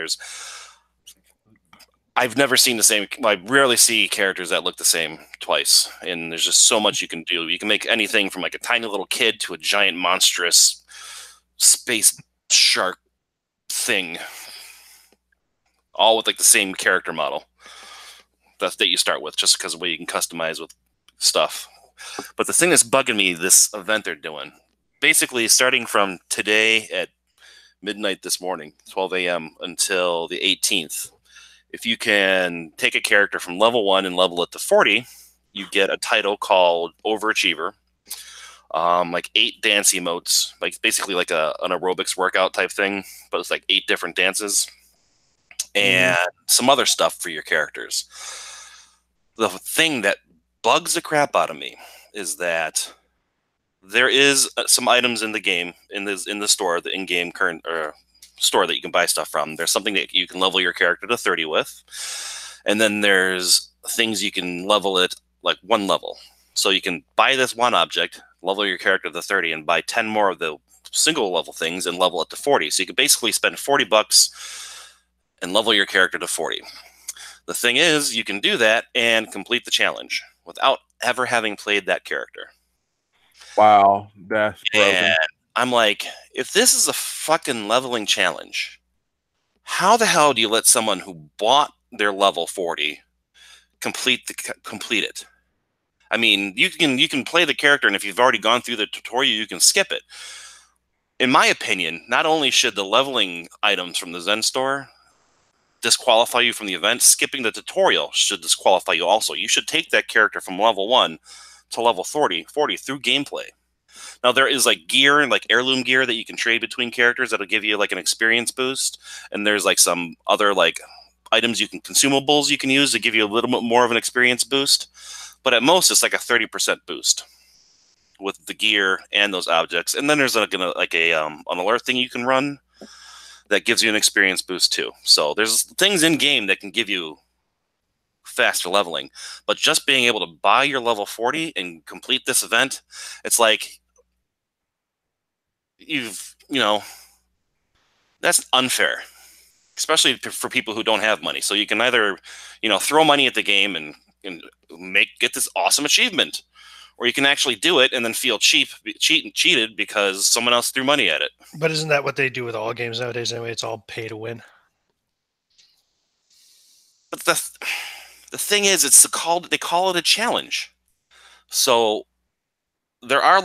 I've never seen the same. I rarely see characters that look the same twice. And there's just so much you can do. You can make anything from like a tiny little kid to a giant monstrous space shark thing, all with like the same character model that you start with, just because of the way you can customize with stuff. But the thing that's bugging me, this event they're doing, basically starting from today at midnight this morning, 12 a.m. until the 18th, if you can take a character from level 1 and level it to 40, you get a title called Overachiever. Like 8 dance emotes, like basically like an aerobics workout type thing, but it's like 8 different dances and some other stuff for your characters. The thing that bugs the crap out of me is that there is some items in the game, in the store, the in-game current store that you can buy stuff from. There's something that you can level your character to 30 with, and then there's things you can level it like 1 level. So you can buy this one object, level your character to 30, and buy 10 more of the single level things and level it to 40. So you can basically spend $40 and level your character to 40. The thing is, you can do that and complete the challenge without ever having played that character. Wow, that's broken. And I'm like, if this is a fucking leveling challenge, how the hell do you let someone who bought their level 40 complete it? I mean, you can play the character, and if you've already gone through the tutorial, you can skip it. In my opinion, not only should the leveling items from the Zen store disqualify you from the event, skipping the tutorial should disqualify you also. You should take that character from level 1 to level 40 through gameplay. Now, there is like gear and like heirloom gear that you can trade between characters that'll give you like an experience boost, and there's like some other like items consumables you can use to give you a little bit more of an experience boost. But at most, it's like a 30% boost with the gear and those objects. And then there's an alert thing you can run that gives you an experience boost too. So there's things in game that can give you faster leveling. But just being able to buy your level 40 and complete this event, it's like that's unfair, especially for people who don't have money. So you can either, throw money at the game and get this awesome achievement, or you can actually do it and then feel cheated because someone else threw money at it. But isn't that what they do with all games nowadays anyway? It's all pay to win. But the thing is, they call it a challenge. So there are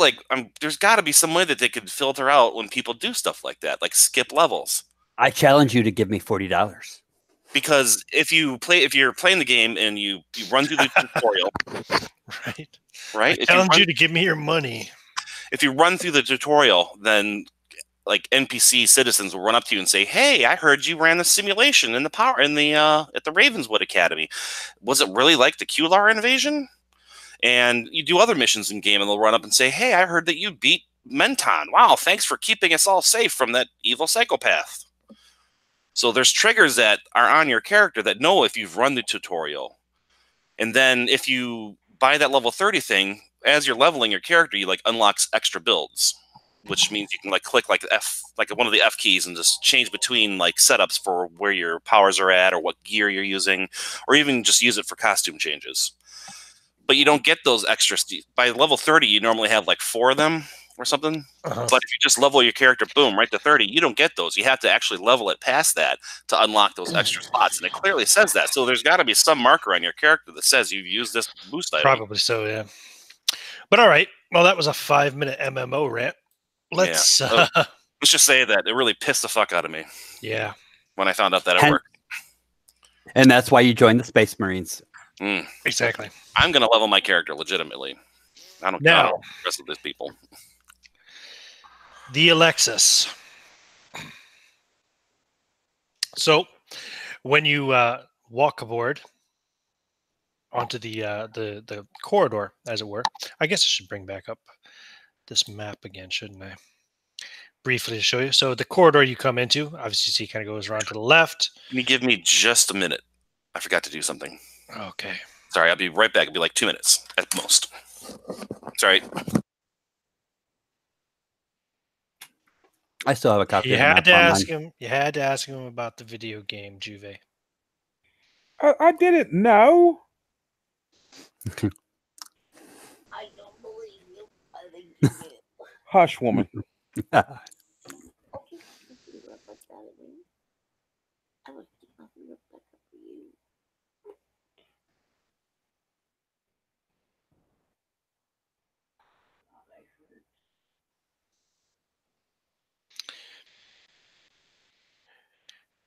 there's got to be some way that they could filter out when people do stuff like that, like skip levels. I challenge you to give me $40. Because if you're playing the game and you run through the tutorial, right? I challenge you to give me your money. If you run through the tutorial, then like NPC citizens will run up to you and say, "Hey, I heard you ran the simulation at the Ravenswood Academy. Was it really like the Kular invasion?" And you do other missions in game, and they'll run up and say, "Hey, I heard that you beat Menton. Wow, thanks for keeping us all safe from that evil psychopath." So there's triggers that are on your character that know if you've run the tutorial. And then if you buy that level 30 thing, as you're leveling your character, you like unlocks extra builds, which means you can like click like one of the F keys and just change between like setups for where your powers are at or what gear you're using, or even just use it for costume changes. But you don't get those extras. By level 30, you normally have like 4 of them or something. Uh-huh. But if you just level your character, boom, right to 30, you don't get those. You have to actually level it past that to unlock those extra spots. And it clearly says that. So there's got to be some marker on your character that says you've used this boost item. Probably so, yeah. But all right. Well, that was a 5-minute MMO rant. Let's just say that it really pissed the fuck out of me. Yeah. When I found out that it worked. And that's why you joined the Space Marines. Exactly. I'm going to level my character legitimately. I don't know the rest of these people. The Alexus. So, when you walk aboard onto the corridor, as it were, I guess I should bring back up this map again, shouldn't I? Briefly to show you. So, the corridor you come into, obviously, you see, kind of goes around to the left. Can you give me just a minute? I forgot to do something. Okay. Sorry, I'll be right back. It'll be like 2 minutes at most. Sorry. I still have a copy. You had to ask him. You had to ask him about the video game, Juve. I didn't know. I don't believe you. I think you did. Hush, woman.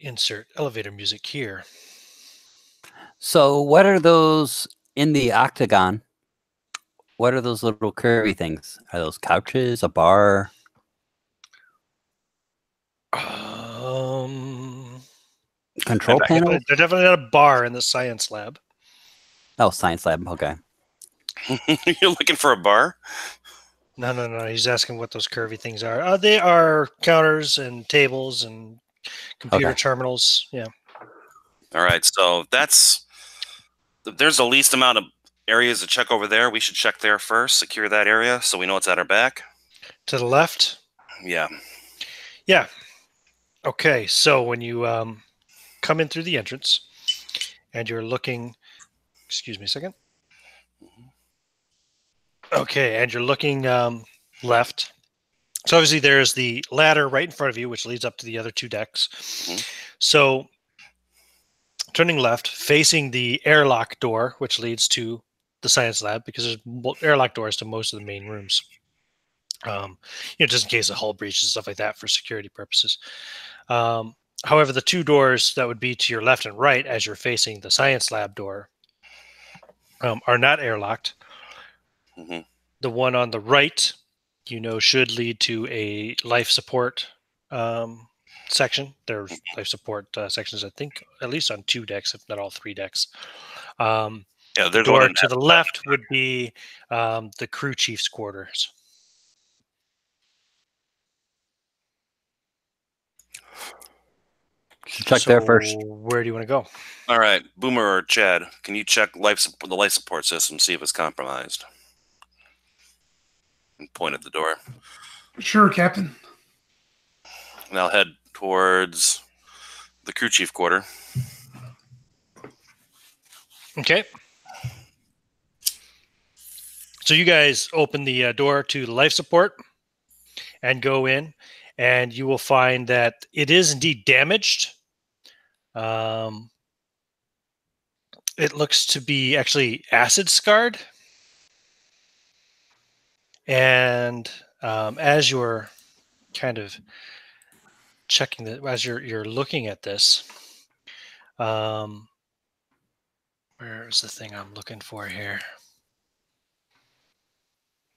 Insert elevator music here. So what are those in the octagon? What are those little curvy things? Are those couches, a bar? Control panel? They're definitely not a bar in the science lab. Oh, science lab. Okay. You're looking for a bar? No. He's asking what those curvy things are. They are counters and tables and computer terminals. Yeah. All right. So there's the least amount of areas to check over there. We should check there first, secure that area so we know it's at our back. To the left? Yeah. Yeah. Okay. So when you come in through the entrance and you're looking, excuse me a second. Okay. And you're looking left. So obviously there's the ladder right in front of you, which leads up to the other 2 decks. So turning left, facing the airlock door, which leads to the science lab, because there's airlock doors to most of the main rooms. Just in case of hull breach and stuff like that for security purposes. However, the 2 doors that would be to your left and right as you're facing the science lab door are not airlocked. The one on the right, should lead to a life support section. There's life support sections, I think, at least on 2 decks, if not all 3 decks. The door to the left would be the crew chief's quarters. Check there first. Where do you want to go? All right, Boomer or Chad, can you check the life support system, see if it's compromised? And point at the door. Sure, Captain. And I'll head towards the crew chief quarter. Okay. So you guys open the door to the life support and go in, and you will find that it is indeed damaged. It looks to be actually acid scarred. And as you're kind of checking that, as you're looking at this, where is the thing I'm looking for here?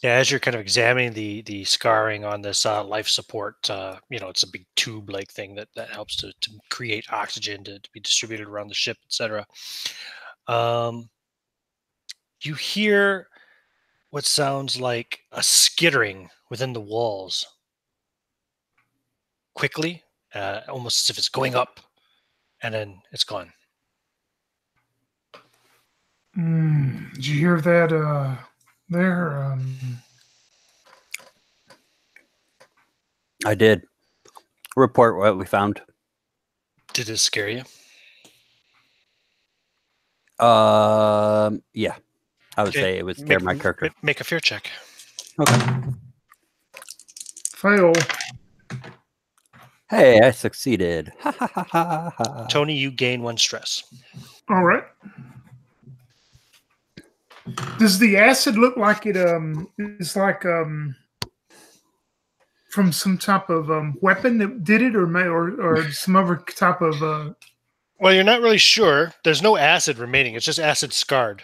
Yeah, as you're kind of examining the scarring on this life support, it's a big tube-like thing that helps to create oxygen to be distributed around the ship, etc. You hear what sounds like a skittering within the walls. Quickly, almost as if it's going up, and then it's gone. Did you hear that? There. I did report what we found. Did it scare you? Yeah, I would Okay, say it would scare my character. Make a fear check. Okay. Fail. Hey, I succeeded. Ha, ha, ha, ha, ha. Tony, you gain 1 stress. All right. Does the acid look like it is like from some type of weapon that did it, or some other type of Well, you're not really sure. There's no acid remaining. It's just acid scarred.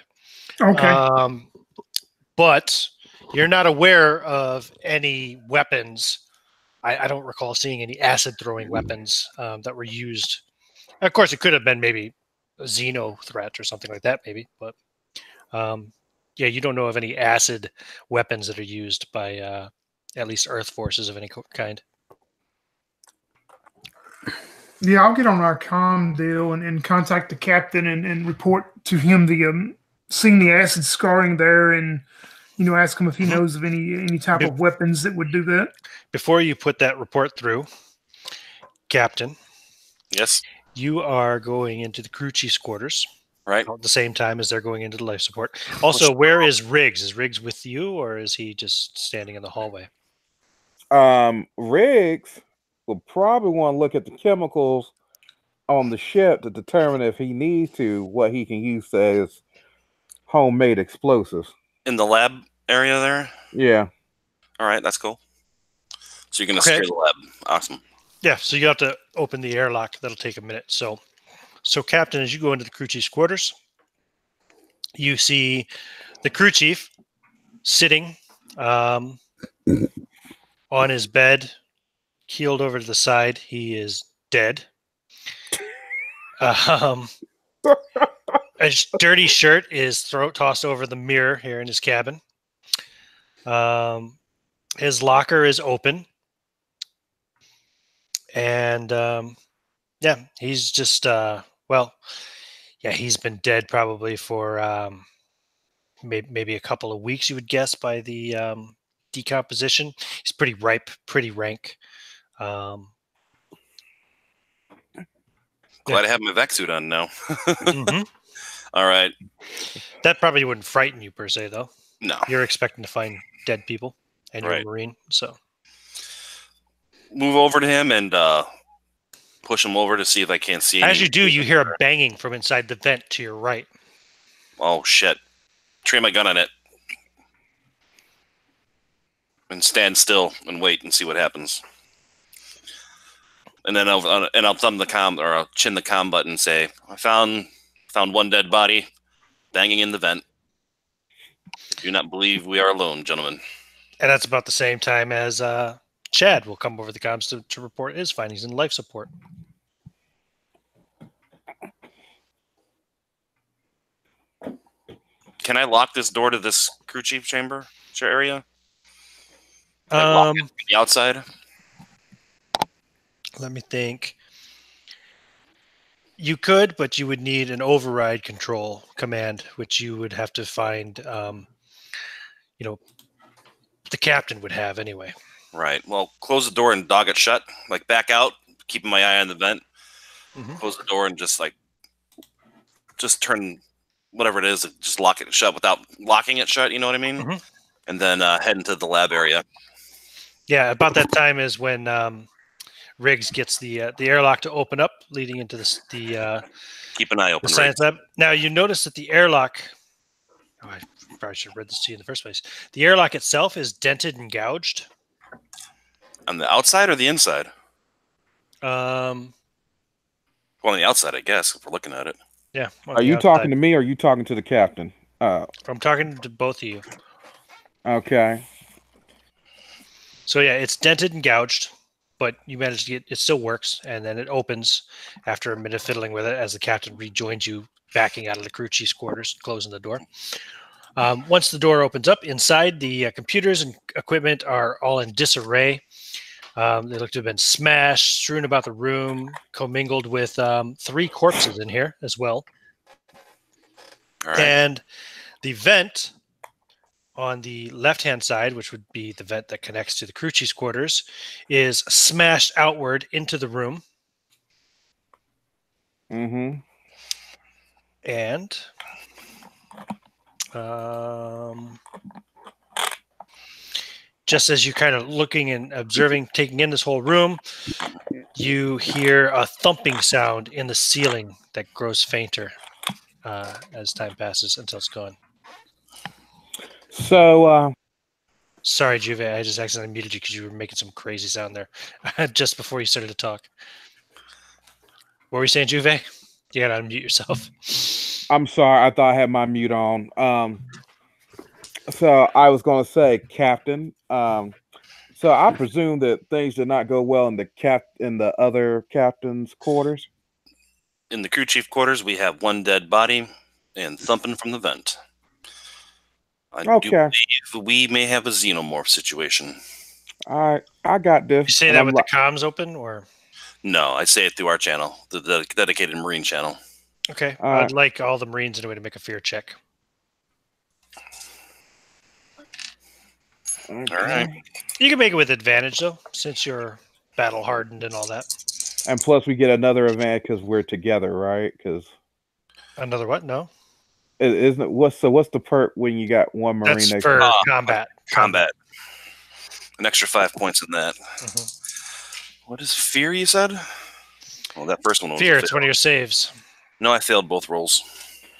okay. But you're not aware of any weapons. I don't recall seeing any acid throwing weapons that were used. Of course, it could have been maybe a Xeno threat or something like that, maybe. But yeah, you don't know of any acid weapons that are used by at least Earth forces of any kind. Yeah, I'll get on our comm deal and contact the captain and report to him the seeing the acid scarring there, and ask him if he knows of any type of weapons that would do that. Before you put that report through, Captain. Yes. You are going into the crew chief's quarters. Right. At the same time as they're going into the life support. Also, where is Riggs? Is Riggs with you, or is he just standing in the hallway? Riggs will probably want to look at the chemicals on the ship to determine if he needs to, what he can use as homemade explosives. In the lab area there? Yeah. All right, that's cool. So you're going to secure the lab. Awesome. Yeah, so you have to open the airlock. That'll take a minute. So Captain, as you go into the crew chief's quarters, you see the crew chief sitting on his bed, keeled over to the side. He is dead. A dirty shirt is tossed over the mirror here in his cabin. His locker is open. And yeah, he's just he's been dead probably for maybe a couple of weeks, you would guess, by the decomposition. He's pretty ripe, pretty rank. Glad I have my vac suit on now. Mm-hmm. All right. That probably wouldn't frighten you per se, though. No. You're expecting to find dead people, and you're a Marine, so. Move over to him and push him over to see if I can't see As you do, you hear a banging from inside the vent to your right. Oh, shit. Train my gun on it. And stand still and wait and see what happens. And then I'll thumb the comm, or I'll chin the comm button and say, I found one dead body banging in the vent. Do not believe we are alone, gentlemen. And that's about the same time as Chad will come over the comms to report his findings in life support. Can I lock this door to this crew chief chamber area? Lock it from the outside? Let me think. You could, but you would need an override control command, which you would have to find, the captain would have anyway. Right. Well, close the door and dog it shut. Like, back out, keeping my eye on the vent. Mm-hmm. Close the door and just turn whatever it is, just lock it shut without locking it shut, you know what I mean? Mm-hmm. And then head into the lab area. Yeah, about that time is when Riggs gets the airlock to open up, leading into the keep an eye open. The science lab. Now you notice that the airlock. Oh, I probably should have read this to you in the first place. The airlock itself is dented and gouged. On the outside or the inside? Well, on the outside, I guess, if we're looking at it. Yeah. Are you talking to me or are you talking to the captain? I'm talking to both of you. Okay. So yeah, it's dented and gouged, but you managed to get it. Still works, and then it opens after a minute of fiddling with it as the captain rejoins you, backing out of the crew chief's quarters, closing the door. Once the door opens up, inside the computers and equipment are all in disarray. They look to have been smashed, strewn about the room, commingled with 3 corpses in here as well. All right. And the vent on the left-hand side, which would be the vent that connects to the crew chief's quarters, is smashed outward into the room. Mm-hmm. And just as you're kind of looking and observing, taking in this whole room, you hear a thumping sound in the ceiling that grows fainter as time passes until it's gone. So, sorry, Juve, I just accidentally muted you because you were making some crazy sound there just before you started to talk. What were you saying, Juve? You gotta unmute yourself. I'm sorry, I thought I had my mute on. So I was going to say, Captain. So I presume that things did not go well in the other captain's quarters. In the crew chief quarters, we have one dead body and thumping from the vent. I do believe we may have a xenomorph situation. I got this. You say that with the comms open, or? No, I say it through our channel, the dedicated Marine channel. Okay, I'd like all the Marines anyway to make a fear check. Okay. All right. You can make it with advantage, though, since you're battle hardened and all that. And plus, we get another advantage because we're together, right? Because another what? No. Isn't it? What's the perk when you got one Marine? That's for combat. Combat. An extra 5 points in that. Mm-hmm. What is fear? You said? Well, that first one was fear. It's one of your saves. No, I failed both rolls.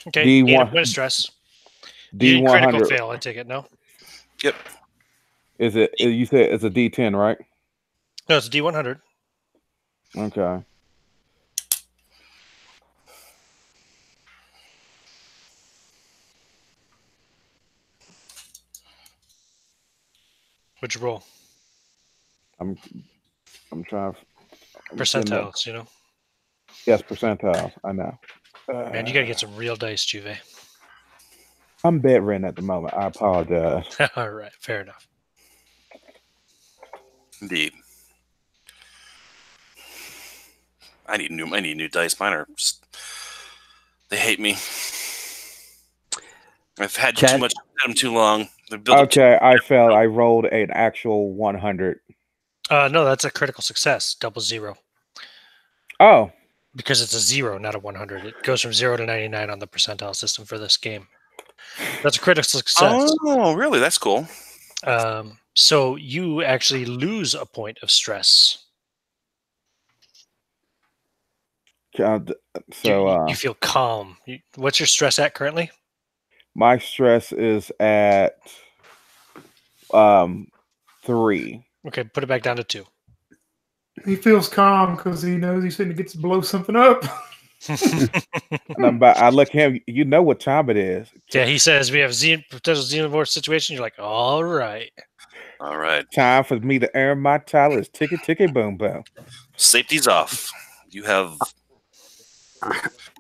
Okay. D1 point of stress. D100 critical fail. I take it. No. Yep. Is it? You said it's a D10, right? No, it's a D100. Okay. What'd you roll? I'm trying. Percentiles, you know. Yes, percentiles. I know. Man, you gotta get some real dice, Juve. I'm bedridden at the moment. I apologize. All right, fair enough. Indeed. I need new dice. Mine are they hate me. I've had too much. I've had them too long. Okay, I failed. I rolled an actual 100. No, that's a critical success. 00. Oh. Because it's a 0, not a 100. It goes from 0 to 99 on the percentile system for this game. That's a critical success. Oh, really? That's cool. So you actually lose a point of stress. So you feel calm. What's your stress at currently? My stress is at 3. Okay, put it back down to 2. He feels calm because he knows he's going to get to blow something up. I look at him. You know what time it is. Yeah, he says we have potential xenomorph situation. You're like, all right. Time for me to earn my title. Is ticky ticky boom boom. Safety's off. You have.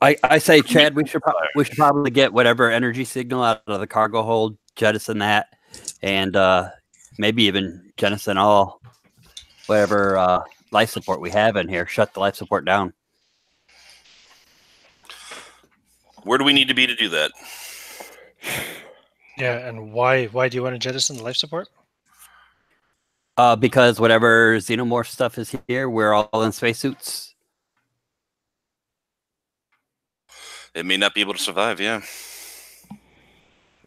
I say, Chad, we should probably get whatever energy signal out of the cargo hold, jettison that, and maybe even jettison all whatever life support we have in here. Shut the life support down. Where do we need to be to do that? Yeah, and why do you want to jettison the life support? Because whatever xenomorph stuff is here, we're all in spacesuits. It may not be able to survive, yeah.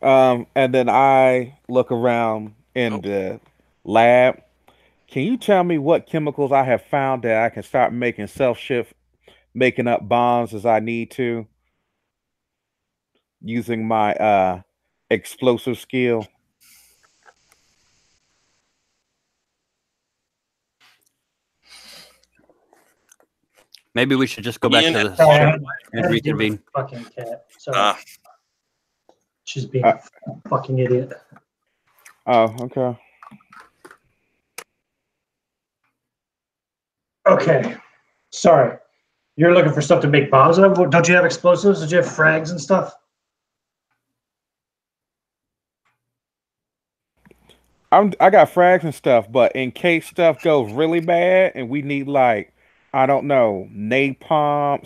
And then I look around in the lab. Can you tell me what chemicals I have found that I can start making self-shift, making up bombs as I need to, using my explosive skill? Maybe we should just go back to the ship and reconvene. Fucking cat. So she's being a fucking idiot. Oh, okay. Okay. Sorry. You're looking for stuff to make bombs of? Don't you have explosives? Did you have frags and stuff? I got frags and stuff, but in case stuff goes really bad and we need, like, I don't know, napalm,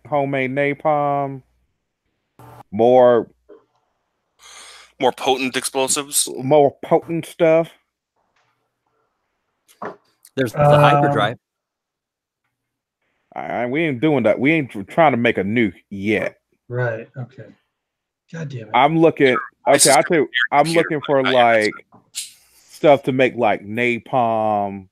homemade napalm, more More potent explosives. More potent stuff. There's the hyperdrive. We ain't doing that. We ain't trying to make a nuke yet. Right. Okay. God damn it. I'm looking. Okay, I tell you, I'm looking for like stuff to make like napalm,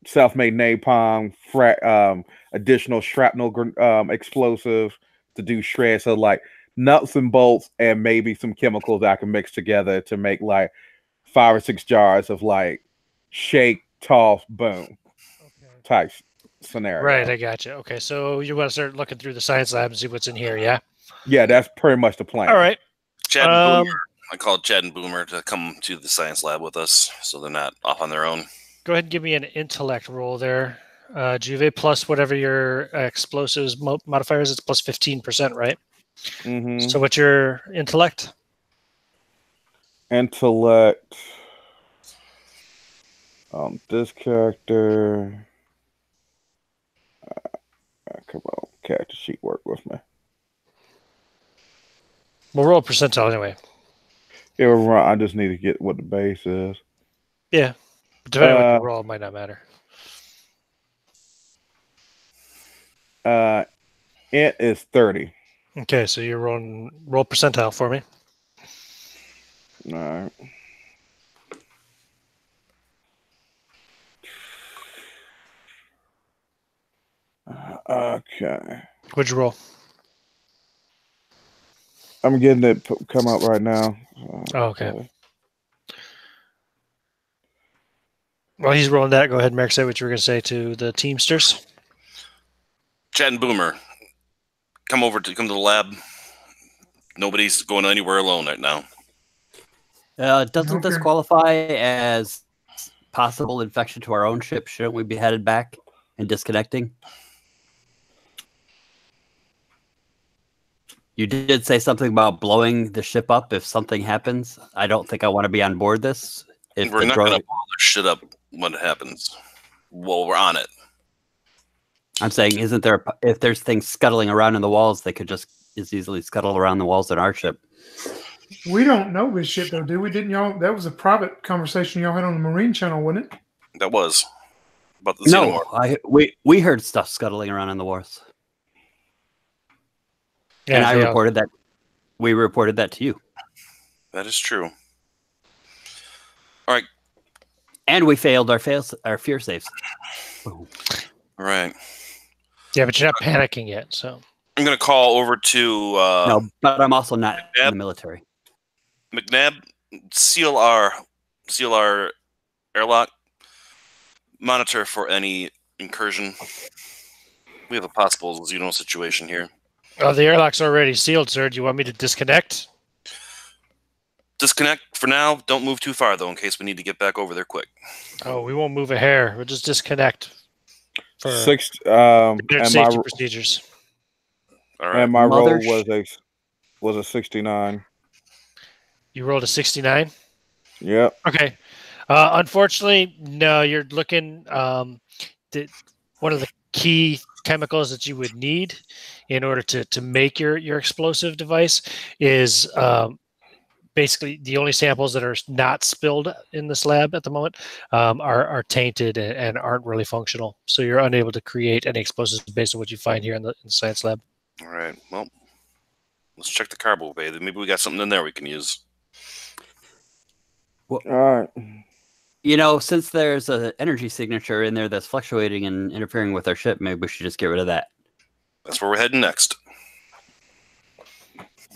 self-made napalm, additional shrapnel explosive to do shreds. So like nuts and bolts and maybe some chemicals that I can mix together to make like 5 or 6 jars of like shake, toss, boom type scenario. Right, I got you. Okay, so you want to start looking through the science lab and see what's in here, yeah? Yeah, that's pretty much the plan. All right. Chad and Boomer. I called Chad and Boomer to come to the science lab with us, so they're not off on their own. Go ahead and give me an intellect roll there. Juve plus whatever your explosives modifier is, it's plus 15%, right? Mm-hmm. So what's your intellect? Intellect. This character. Come on, character sheet work with me. We'll roll a percentile anyway. Yeah, right. I just need to get what the base is. Yeah. Depending on what you roll, it might not matter. It is 30. Okay, so you're roll percentile for me. All right. Okay. What'd you roll? I'm getting it come out right now. Oh, okay. While he's rolling that, go ahead, Merrick, say what you were going to say to the Teamsters. Chad and Boomer, come to the lab. Nobody's going anywhere alone right now. Doesn't this qualify as possible infection to our own ship? Shouldn't we be headed back and disconnecting? You did say something about blowing the ship up if something happens. I don't think I want to be on board this. If we're not going to blow the shit up when it happens. Well, we're on it. I'm saying, isn't there, if there's things scuttling around in the walls, they could just as easily scuttle around the walls in our ship. We don't know this shit, though, do we? Didn't y'all? That was a private conversation y'all had on the Marine Channel, wasn't it? That was. About the no, we heard stuff scuttling around in the walls. Yeah, and I reported that. We reported that to you. That is true. All right. And we failed our fear saves. All right. Yeah, but you're not panicking yet, so. I'm going to call over to... no, but I'm also not in the military. McNabb, seal our airlock. Monitor for any incursion. We have a possible Xeno situation here. Oh, the airlock's already sealed, sir. Do you want me to disconnect? Disconnect for now. Don't move too far, though, in case we need to get back over there quick. Oh, we won't move a hair. We'll just disconnect for safety procedures. All right. And my roll was a 69. You rolled a 69? Yep. Okay. Unfortunately, no. You're looking. One of the key chemicals that you would need in order to make your explosive device is basically the only samples that are not spilled in this lab at the moment are tainted and aren't really functional. So you're unable to create any explosives based on what you find here in the science lab. All right. Well, let's check the carbo bay. Maybe we got something in there we can use. Well, all right. You know, since there's an energy signature in there that's fluctuating and interfering with our ship, maybe we should just get rid of that. That's where we're heading next.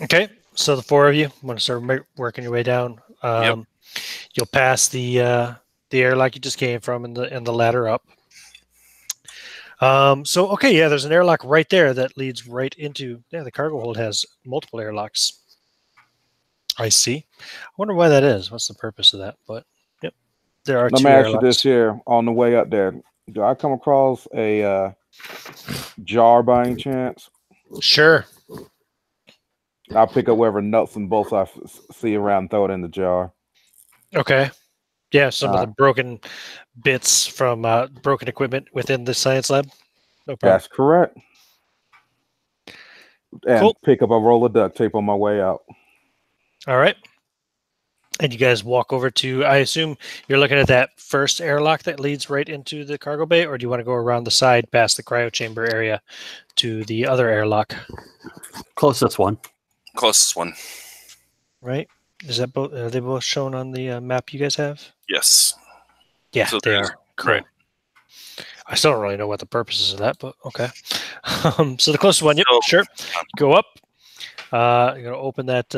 Okay, so the four of you want to start working your way down. Yep. You'll pass the airlock you just came from and the ladder up. So okay, yeah, there's an airlock right there that leads right into. Yeah, the cargo hold has multiple airlocks. I see. I wonder why that is. What's the purpose of that? But yep, there are. Let me ask you this here: on the way up there, do I come across a jar by any chance? Sure. I'll pick up whatever nuts and bolts I see around and throw it in the jar. Okay. Yeah, some of the broken bits from broken equipment within the science lab. No problem. That's correct. And cool. Pick up a roll of duct tape on my way out. All right. And you guys walk over to, I assume you're looking at that first airlock that leads right into the cargo bay, or do you want to go around the side past the cryo chamber area to the other airlock? Closest one. Closest one. Right? Is that both? Are they both shown on the map you guys have? Yes. Yeah, So they there's- are. Cool. right. I still don't really know what the purpose is of that, but okay. So the closest one, yep, So- sure. Go up. You're gonna open that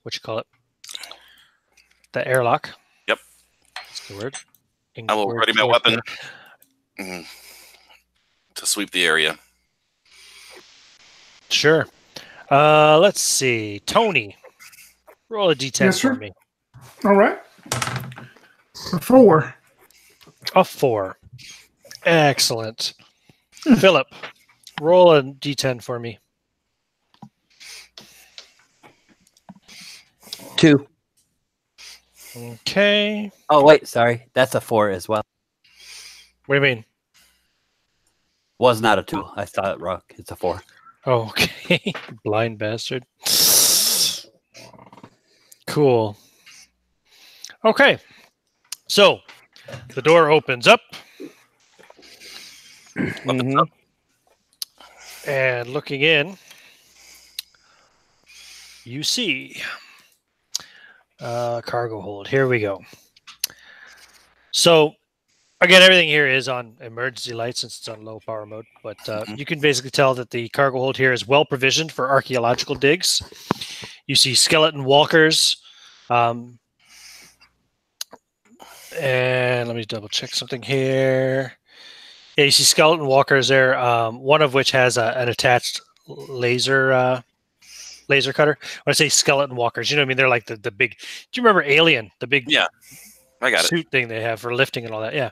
what you call it? The airlock. Yep. That's the word. I will ready my weapon to sweep the area. Sure. Let's see. Tony, roll a d10 Yes, for sir. me. All right. A 4. A 4. Excellent. Philip, roll a d10 for me. 2. Okay. Oh wait, sorry. That's a 4 as well. What do you mean? Was not a 2. I saw it wrong. It's a 4. Oh, okay. Blind bastard. Cool. Okay. So the door opens up. Mhm. And looking in, you see cargo hold. Here we go. So again, everything here is on emergency light since it's on low power mode, but you can basically tell that the cargo hold here is well provisioned for archaeological digs. You see skeleton walkers. And let me double check something here. Yeah, you see skeleton walkers there, one of which has an attached laser cutter. When I say skeleton walkers, you know what I mean? They're like the big. Do you remember Alien? The big I got it. suit thing they have for lifting and all that. Yeah.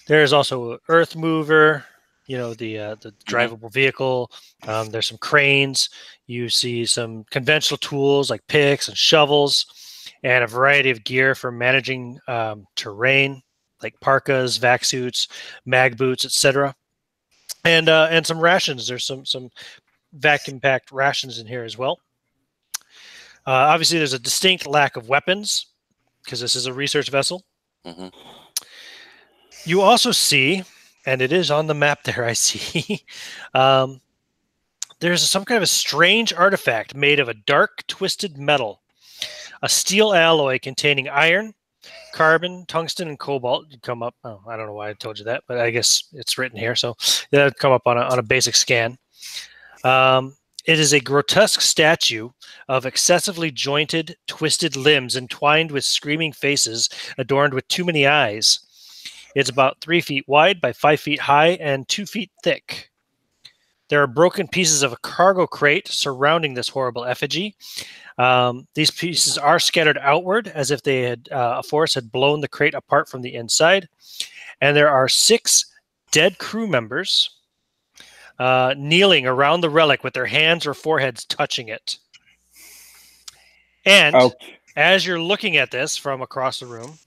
There's also an earth mover. You know, the drivable vehicle. There's some cranes. You see some conventional tools like picks and shovels, and a variety of gear for managing terrain, like parkas, vac suits, mag boots, etc. And some rations. There's some vacuum packed rations in here as well. Obviously, there's a distinct lack of weapons because this is a research vessel. Mm-hmm. You also see, and it is on the map there, I see, there's some kind of a strange artifact made of a dark, twisted metal, a steel alloy containing iron, carbon, tungsten, and cobalt. You come up. Oh, I don't know why I told you that, but I guess it's written here, so that'll come up on a basic scan. It is a grotesque statue of excessively jointed, twisted limbs entwined with screaming faces adorned with too many eyes. It's about 3 feet wide by 5 feet high and 2 feet thick. There are broken pieces of a cargo crate surrounding this horrible effigy. These pieces are scattered outward as if they had a force had blown the crate apart from the inside. And there are 6 dead crew members kneeling around the relic with their hands or foreheads touching it. And as you're looking at this from across the room,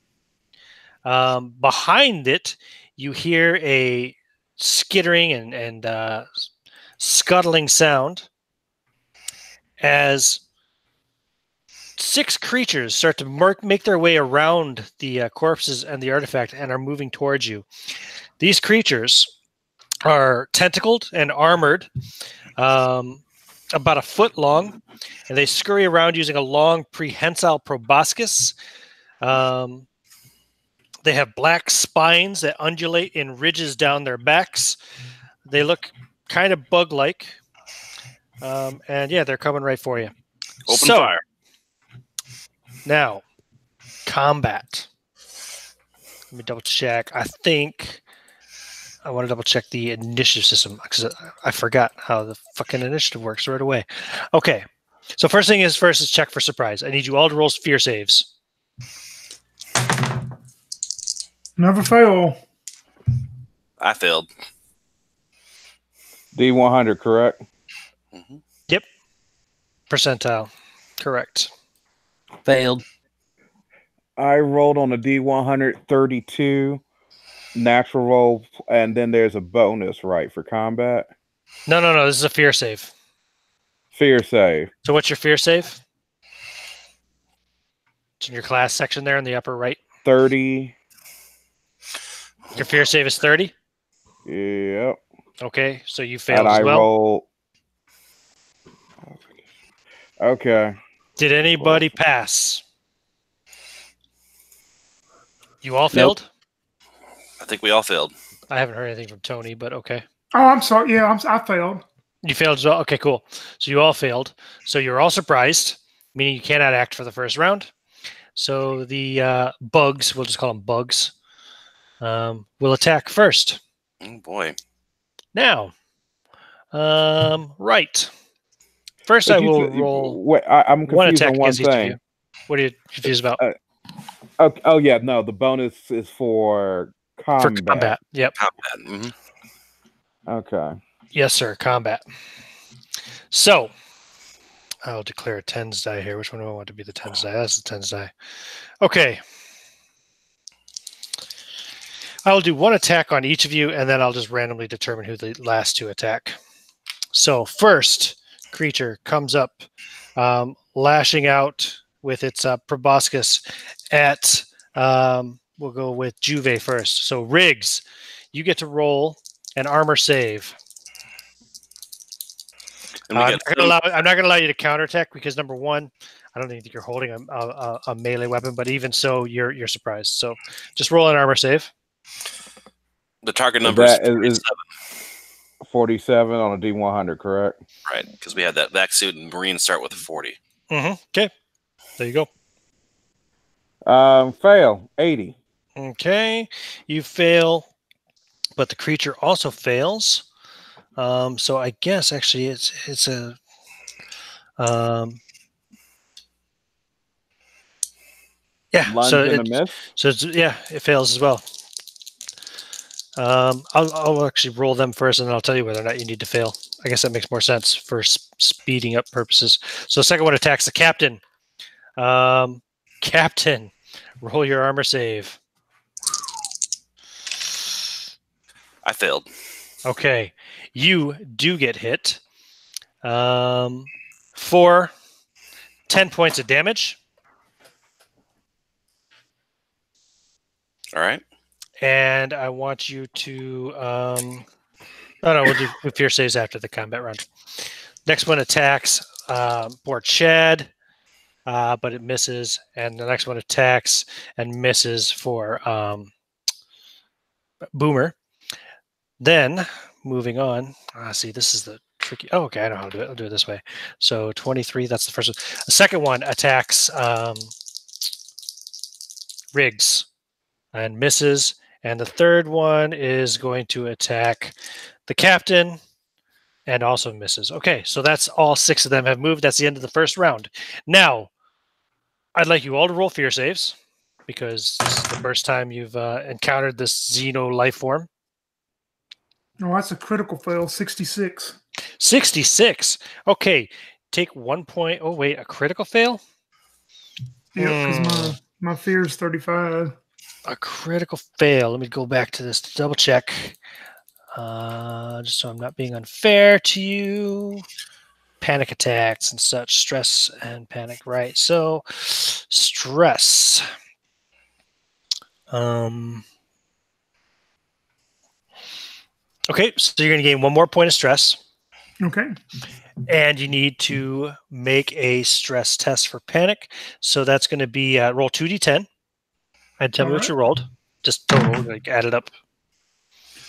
behind it, you hear a skittering and scuttling sound as 6 creatures start to make their way around the corpses and the artifact and are moving towards you. These creatures are tentacled and armored, about a foot long, and they scurry around using a long prehensile proboscis. They have black spines that undulate in ridges down their backs. They look kind of bug-like. And yeah, they're coming right for you. Open fire. Now, combat. Let me double check. I think I want to double check the initiative system because I forgot how the fucking initiative works right away. Okay. So first thing is check for surprise. I need you all to roll fear saves. Never fail. I failed. D100, correct? Mm-hmm. Yep. Percentile. Correct. Failed. I rolled on a D100 32 natural roll, and then there's a bonus, right, for combat? No. This is a fear save. Fear save. So what's your fear save? It's in your class section there in the upper right. 30. Your fear save is 30? Yep. Okay, so you failed And as I well. roll. Okay. Did anybody pass? You all failed? I think we all failed. I haven't heard anything from Tony, but okay. Oh, I'm sorry. Yeah, I failed. You failed as well? Okay, cool. So you all failed. So you're all surprised, meaning you cannot act for the first round. So the bugs, we'll just call them bugs, will attack first. Oh, boy. Now, right. First, But I you will said- roll Wait, I'm one confused attack on one against each of thing. you. What are you confused about? Okay, oh yeah, no, the bonus is for combat. For combat. Yep. Combat. Mm-hmm. Okay. Yes, sir. Combat. So, I'll declare a tens die here. Which one do I want to be the tens die? That's the tens die. Okay. I'll do one attack on each of you, and then I'll just randomly determine who the last two attack. So, first creature comes up, lashing out with its proboscis at, we'll go with Juve first. So, Riggs, you get to roll an armor save. And we I'm get not going to allow you to counterattack because, number one, I don't think you're holding a melee weapon, but even so, you're surprised. So, just roll an armor save. the target number is That is 47 on a D100, correct? right, because we had that vac suit and Marines start with a 40. Mm-hmm. Okay. There you go. Fail. 80. Okay. You fail, but the creature also fails. So I guess actually it's a yeah. Lunge So and a miss. it fails as well. I'll actually roll them first, and then I'll tell you whether or not you need to fail. I guess that makes more sense for speeding up purposes. So the second one attacks the captain. Captain, roll your armor save. I failed. Okay, you do get hit for 10 points of damage. All right. And I want you to... we'll do fear saves after the combat round. Next one attacks poor Chad, but it misses. And the next one attacks and misses for Boomer. Then, moving on, see, this is the tricky. Oh, okay, I know how to do it. I'll do it this way. So 23, that's the first one. The second one attacks Riggs and misses. And the third one is going to attack the captain and also misses. Okay, so that's all 6 of them have moved. That's the end of the first round. Now, I'd like you all to roll fear saves because this is the first time you've encountered this Xeno life form. Oh, that's a critical fail. 66. 66. Okay, take 1 point. Oh, wait, a critical fail? Yeah, because my fear is 35. A critical fail. Let me go back to this to double check. Just so I'm not being unfair to you. Panic attacks and such. Stress and panic, right? So, stress. Okay, so you're going to gain 1 more point of stress. Okay. And you need to make a stress test for panic. So that's going to be roll 2d10. And tell me what you rolled. Just total, like add it up.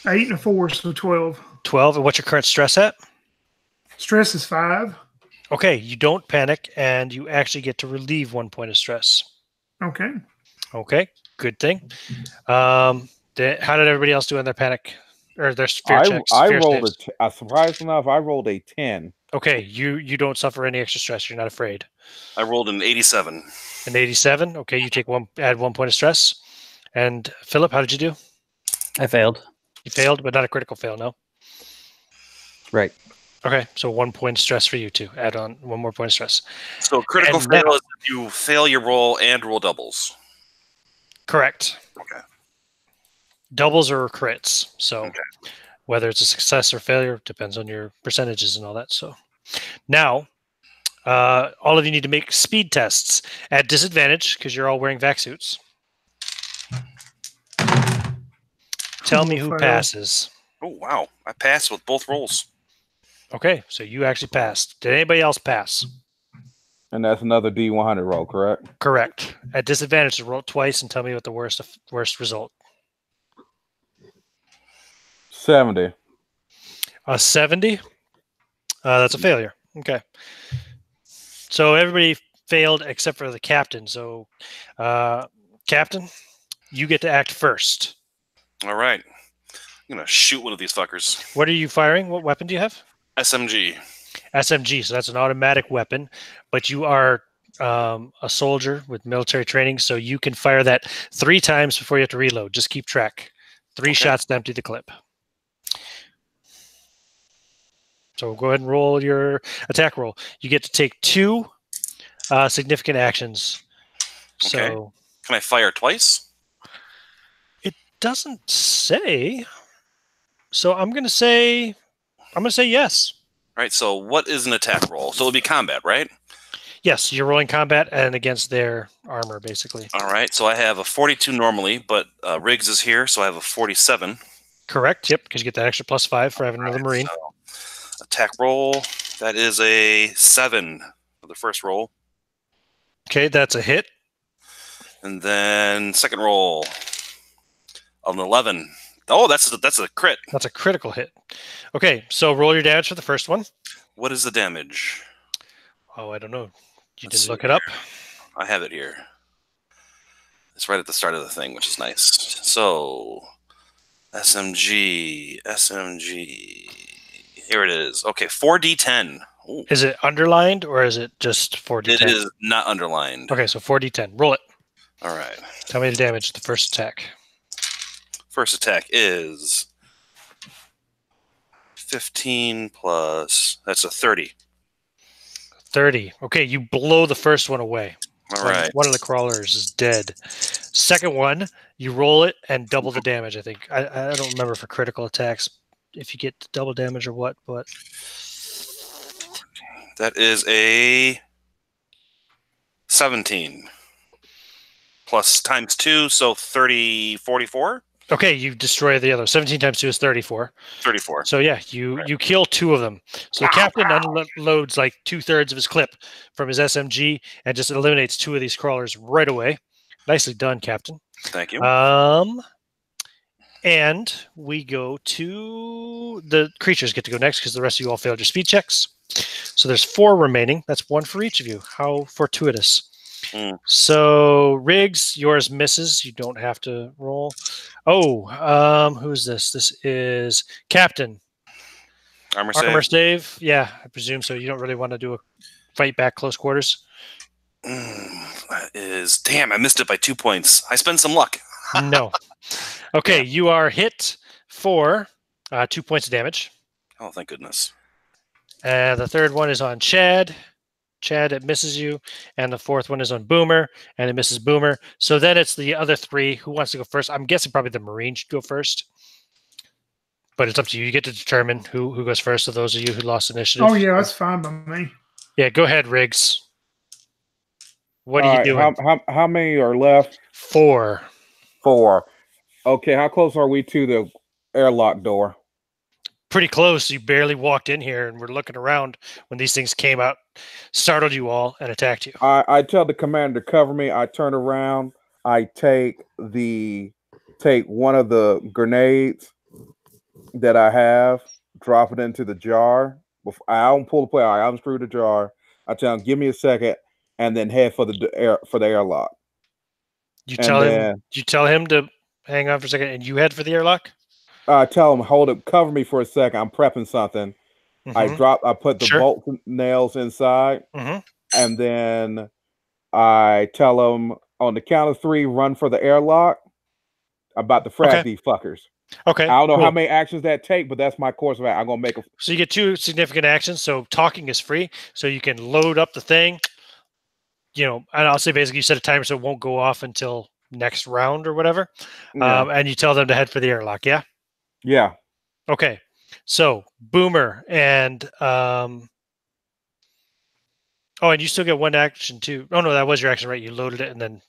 8 and a 4, so 12. 12. And what's your current stress at? Stress is 5. Okay, you don't panic, and you actually get to relieve 1 point of stress. Okay. Okay, good thing. How did everybody else do on their panic or their fear checks? I fear rolled saves? surprised enough, I rolled a 10. Okay, you don't suffer any extra stress. You're not afraid. I rolled an 87. An 87. Okay, you add 1 point of stress. And Philip, how did you do? I failed. You failed, but not a critical fail, no? Right. Okay, so 1 point of stress for you too. Add on 1 more point of stress. So critical And fail now- is if you fail your roll and roll doubles. Correct. Okay. Doubles or crits. So, Okay. Whether it's a success or failure depends on your percentages and all that. So now, all of you need to make speed tests at disadvantage because you're all wearing vac suits. Tell me who Fail. passes. Oh, wow. I passed with both rolls. Okay, so you actually passed. Did anybody else pass? And that's another D100 roll, correct? Correct. At disadvantage, roll it twice and tell me what the worst result. 70. A 70? That's a failure. Okay. So everybody failed except for the captain. So, Captain, you get to act first. All right. I'm going to shoot one of these fuckers. What are you firing? What weapon do you have? SMG. SMG. So that's an automatic weapon, but you are a soldier with military training, so you can fire that 3 times before you have to reload. Just keep track. 3 shots to empty the clip. So go ahead and roll your attack roll. You get to take 2 significant actions. Okay. So Can I fire twice? it doesn't say. So I'm gonna say yes. All right, so what is an attack roll? So it'll be combat, right? Yes, you're rolling combat and against their armor, basically. All right, so I have a 42 normally, but Riggs is here, so I have a 47. Correct. Yep, because you get that extra +5 for having another Marine. So attack roll, that is a 7 for the first roll. Okay, that's a hit. And then second roll, an 11. Oh, that's a crit. That's a critical hit. Okay, so roll your damage for the first one. What is the damage? Oh, I don't know. You Let's didn't look see it up? I have it here. It's right at the start of the thing, which is nice. So, SMG. Here it is. Okay, 4d10. Ooh. Is it underlined or is it just 4d10? It is not underlined. Okay, so 4d10. Roll it. All right. Tell me the damage, the first attack. First attack is 15 plus, that's a 30. 30. Okay, you blow the first one away. All right. One of the crawlers is dead. Second one, you roll it and double the damage, I think. I don't remember for critical attacks if you get double damage or what, but... That is a 17. Plus times 2, so 44? Okay, you destroy the other. 17 times 2 is 34. 34. So yeah, you kill 2 of them. So the captain unloads like 2/3 of his clip from his SMG and just eliminates 2 of these crawlers right away. Nicely done, Captain. Thank you. And we go to the creatures get to go next because the rest of you all failed your speed checks. So there's 4 remaining. That's 1 for each of you. How fortuitous. So Riggs, yours misses. You don't have to roll. Oh, who's this? This is Captain. Armor save. Yeah, I presume so. You don't really want to do a fight back close quarters. That is damn. I missed it by 2 points. I spent some luck. No. Okay, you are hit for 2 points of damage. Oh, thank goodness. And the third one is on Chad. Chad, it misses you. And the fourth one is on Boomer, and it misses Boomer. So then it's the other 3. Who wants to go first? I'm guessing probably the Marine should go first. But it's up to you. You get to determine who goes first of those of you who lost initiative. Oh, yeah, that's fine by me. Yeah, go ahead, Riggs. What are you doing? How many are left? 4. 4. Okay, how close are we to the airlock door? Pretty close. You barely walked in here and were looking around when these things came out, startled you all, and attacked you. I tell the commander to cover me. I turn around. I take one of the grenades that I have, drop it into the jar. I don't pull the plug. I unscrew the jar. I tell him, give me a second, and then head for the airlock. You tell him to hang on for a second, and you head for the airlock? I tell him, hold it, cover me for a second. I'm prepping something. I put the bolt nails inside, and then I tell him on the count of 3, run for the airlock. About to frag these fuckers. Okay. I don't know how many actions that take, but that's my course of action. I'm gonna make a. So you get 2 significant actions. So talking is free, so you can load up the thing. And I'll say basically you set a timer so it won't go off until next round or whatever. Yeah. And you tell them to head for the airlock. Yeah. Yeah. Okay, so Boomer and and you still get one action too. Oh no, that was your action, right? You loaded it and then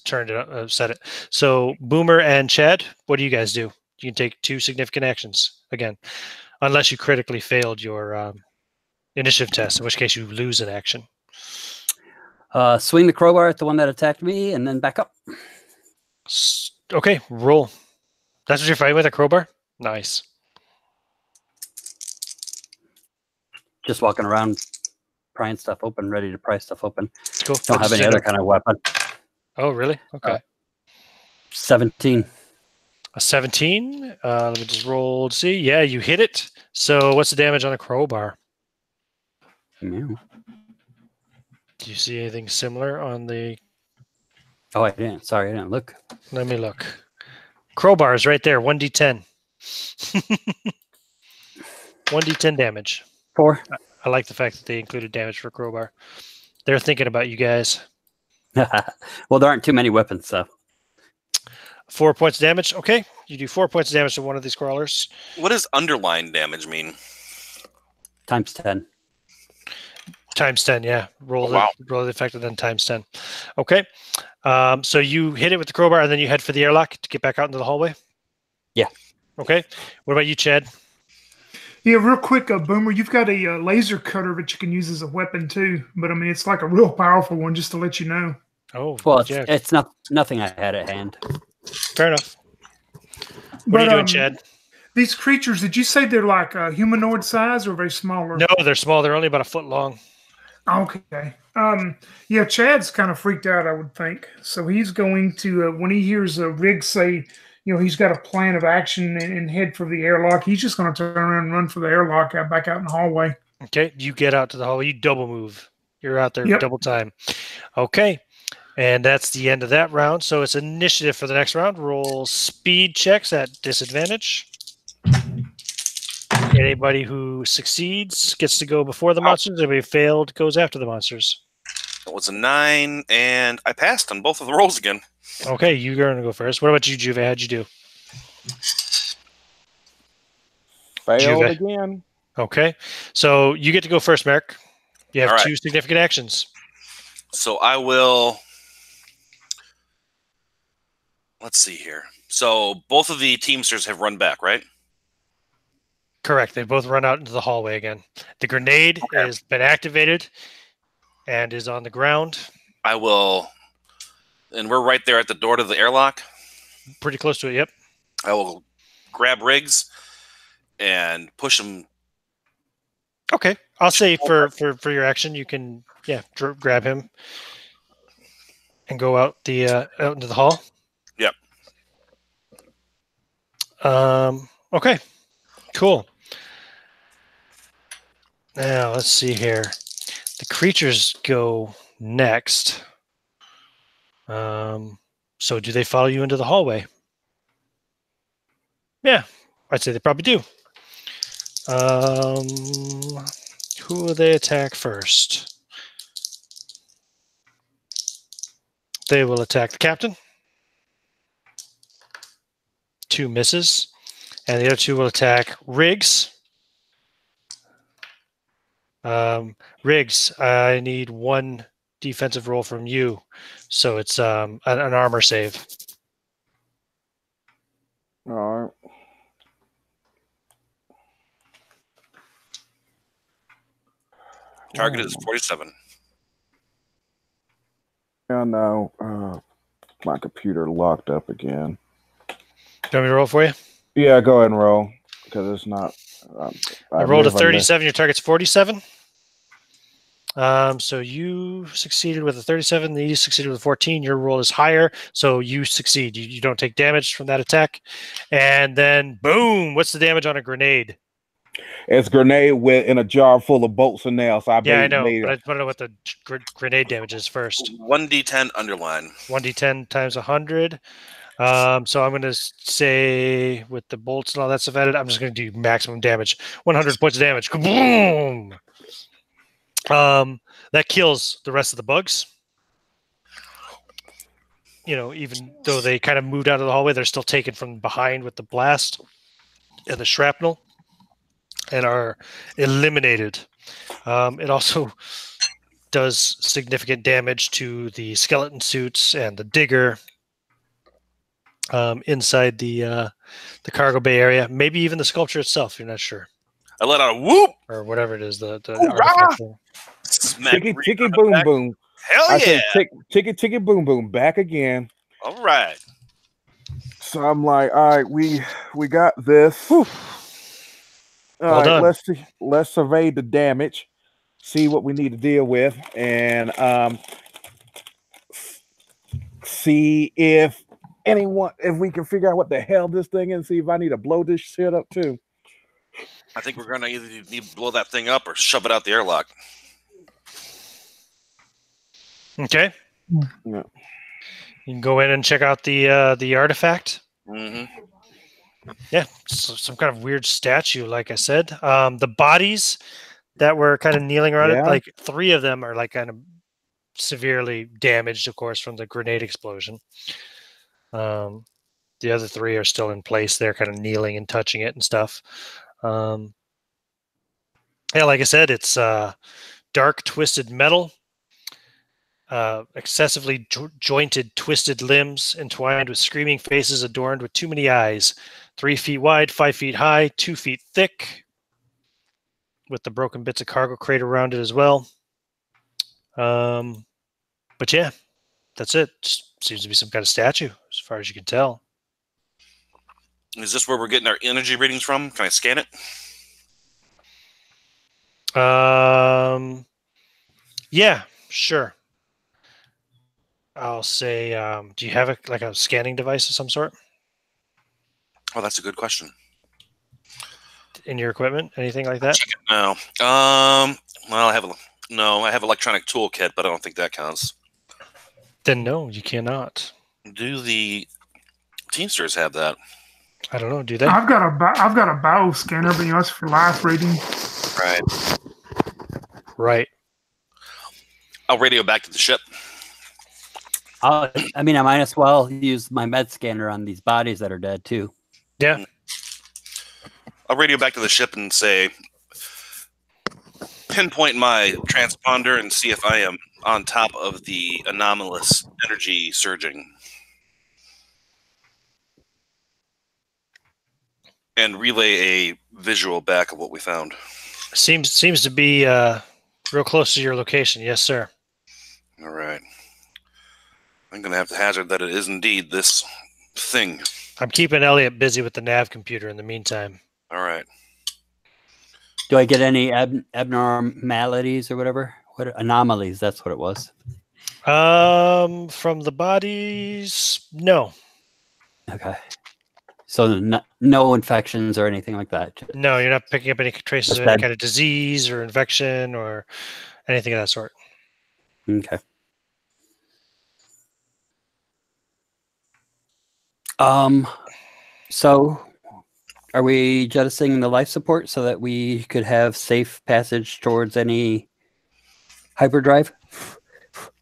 turned it, set it. So Boomer and Chad, what do you guys do? You can take 2 significant actions again, unless you critically failed your initiative test, in which case you lose an action. Swing the crowbar at the one that attacked me, and then back up. Okay, roll. That's what you're fighting with, a crowbar? Nice. Just walking around, prying stuff open, ready to pry stuff open. Cool. Don't have any other kind of weapon. Oh, really? Okay. 17. A 17. Let me just roll to see. Yeah, you hit it. So what's the damage on the crowbar? Yeah. Do you see anything similar on the... Oh, I didn't. Sorry, I didn't look. Let me look. Crowbar is right there. 1d10. 1d10 damage. 4. I like the fact that they included damage for crowbar. They're thinking about you guys. Well, there aren't too many weapons, so. 4 points of damage. Okay. You do 4 points of damage to one of these crawlers. What does underline damage mean? Times 10. Times 10, yeah. Roll the effect and then times 10. Okay. So you hit it with the crowbar and then you head for the airlock to get back out into the hallway? Yeah. Okay. What about you, Chad? Yeah, real quick, Boomer, you've got a laser cutter that you can use as a weapon too. But I mean, it's like a real powerful one, just to let you know. Oh, well, it's not nothing I had at hand. Fair enough. What are you doing, Chad? These creatures, did you say they're like humanoid size or are they smaller? No, they're small. They're only about a foot long. Okay. Yeah, Chad's kind of freaked out, I would think. So he's going to, when he hears Riggs say, he's got a plan of action and head for the airlock, he's just going to turn around and run for the airlock back out in the hallway. Okay, you get out to the hallway. You double move. You're out there double time. Okay, and that's the end of that round. So it's initiative for the next round. Roll speed checks at disadvantage. Anybody who succeeds gets to go before the monsters. Anybody who failed goes after the monsters. It was a 9, and I passed on both of the rolls again. Okay, you're going to go first. What about you, Juve? How'd you do? Failed again. Okay, so you get to go first, Merrick. You have All right. 2 significant actions. So I will... Let's see here. So both of the Teamsters have run back, right? Correct. They both run out into the hallway again. The grenade has been activated and is on the ground. I will... And we're right there at the door to the airlock. Pretty close to it, yep. I will grab Riggs and push him. Okay. I'll say for your action, you can, grab him and go out out into the hall. Yep. Okay. Cool. Now, let's see here. The creatures go next. So do they follow you into the hallway? Yeah, I'd say they probably do. Who will they attack first? They will attack the captain. 2 misses. And the other 2 will attack Riggs. Riggs, I need 1 defensive roll from you. So it's an armor save. All right. Target is 47. Yeah, no. My computer locked up again. Do you want me to roll for you? Yeah, go ahead and roll. Because it's not... I rolled a 37. Your target's 47. So you succeeded with a 37. You succeeded with a 14. Your roll is higher, so you succeed. You don't take damage from that attack. And then, boom! What's the damage on a grenade? It's grenade in a jar full of bolts and nails. I know, but I want to know what the grenade damage is first. 1d10 underline. 1d10 times 100. So I'm going to say with the bolts and all that stuff added, I'm just going to do maximum damage. 100 points of damage. Boom! That kills the rest of the bugs. Even though they kind of moved out of the hallway, they're still taken from behind with the blast. and the shrapnel and are eliminated. It also does significant damage to the skeleton suits and the digger inside the cargo bay area. Maybe even the sculpture itself. You're not sure. I let out a whoop. Or whatever it is. The Hoorah! artifact. Smack Ticky, Reed ticky, on the boom, back. boom. Hell I yeah! say ticky, ticky, boom, boom. Back again. All right. So I'm like, all right, we got this. All Well right, done. let's survey the damage, see what we need to deal with, and see if we can figure out what the hell this thing is, and see if I need to blow this shit up too. I think we're gonna either need to blow that thing up or shove it out the airlock. Okay. Yeah. You can go in and check out the artifact. Mm-hmm. Yeah, so some kind of weird statue, like I said. The bodies that were kind of kneeling around it, Yeah. like 3 of them are like kind of severely damaged, of course, from the grenade explosion. The other 3 are still in place. They're kind of kneeling and touching it and stuff. Yeah, like I said, it's dark, twisted metal. Excessively jointed, twisted limbs entwined with screaming faces adorned with too many eyes. 3 feet wide, 5 feet high, 2 feet thick, with the broken bits of cargo crate around it as well. But yeah, that's it. Just seems to be some kind of statue, as far as you can tell. Is this where we're getting our energy readings from? Can I scan it? Yeah, sure. I'll say, do you have a scanning device of some sort Oh, that's a good question. in your equipment? Anything like that? No. Well, I have electronic toolkit, but I don't think that counts. Then no, you cannot. Do the Teamsters have that? I don't know. Do they? I've got a bio scanner, but that's for life reading. Right. Right. I'll radio back to the ship. I might as well use my med scanner on these bodies that are dead too. Yeah. I'll radio back to the ship and say, pinpoint my transponder and see if I am on top of the anomalous energy surging. And relay a visual back of what we found. Seems to be real close to your location. Yes, sir. All right. I'm going to have to hazard that it is indeed this thing. I'm keeping Elliot busy with the nav computer in the meantime. All right. Do I get any abnormalities or whatever? What anomalies? That's what it was. From the bodies, no. Okay. So no infections or anything like that. No, you're not picking up any traces of any kind of disease or infection or anything of that sort. Okay. So are we jettisoning the life support so that we could have safe passage towards any hyperdrive?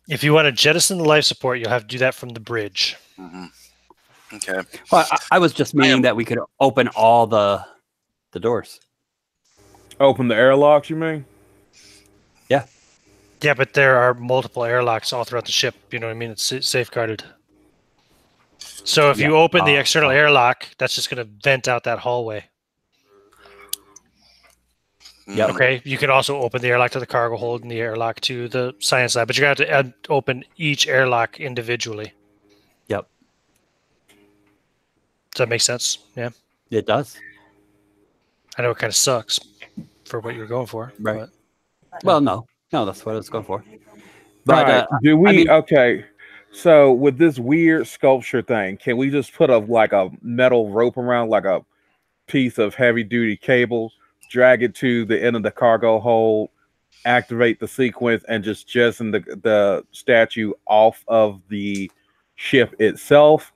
If you want to jettison the life support, you'll have to do that from the bridge. Mm-hmm. Okay. Well, I was just meaning that we could open all the doors. Open the airlocks, you mean? Yeah. Yeah, but there are multiple airlocks all throughout the ship. You know what I mean? It's safeguarded. So if you open the external airlock, that's just going to vent out that hallway. Yeah. Okay. You can also open the airlock to the cargo hold and the airlock to the science lab, but you're going to have to open each airlock individually. Yep. Does that make sense? Yeah. It does. I know it kind of sucks for what you're going for. Right. But, well, no, that's what I was going for. But right. Do we? Okay. So with this weird sculpture thing, can we just put a metal rope around, like a piece of heavy duty cable, drag it to the end of the cargo hold, activate the sequence, and just jettison the statue off of the ship itself,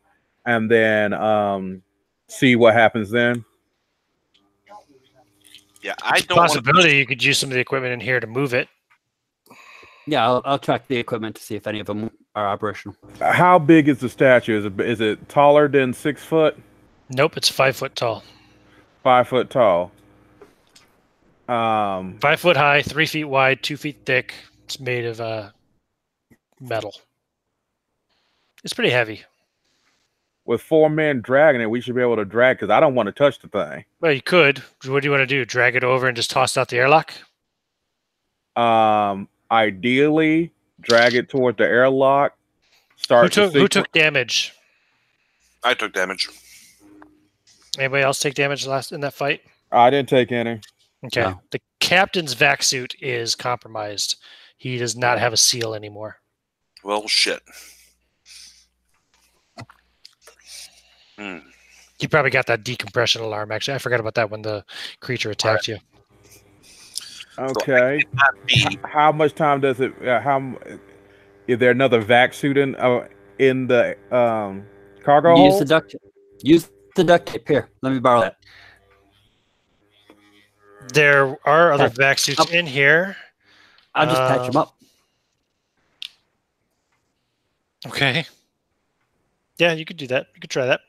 and then see what happens then? Yeah, I don't. Possibility you could use some of the equipment in here to move it. Yeah, I'll track the equipment to see if any of them are operational. How big is the statue? Is it taller than 6 foot? Nope, it's 5 foot tall. 5 foot tall. 5 foot high, 3 feet wide, 2 feet thick. It's made of metal. It's pretty heavy. With 4 men dragging it, we should be able to drag, because I don't want to touch the thing. Well, you could. What do you want to do? Drag it over and just toss out the airlock? Ideally, drag it towards the airlock. Who took damage? I took damage. Anybody else take damage last in that fight? I didn't take any. Okay. No. The captain's vac suit is compromised. He does not have a seal anymore. Well, shit. You probably got that decompression alarm. Actually, I forgot about that when the creature attacked you. Okay. So how much time does it? Is there another vac suit in the cargo Use hold? the duct. Use the duct tape here. Let me borrow that. There are other Okay. vac suits in here. I'll just patch them up. Okay. Yeah, you could do that. You could try that.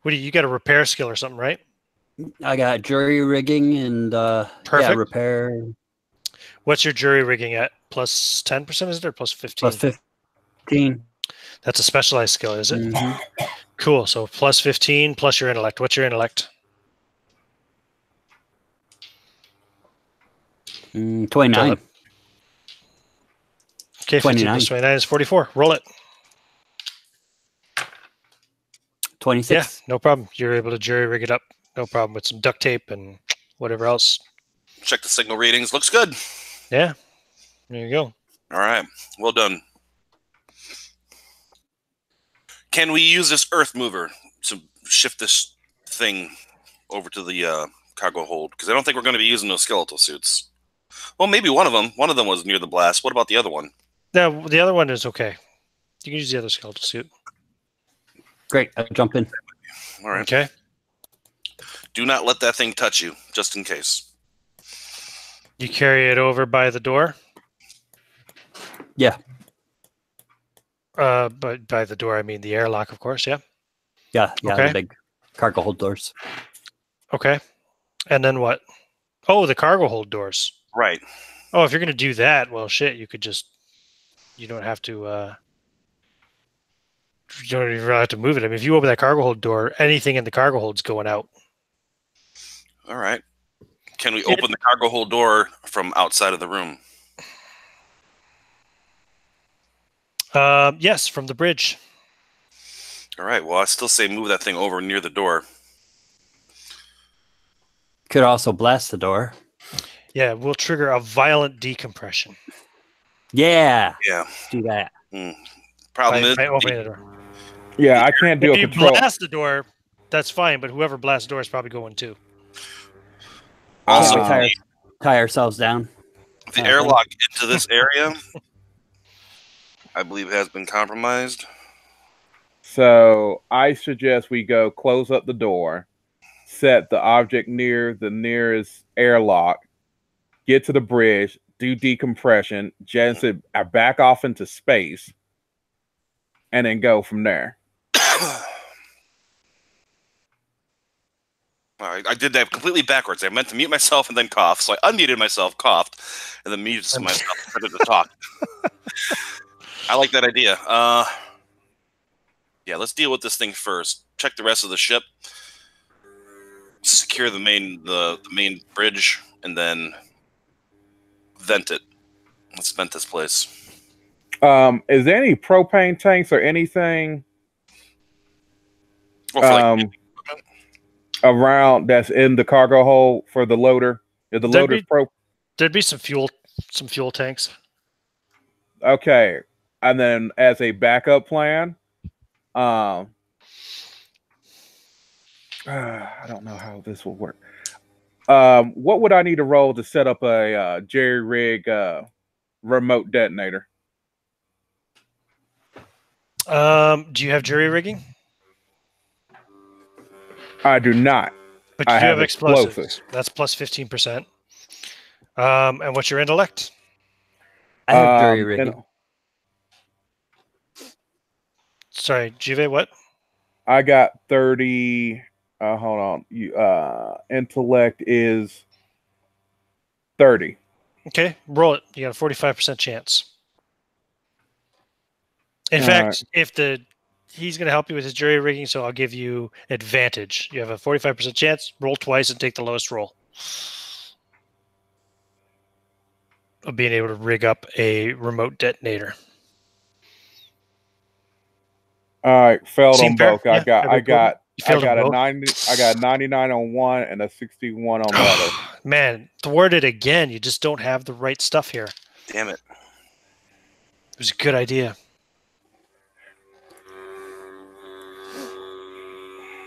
What do you got a repair skill or something, right? I got jury rigging and Perfect. repair. What's your jury rigging at? Plus 10%, is it, or plus 15? Plus 15. That's a specialized skill, is it? Mhm. Cool. So plus 15 plus your intellect. What's your intellect? 29. Okay, 15 29. plus 29 is 44. Roll it. 26. Yeah, no problem. You're able to jury rig it up. No problem with some duct tape and whatever else. check the signal readings. Looks good. Yeah. There you go. All right. Well done. Can we use this earth mover to shift this thing over to the cargo hold? Because I don't think we're going to be using those skeletal suits. Well, maybe one of them. One of them was near the blast. What about the other one? No, the other one is okay. You can use the other skeletal suit. Great. I'll jump in. All right. Okay. Do not let that thing touch you, just in case. You carry it over by the door? Yeah. But by the door, I mean the airlock, of course, yeah? Yeah. Okay. The big cargo hold doors. Okay. And then what? Oh, the cargo hold doors. Right. Oh, if you're going to do that, well, shit, you could just... You don't have to... you don't even really have to move it. I mean, if you open that cargo hold door, anything in the cargo hold's going out. All right. Can we open the cargo hold door from outside of the room? Yes, from the bridge. All right. Well, I still say move that thing over near the door. Could also blast the door. Yeah, we'll trigger a violent decompression. Yeah. Yeah. Let's do that. Problem By is, opening the door. Yeah, I can't do If a you control. blast the door, that's fine, but whoever blasts the door is probably going too. also Tie ourselves down. the airlock into this area, I believe, has been compromised. So I suggest we go close up the door, set the object near the nearest airlock, get to the bridge, do decompression, jets it back off into space, and then go from there. All right, I did that completely backwards. I meant to mute myself and then cough, so I unmuted myself, coughed, and then muted myself and started to talk. I like that idea. Yeah, let's deal with this thing first. Check the rest of the ship. Secure the main bridge, and then vent it. Let's vent this place. Is there any propane tanks or anything Or for like, around that's in the cargo hold for the loader? Is the loader's There'd be some fuel tanks. Okay. And then as a backup plan, I don't know how this will work. What would I need to roll to set up a jerry rig remote detonator? Do you have jury rigging? I do not. But you I do have have explosives. explosives. That's plus 15%. And what's your intellect? I have jury rigging. Sorry, Juve, what? I got 30. Hold on. Intellect is 30. Okay, roll it. You got a 45% chance. In All fact, right. if he's going to help you with his jury rigging, so I'll give you advantage. You have a 45% chance. Roll twice and take the lowest roll of being able to rig up a remote detonator. All right, failed Seem on fair? both. Yeah, I got you failed them both? 99 on one and a 61 on the other. Man, thwarted again. You just don't have the right stuff here. Damn it. It was a good idea.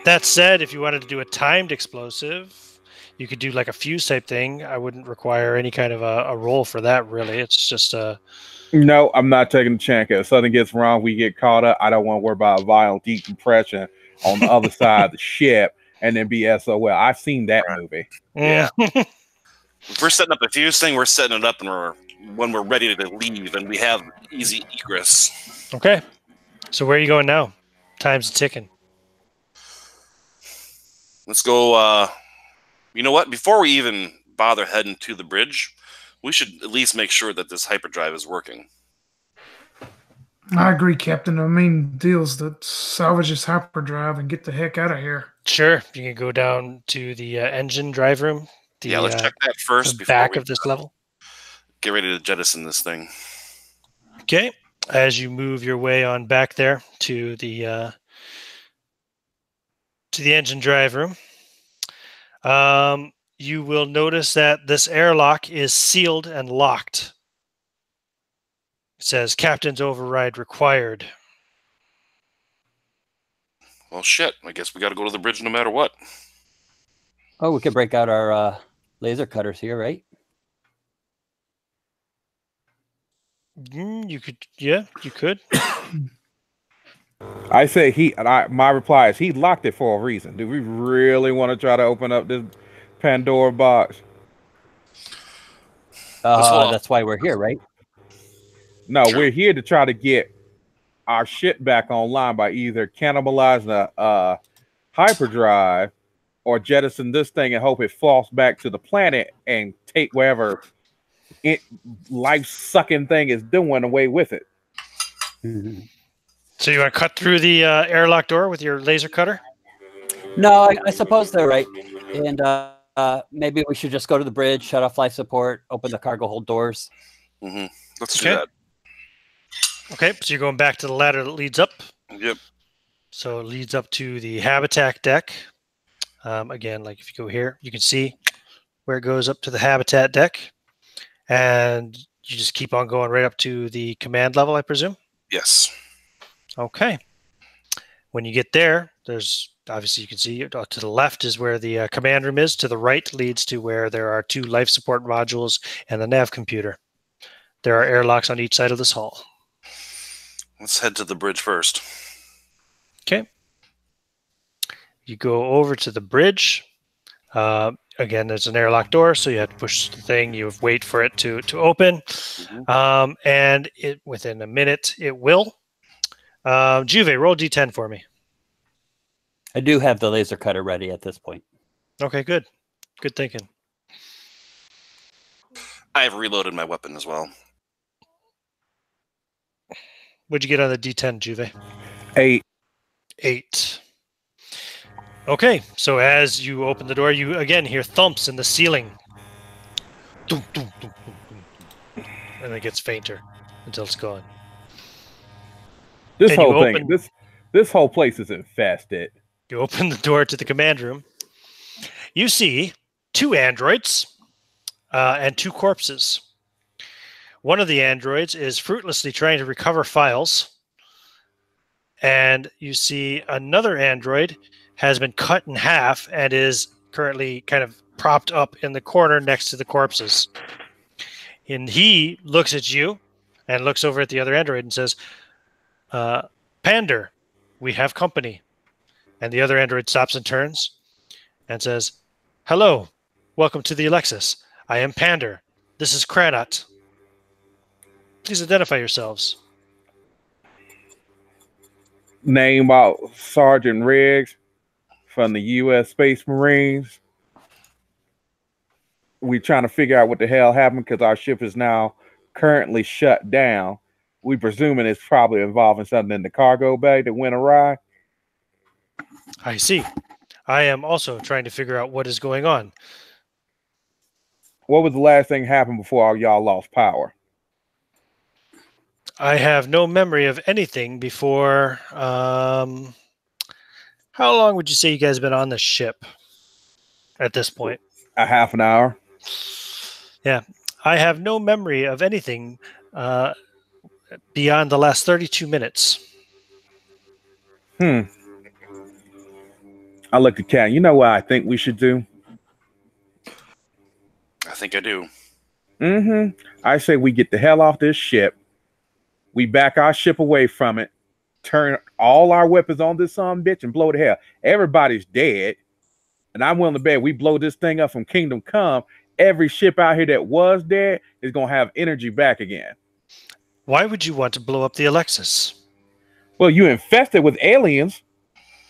That said, if you wanted to do a timed explosive, you could do like a fuse type thing. I wouldn't require any kind of a roll for that, really. It's just a... No, I'm not taking the chance. If something gets wrong, we get caught up. I don't want to worry about violent decompression on the other side of the ship and then be SOL. I've seen that movie. Yeah. If we're setting up a fuse thing, we're setting it up when we're ready to leave and we have easy egress. Okay. So where are you going now? Time's ticking. Let's go. You know what? Before we even bother heading to the bridge, we should at least make sure that this hyperdrive is working. I agree, Captain. I mean, deals that salvage this hyperdrive and get the heck out of here. Sure. You can go down to the engine drive room. Yeah, let's check that first. The back of this level. Get ready to jettison this thing. Okay. As you move your way on back there to the engine drive room, you will notice that this airlock is sealed and locked. It says captain's override required. Well, shit. I guess we got to go to the bridge no matter what. Oh, we could break out our laser cutters here, right? You could, yeah, you could. I say my reply is he locked it for a reason. Do we really want to try to open up this Pandora box? That's why we're here, right? No, we're here to try to get our ship back online by either cannibalizing a hyperdrive or jettison this thing and hope it falls back to the planet and take whatever life-sucking thing is doing away with it. Mm-hmm. So you want to cut through the airlock door with your laser cutter? No, I suppose they're right. And maybe we should just go to the bridge, shut off life support, open the cargo hold doors. Mm-hmm. Let's do that. Okay, so you're going back to the ladder that leads up. Yep. So it leads up to the habitat deck. Again, like if you go here, you can see where it goes up to the habitat deck. And you just keep on going right up to the command level, I presume? Yes. Okay. When you get there, there's obviously you can see to the left is where the command room is. To the right leads to where there are 2 life support modules and the nav computer. There are airlocks on each side of this hall. Let's head to the bridge first. Okay. You go over to the bridge. Again, there's an airlock door, so you have to push the thing. You wait for it to open. Mm-hmm. And within a minute, it will. Juve, roll D10 for me. I do have the laser cutter ready at this point. Okay, good. Good thinking. I have reloaded my weapon as well. What'd you get on the D10, Juve? 8. 8. Okay, so as you open the door, you again hear thumps in the ceiling. Doom, doom, doom, doom, doom. And it gets fainter until it's gone. This whole place is infested. You open the door to the command room. You see 2 androids and 2 corpses. One of the androids is fruitlessly trying to recover files. And you see another android has been cut in half and is currently kind of propped up in the corner next to the corpses. And he looks at you and looks over at the other android and says, Pander, we have company. And the other android stops and turns and says, hello, welcome to the Alexus. I am Pander. This is Kranot. Please identify yourselves. Name out Sergeant Riggs. from the U.S. Space Marines. We're trying to figure out what the hell happened because our ship is now currently shut down. We presuming it's probably involving something in the cargo bay that went awry. I see. I am also trying to figure out what is going on. What was the last thing happened before y'all lost power? I have no memory of anything before. How long would you say you guys have been on the ship at this point? A half an hour. Yeah. I have no memory of anything beyond the last 32 minutes. I looked at Cat. You know what I think we should do? I think I do. I say we get the hell off this ship. We back our ship away from it. Turn all our weapons on this bitch and blow the hell. Everybody's dead. And I'm willing to bet we blow this thing up from Kingdom Come. Every ship out here that was dead is going to have energy back again. Why would you want to blow up the Alexus? Well, you infested with aliens,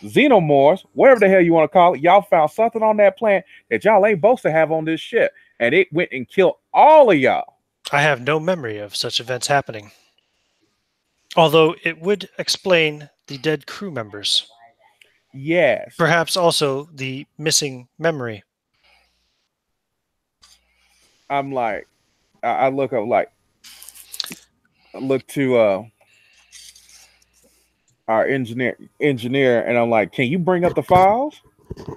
xenomorphs, whatever the hell you want to call it. Y'all found something on that planet that y'all ain't supposed to have on this ship. And it went and killed all of y'all. I have no memory of such events happening. Although it would explain the dead crew members. Yes. Perhaps also the missing memory. I'm like, I look up like, I look to our engineer, and I'm like, can you bring up the files?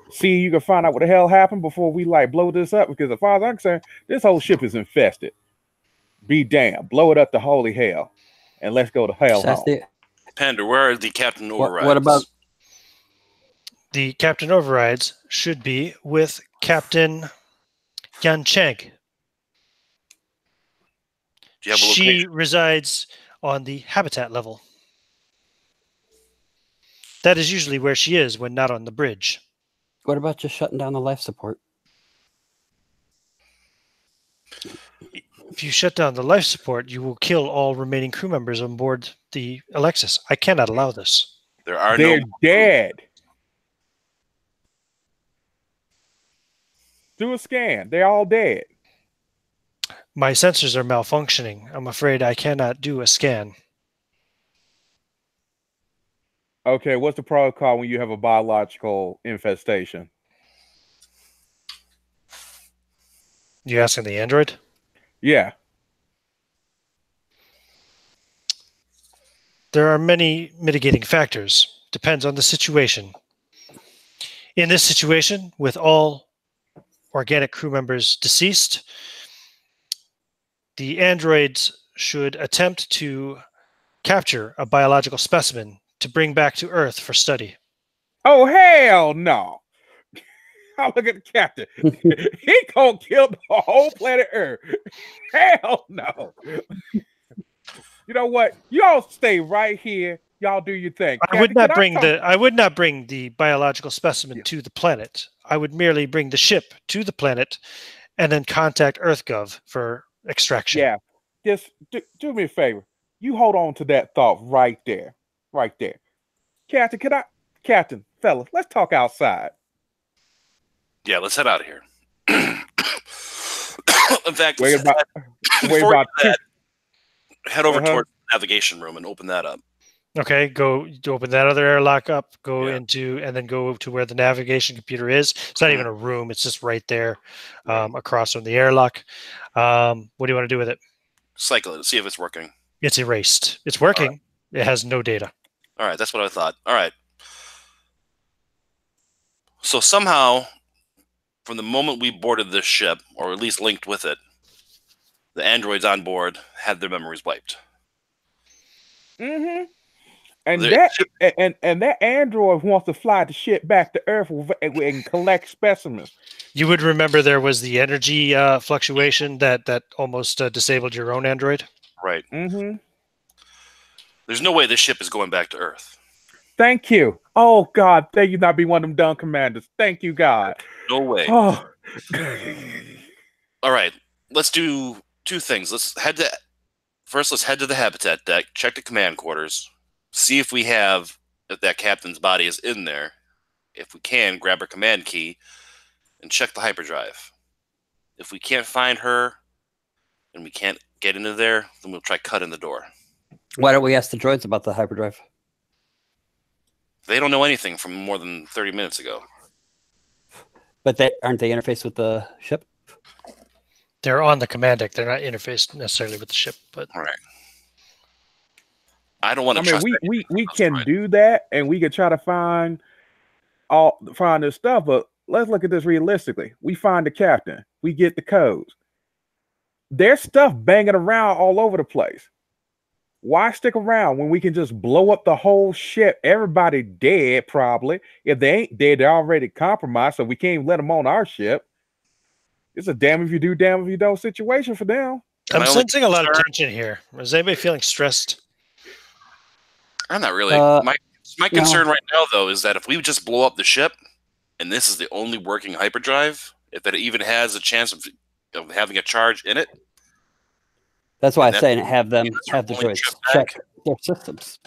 See, you can find out what the hell happened before we like blow this up. Because as far as I'm concerned, this whole ship is infested. Be damned, blow it up to holy hell, and let's go to hell home. Panda, where are the captain overrides? What about the captain overrides? Should be with Captain Yan Cheng. Do you have a She location? resides on the habitat level. That is usually where she is when not on the bridge. What about just shutting down the life support? If you shut down the life support, you will kill all remaining crew members on board the Alexus. I cannot allow this. They're dead. Do a scan. They're all dead. My sensors are malfunctioning. I'm afraid I cannot do a scan. Okay, what's the protocol when you have a biological infestation? You asking the android? Yeah. There are many mitigating factors. Depends on the situation. In this situation, with all organic crew members deceased, the androids should attempt to capture a biological specimen to bring back to Earth for study. Oh, hell no. I look at the captain. He gonna kill the whole planet Earth. Hell no. You know what? Y'all stay right here. Y'all do your thing. I would not bring the biological specimen to the planet. I would merely bring the ship to the planet and then contact EarthGov for extraction. Yeah. Just do me a favor. You hold on to that thought right there. Right there. Captain, fellas, let's talk outside. Yeah, let's head out of here. In fact, head over towards the navigation room and open that up. Okay, go open that other airlock up, and then go to where the navigation computer is. It's not even a room, it's just right there across from the airlock. What do you want to do with it? Cycle it, see if it's working. It's erased. It's working. Right. It has no data. All right, that's what I thought. All right. So somehow, from the moment we boarded this ship, or at least linked with it, the androids on board had their memories wiped. Mm-hmm. And that android wants to fly the ship back to Earth and collect specimens. You would remember there was the energy fluctuation that almost disabled your own android? Right. Mm-hmm. There's no way this ship is going back to Earth. Thank you. Oh, God. Thank you not be one of them dumb commanders. Thank you, God. No way. Oh. All right. Let's do two things. Let's head to the habitat deck, check the command quarters, see if that captain's body is in there, if we can, grab her command key and check the hyperdrive. If we can't find her and we can't get into there, then we'll try cutting the door. Why don't we ask the droids about the hyperdrive? They don't know anything from more than 30 minutes ago. But aren't they interfaced with the ship? They're on the command deck. They're not interfaced necessarily with the ship, but all right. I don't want to. I mean, we can do that, and we could try to find this stuff. But let's look at this realistically. We find the captain. We get the codes. There's stuff banging around all over the place. Why stick around when we can just blow up the whole ship? Everybody dead, probably. If they ain't dead, they're already compromised, so we can't even let them on our ship. It's a damn if you do, damn if you don't situation for them. I'm sensing a lot of tension here. Is anybody feeling stressed? I'm not really. My concern right now, though, is that if we just blow up the ship, and this is the only working hyperdrive, if it even has a chance of having a charge in it. That's why I'm saying have the droids check their systems.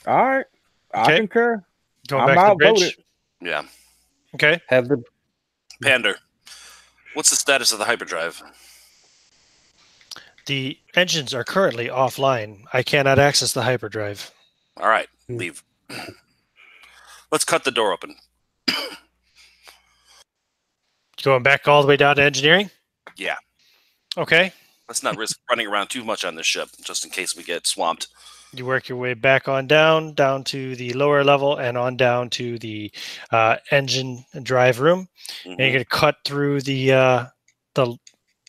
All right. I concur. Going back to the bridge. Yeah. Okay. Have the Pander. What's the status of the hyperdrive? The engines are currently offline. I cannot access the hyperdrive. All right. Leave. Let's cut the door open. Going back all the way down to engineering? Yeah. Okay. Let's not risk running around too much on this ship, just in case we get swamped. You work your way back on down to the lower level and on down to the engine and drive room. And you're going to cut through the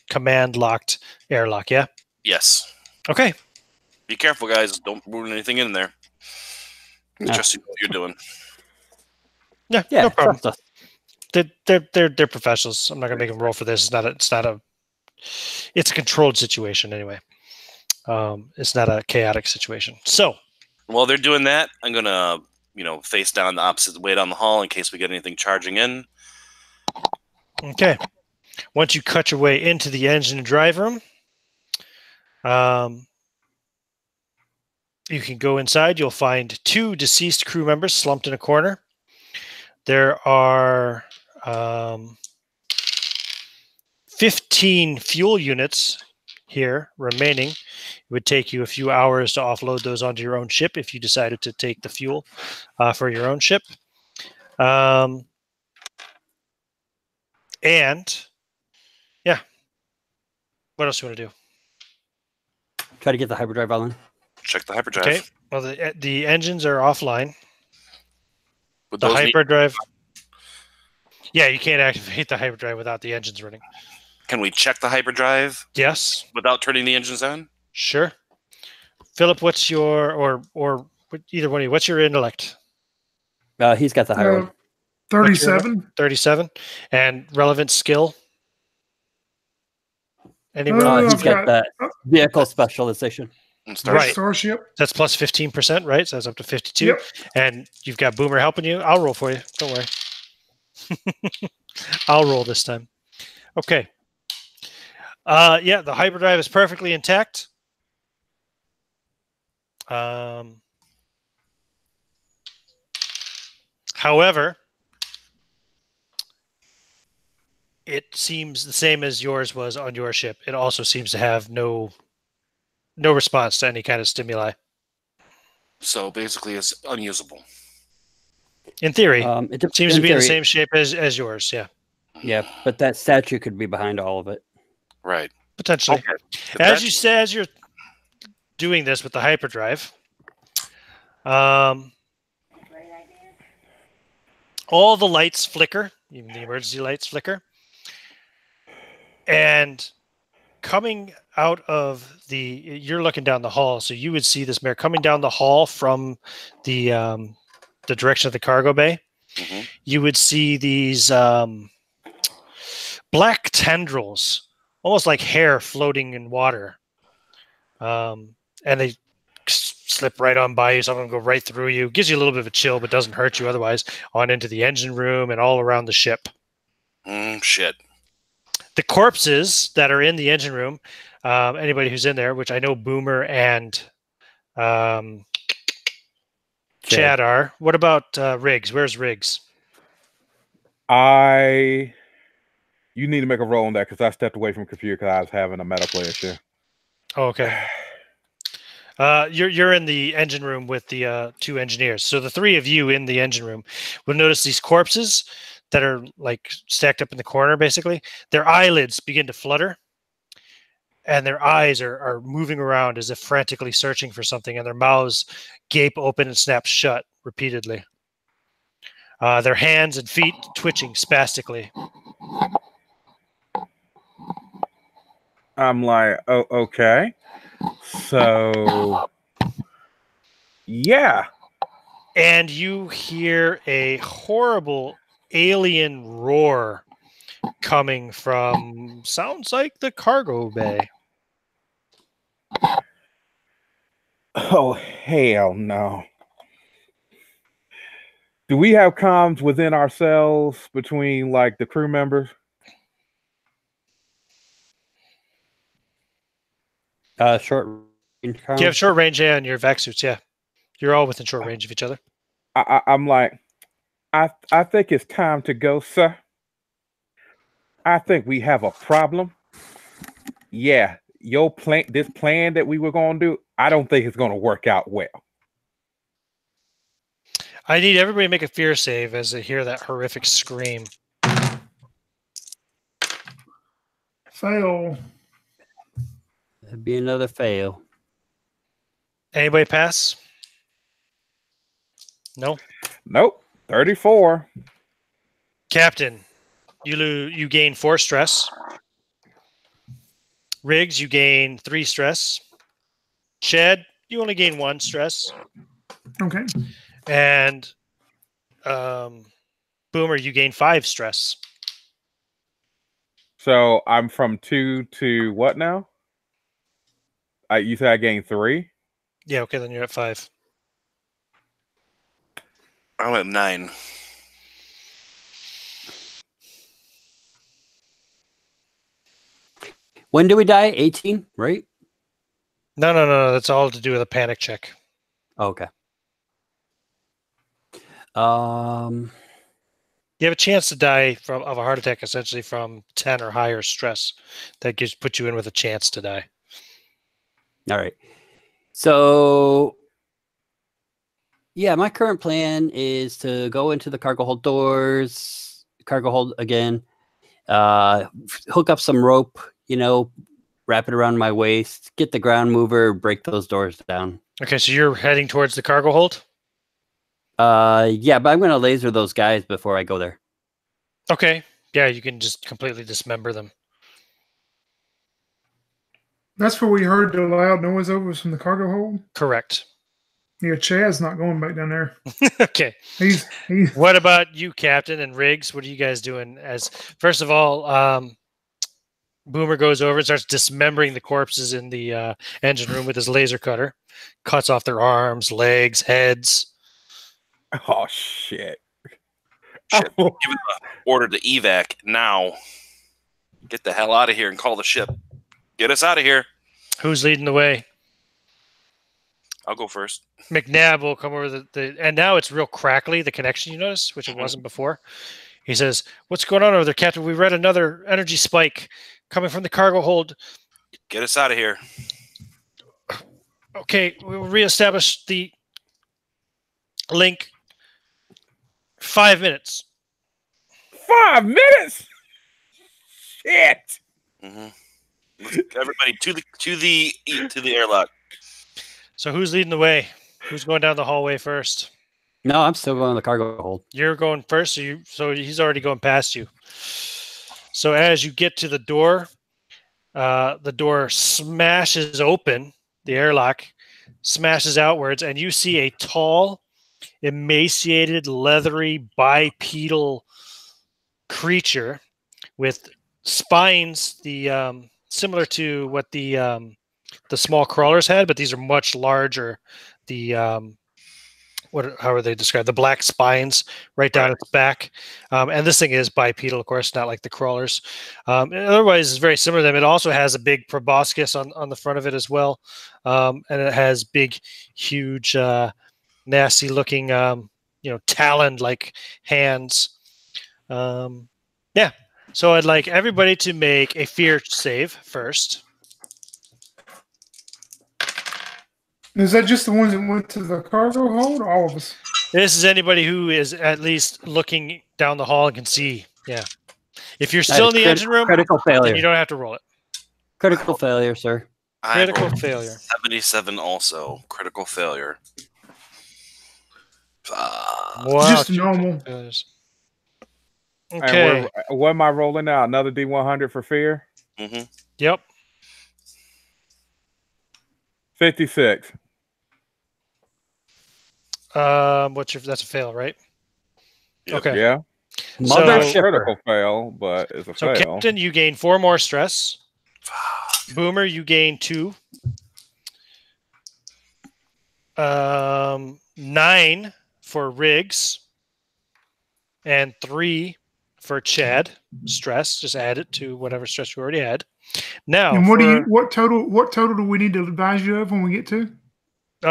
command-locked airlock, yeah? Yes. Okay. Be careful, guys. Don't ruin anything in there. Just what you're doing. Yeah, no problem. They're professionals. I'm not going to make them roll for this. It's a controlled situation anyway. It's not a chaotic situation. So, while they're doing that, I'm gonna, face down the opposite way down the hall in case we get anything charging in. Okay. Once you cut your way into the engine and drive room, you can go inside. You'll find 2 deceased crew members slumped in a corner. There are 15 fuel units here remaining. It would take you a few hours to offload those onto your own ship if you decided to take the fuel for your own ship. And yeah, what else do you want to do? Try to get the hyperdrive on. Check the hyperdrive. Okay. Well, the engines are offline. The hyperdrive. Yeah, you can't activate the hyperdrive without the engines running. Can we check the hyperdrive? Yes. Without turning the engines on? Sure. Philip, what's your or either one of you? What's your intellect? He's got the higher one. 37. 37. And relevant skill? He's got that vehicle specialization. Right. Starship. That's plus 15%, right? So that's up to 52. Yep. And you've got Boomer helping you. I'll roll for you. Don't worry. I'll roll this time. Okay. Yeah, the hyperdrive is perfectly intact. However, it seems the same as yours was on your ship. It also seems to have no response to any kind of stimuli. So basically, it's unusable. In theory, it seems to be in the same shape as yours. Yeah. Yeah, but that statue could be behind all of it. Right. Potentially. Okay. As you say, as you're doing this with the hyperdrive, all the lights flicker, even the emergency lights flicker. And coming out of you're looking down the hall, so you would see this mare coming down the hall from the direction of the cargo bay. Mm-hmm. You would see these black tendrils, almost like hair floating in water. And they slip right on by you. Some of them go right through you. Gives you a little bit of a chill, but doesn't hurt you otherwise. On into the engine room and all around the ship. Shit. The corpses that are in the engine room, anybody who's in there, which I know Boomer and Chad are. What about Riggs? Where's Riggs? You need to make a roll on that because I stepped away from the computer because I was having a medical issue. Oh, okay. You're in the engine room with the 2 engineers. So the 3 of you in the engine room will notice these corpses that are like stacked up in the corner. Basically, their eyelids begin to flutter, and their eyes are moving around as if frantically searching for something, and their mouths gape open and snap shut repeatedly. Their hands and feet twitching spastically. I'm like, oh, okay. So, yeah. And you hear a horrible alien roar coming from, sounds like the cargo bay. Oh, hell no. Do we have comms within ourselves between like the crew members? Short range comms. You have short range and your vac suits, yeah. You're all within short range of each other. I'm like, I think it's time to go, sir. I think we have a problem. Yeah, this plan that we were going to do, I don't think it's going to work out well. I need everybody to make a fear save as they hear that horrific scream. Fail. That'd be another fail. Anybody pass? No? Nope. 34. Captain, you gain 4 stress. Riggs, you gain 3 stress. Chad, you only gain 1 stress. Okay. And Boomer, you gain 5 stress. So I'm from 2 to what now? You said I gained 3? Yeah, okay, then you're at 5. I'm at 9. When do we die? 18, right? No. That's all to do with a panic check. Okay. You have a chance to die of a heart attack, essentially from 10 or higher stress. That puts you in with a chance to die. All right. So, yeah, my current plan is to go into the cargo hold doors, cargo hold again, hook up some rope, wrap it around my waist, get the ground mover, break those doors down. Okay, so you're heading towards the cargo hold? Yeah, but I'm going to laser those guys before I go there. Okay. Yeah, you can just completely dismember them. That's where we heard the loud noise over was from the cargo hold? Correct. Yeah, Chad's not going back down there. Okay. He's What about you, Captain, and Riggs? What are you guys doing? First of all, Boomer goes over and starts dismembering the corpses in the engine room with his laser cutter. Cuts off their arms, legs, heads. Oh, shit. Give the order to evac now. Get the hell out of here and call the ship. Get us out of here. Who's leading the way? I'll go first. McNabb will come over and now it's real crackly, the connection, you notice, which it wasn't before. He says, "What's going on over there, Captain? We read another energy spike coming from the cargo hold. Get us out of here." Okay, we'll reestablish the link. 5 minutes. 5 minutes? Shit. Mm-hmm. Everybody to the airlock. So who's leading the way? Who's going down the hallway first? No, I'm still going to the cargo hold. You're going first, so he's already going past you. So as you get to the door smashes open, the airlock smashes outwards, and you see a tall, emaciated, leathery, bipedal creature with spines, similar to what the small crawlers had, but these are much larger. How are they described? The black spines right down its back. And this thing is bipedal, of course, not like the crawlers. Otherwise, it's very similar to them. It also has a big proboscis on the front of it as well. And it has big, huge nasty looking, taloned like hands. Yeah. So I'd like everybody to make a fear save first. Is that just the ones that went to the cargo hold, or all of us? This is anybody who is at least looking down the hall and can see. Yeah. If you're still in the engine room, critical then failure. you don't have to roll it. Critical failure, sir. Critical rolled failure. 77 also. Critical failure. Wow. Just two normal. critical failures. And Okay. what am I rolling now? Another D100 for fear? Mm-hmm. Yep. 56. That's a fail, right? Yep. Okay. Yeah. So- Mothership. Critical fail, but it's a So, fail. Captain, you gain 4 more stress. Boomer, you gain 2. 9 for Riggs, and 3 for Chad. Stress. Just add it to whatever stress you already had. Now, And what total do we need to advise you of when we get to?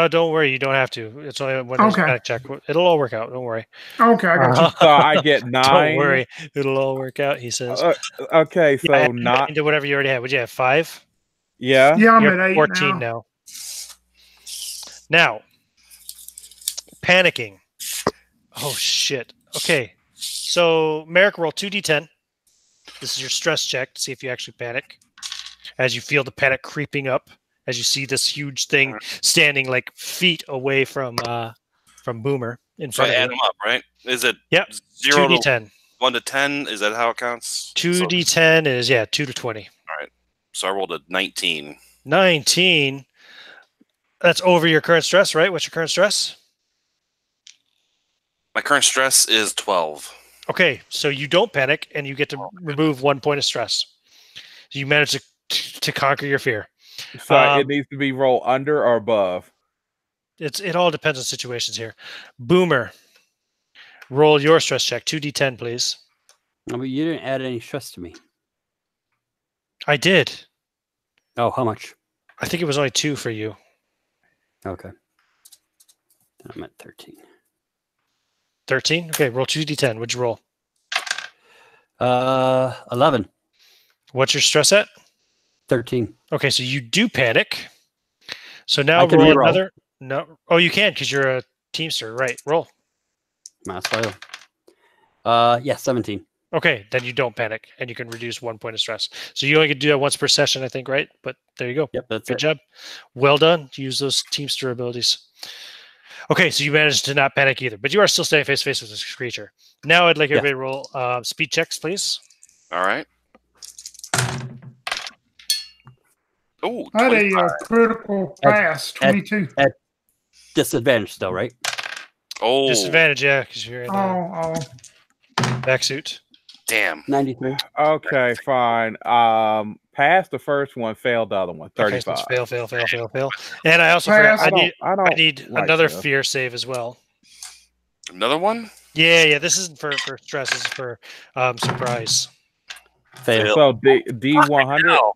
don't worry, you don't have to. It's only when there's a Okay. panic check. It'll all work out. Don't worry. Okay, I got you. So I get 9. Don't worry, it'll all work out. He says. Okay, so Yeah, not. into whatever you already had. Would you have 5? Yeah. Yeah, I'm You're at 8 14 now. now. Panicking. Oh shit. Okay. So Merrick, roll 2d10. This is your stress check to see if you actually panic. As you feel the panic creeping up, as you see this huge thing standing like feet away from Boomer in So I front add of you. them up, right? Is it Yep. 0 to 2d10. 1 to 10? Is that how it counts? 2d10 is 2 to 20. So I rolled a 19. 19. That's over your current stress, right? What's your current stress? My current stress is 12. Okay, so you don't panic, and you get to remove 1 point of stress. So you manage to conquer your fear. So it needs to be roll under or above. It all depends on situations here. Boomer, roll your stress check. 2d10, please. No, but you didn't add any stress to me. I did. Oh, how much? I think it was only 2 for you. Okay. I'm at 13. 13? Okay, roll 2d10. What'd you roll? 11. What's your stress at? 13. Okay, so you do panic. So now I can roll re-roll. another. No. Oh, you can because you're a Teamster. Right. Roll. Mass fail. Yeah, 17. Okay, then you don't panic, and you can reduce 1 point of stress. So you only can do that once per session, I think, right? But there you go. Yep, that's Good it. job. Well done. Use those Teamster abilities. Okay, so you managed to not panic either, but you are still standing face to face with this creature. Now I'd like Yeah. everybody to roll speed checks, please. All right. Oh, I had 25. a critical pass, 22. Disadvantage still, right? Oh, Disadvantage, yeah, because you're in Oh, back suit. damn. 93. Okay, fine. Passed the first one, failed the other one. Okay, so 35. it's fail. And I also Pass. forgot, I don't I need like another this. fear save as well. Another one? Yeah, this isn't for stress. This is for surprise. Fail. So D100. Hell.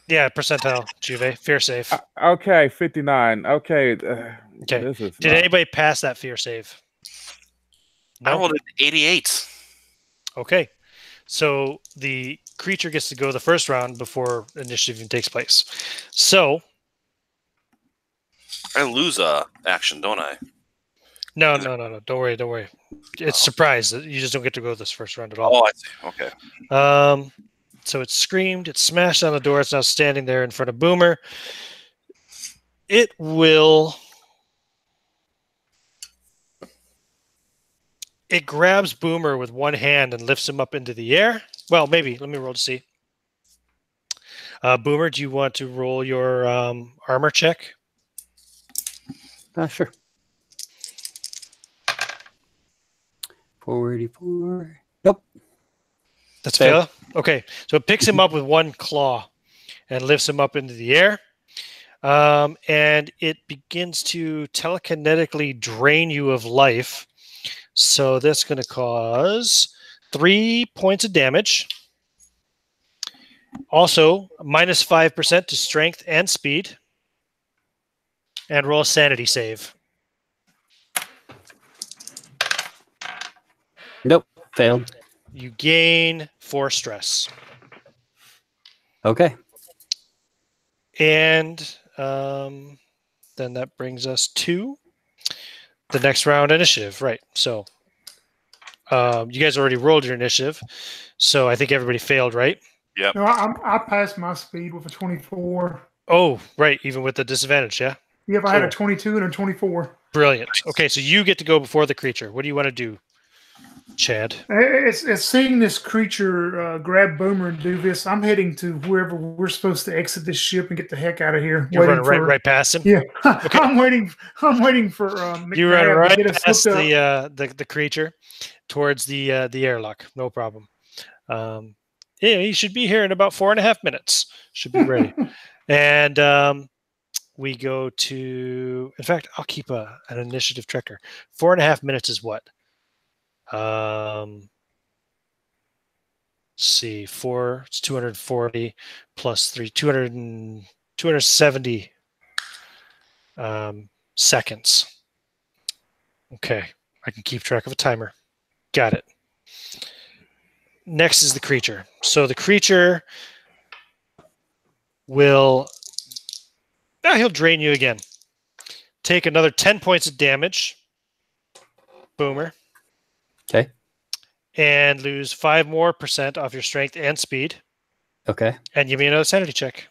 Yeah, percentile, Juve. Fear save. Okay, 59. Okay. Okay. This is Did not- anybody pass that fear save? I rolled an 88. Okay. So the creature gets to go the first round before initiative even takes place. So I lose a action, don't I? no. Don't worry. It's surprise. You just don't get to go this first round at all. Oh, I see. Okay. So it screamed, it smashed on the door, it's now standing there in front of Boomer. It grabs Boomer with one hand and lifts him up into the air. Well, maybe. Let me roll to see. Boomer, do you want to roll your armor check? Sure. 484. Nope. That's Fail. fail. Okay, so it picks him up with one claw and lifts him up into the air. And it begins to telekinetically drain you of life. So that's going to cause 3 points of damage. Also, minus 5% to strength and speed. And roll a sanity save. Nope, failed. You gain 4 stress. Okay. And then that brings us to the next round initiative. Right. So you guys already rolled your initiative. So I think everybody failed, right? Yep. No, I passed my speed with a 24. Oh, right. Even with the disadvantage, yeah? Yep, I had a Cool. 22 and a 24. Brilliant. Okay, so you get to go before the creature. What do you want to do, Chad? It's seeing this creature grab Boomer and do this. I'm heading to wherever we're supposed to exit this ship and get the heck out of here. You're running right past him? Yeah, Okay. I'm waiting for you run McNabb right to get us past hooked up. the creature towards the airlock. No problem. Yeah, he should be here in about 4.5 minutes. Should be ready. And we go to. In fact, I'll keep an initiative tracker. 4.5 minutes is what? Let's see, 4. It's 240 plus 3. 270 seconds. Okay, I can keep track of a timer. Got it. Next is the creature. So the creature will... he'll drain you again. Take another 10 points of damage. Boomer. Okay. And lose 5% more off your strength and speed. Okay. And give me another sanity check.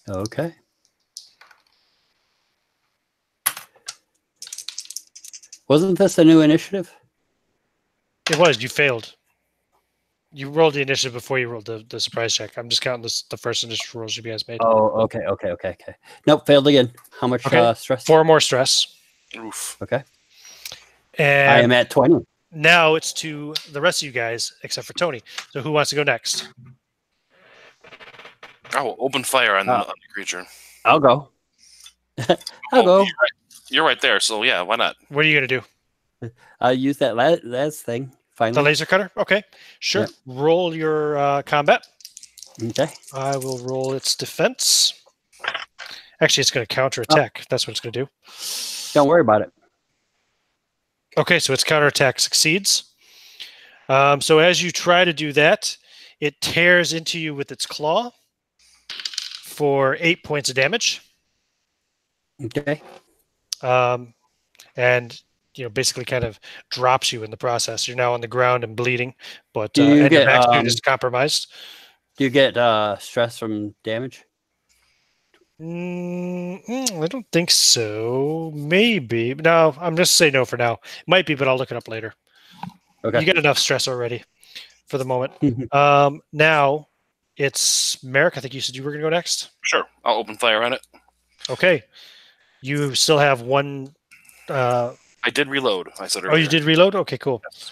Okay. Wasn't this a new initiative? It was. You failed. You rolled the initiative before you rolled the surprise check. I'm just counting the first initiative rolls you guys made. Oh, okay. Nope, failed again. How much stress? 4 more stress. Oof. Okay. And I am at 20. now it's to the rest of you guys, except for Tony. So who wants to go next? Oh, open fire on the creature. I'll go. I'll go. You're right there, so yeah, why not? What are you going to do? I'll use that last thing. Finally. The laser cutter? Okay, sure. Yeah. Roll your combat. Okay. I will roll its defense. Actually, it's going to counterattack. That's what it's going to do. Don't worry about it. Okay, so its counterattack succeeds. So as you try to do that, it tears into you with its claw for 8 points of damage. Okay. And basically kind of drops you in the process. You're now on the ground and bleeding, but your max speed is compromised. Do you get stress from damage? I don't think so. Maybe. No, I'm just saying no for now. Might be, but I'll look it up later. Okay. You get enough stress already for the moment. Now it's Merrick. I think you said you were going to go next. Sure. I'll open fire on it. Okay. You still have one. I did reload. I said earlier. Oh, you did reload? Okay, cool. Yes.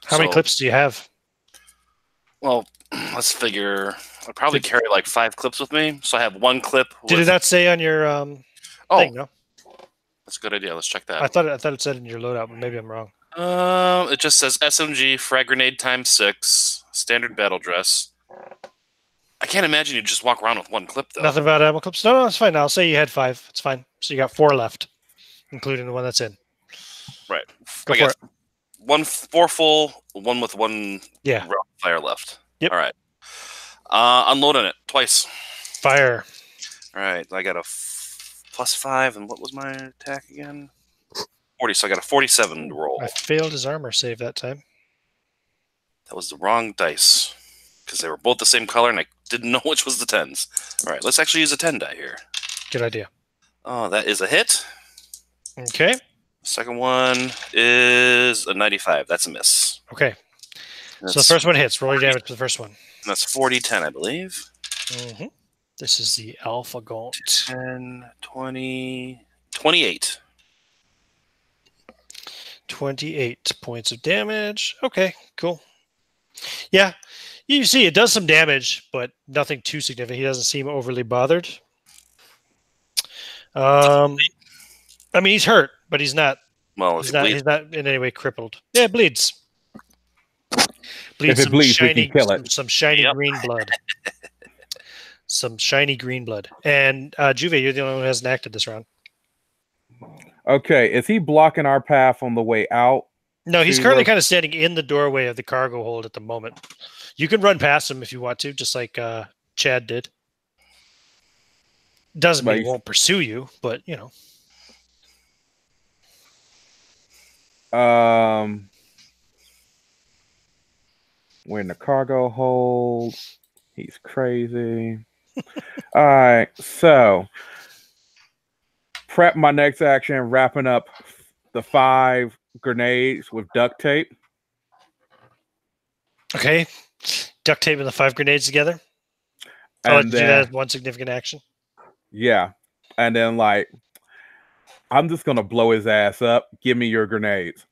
How many clips do you have? Well, let's figure. I'll probably carry like 5 clips with me. So I have 1 clip. Did it not say on your thing? No. That's a good idea. Let's check that. I thought it said in your loadout, but maybe I'm wrong. It just says SMG, frag grenade ×6, standard battle dress. I can't imagine you just walk around with 1 clip, though. Nothing about ammo clips? No, it's fine. I'll say you had 5. It's fine. So you got 4 left, including the one that's in. Right. Go for it. 4 full, 1 with 1 fire left. Yep. All right. Unloading it twice. Fire. All right. I got a +5, and what was my attack again? 40. So I got a 47 to roll. I failed his armor save that time. That was the wrong dice because they were both the same color, and I didn't know which was the 10s. All right. Let's actually use a 10 die here. Good idea. Oh, that is a hit. Okay. Second one is a 95. That's a miss. Okay. So the first one hits. Roll your damage for the first one. That's 40-10, I believe. Mm-hmm. This is the Alpha Gaunt. 10, 20, 28. 28 points of damage. Okay, cool. Yeah, you see it does some damage, but nothing too significant. He doesn't seem overly bothered. I mean, he's hurt, but he's not. Well, he's not in any way crippled. Yeah, it bleeds. Bleeds if it bleeds, we can kill it. Some shiny green blood. Some shiny green blood. And Juve, you're the only one who hasn't acted this round. Okay, is he blocking our path on the way out? No, he's See currently what- kind of standing in the doorway of the cargo hold at the moment. You can run past him if you want to, just like Chad did. Doesn't mean he won't pursue you, but you know. We're in the cargo hold. He's crazy. All right, so prep my next action, wrapping up the 5 grenades with duct tape. Okay. Duct taping the 5 grenades together. I'll let you do that as one significant action. Yeah. And then, like, I'm just going to blow his ass up. Give me your grenades.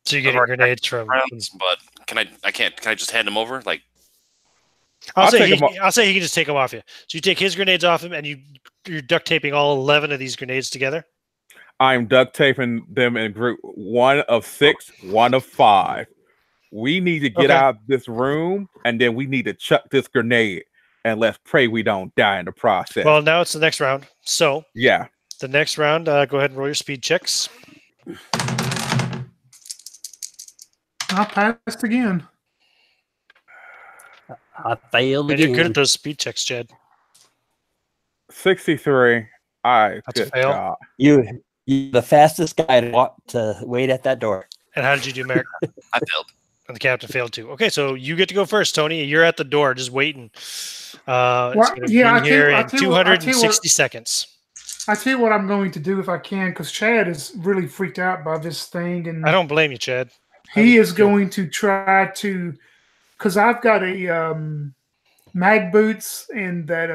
So you're getting grenades from... But can I just hand them over? Like, I'll say he can just take them off you. So you take his grenades off him, and you're duct taping all 11 of these grenades together? I'm duct taping them in group 1 of 6, 1 of 5. We need to get out of this room, and then we need to chuck this grenade, and let's pray we don't die in the process. Well, now it's the next round. So yeah, the next round, go ahead and roll your speed checks. I passed again. I failed again. You're good at those speed checks, Chad. 63. That's a fail. God. You're the fastest guy to wait at that door. And how did you do, Merrick? I failed. And the captain failed too. Okay, so you get to go first, Tony. You're at the door, just waiting. Here in 260 seconds. I tell you what I'm going to do if I can, because Chad is really freaked out by this thing, and I don't blame you, Chad. He is going to try to, because I've got a mag boots and that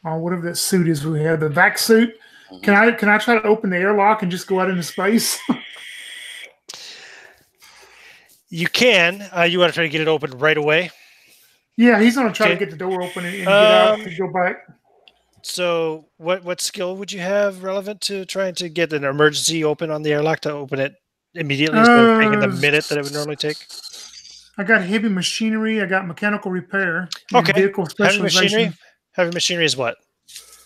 whatever that suit is we have, the vac suit. Can I try to open the airlock and just go out into space? You can. You want to try to get it open right away? Yeah, he's going to try to get the door open and get out to go back. So what skill would you have relevant to trying to get an emergency open on the airlock to open it immediately instead of taking the minute that it would normally take? I got heavy machinery. I got mechanical repair. Okay. Vehicle specialization. Heavy machinery is what?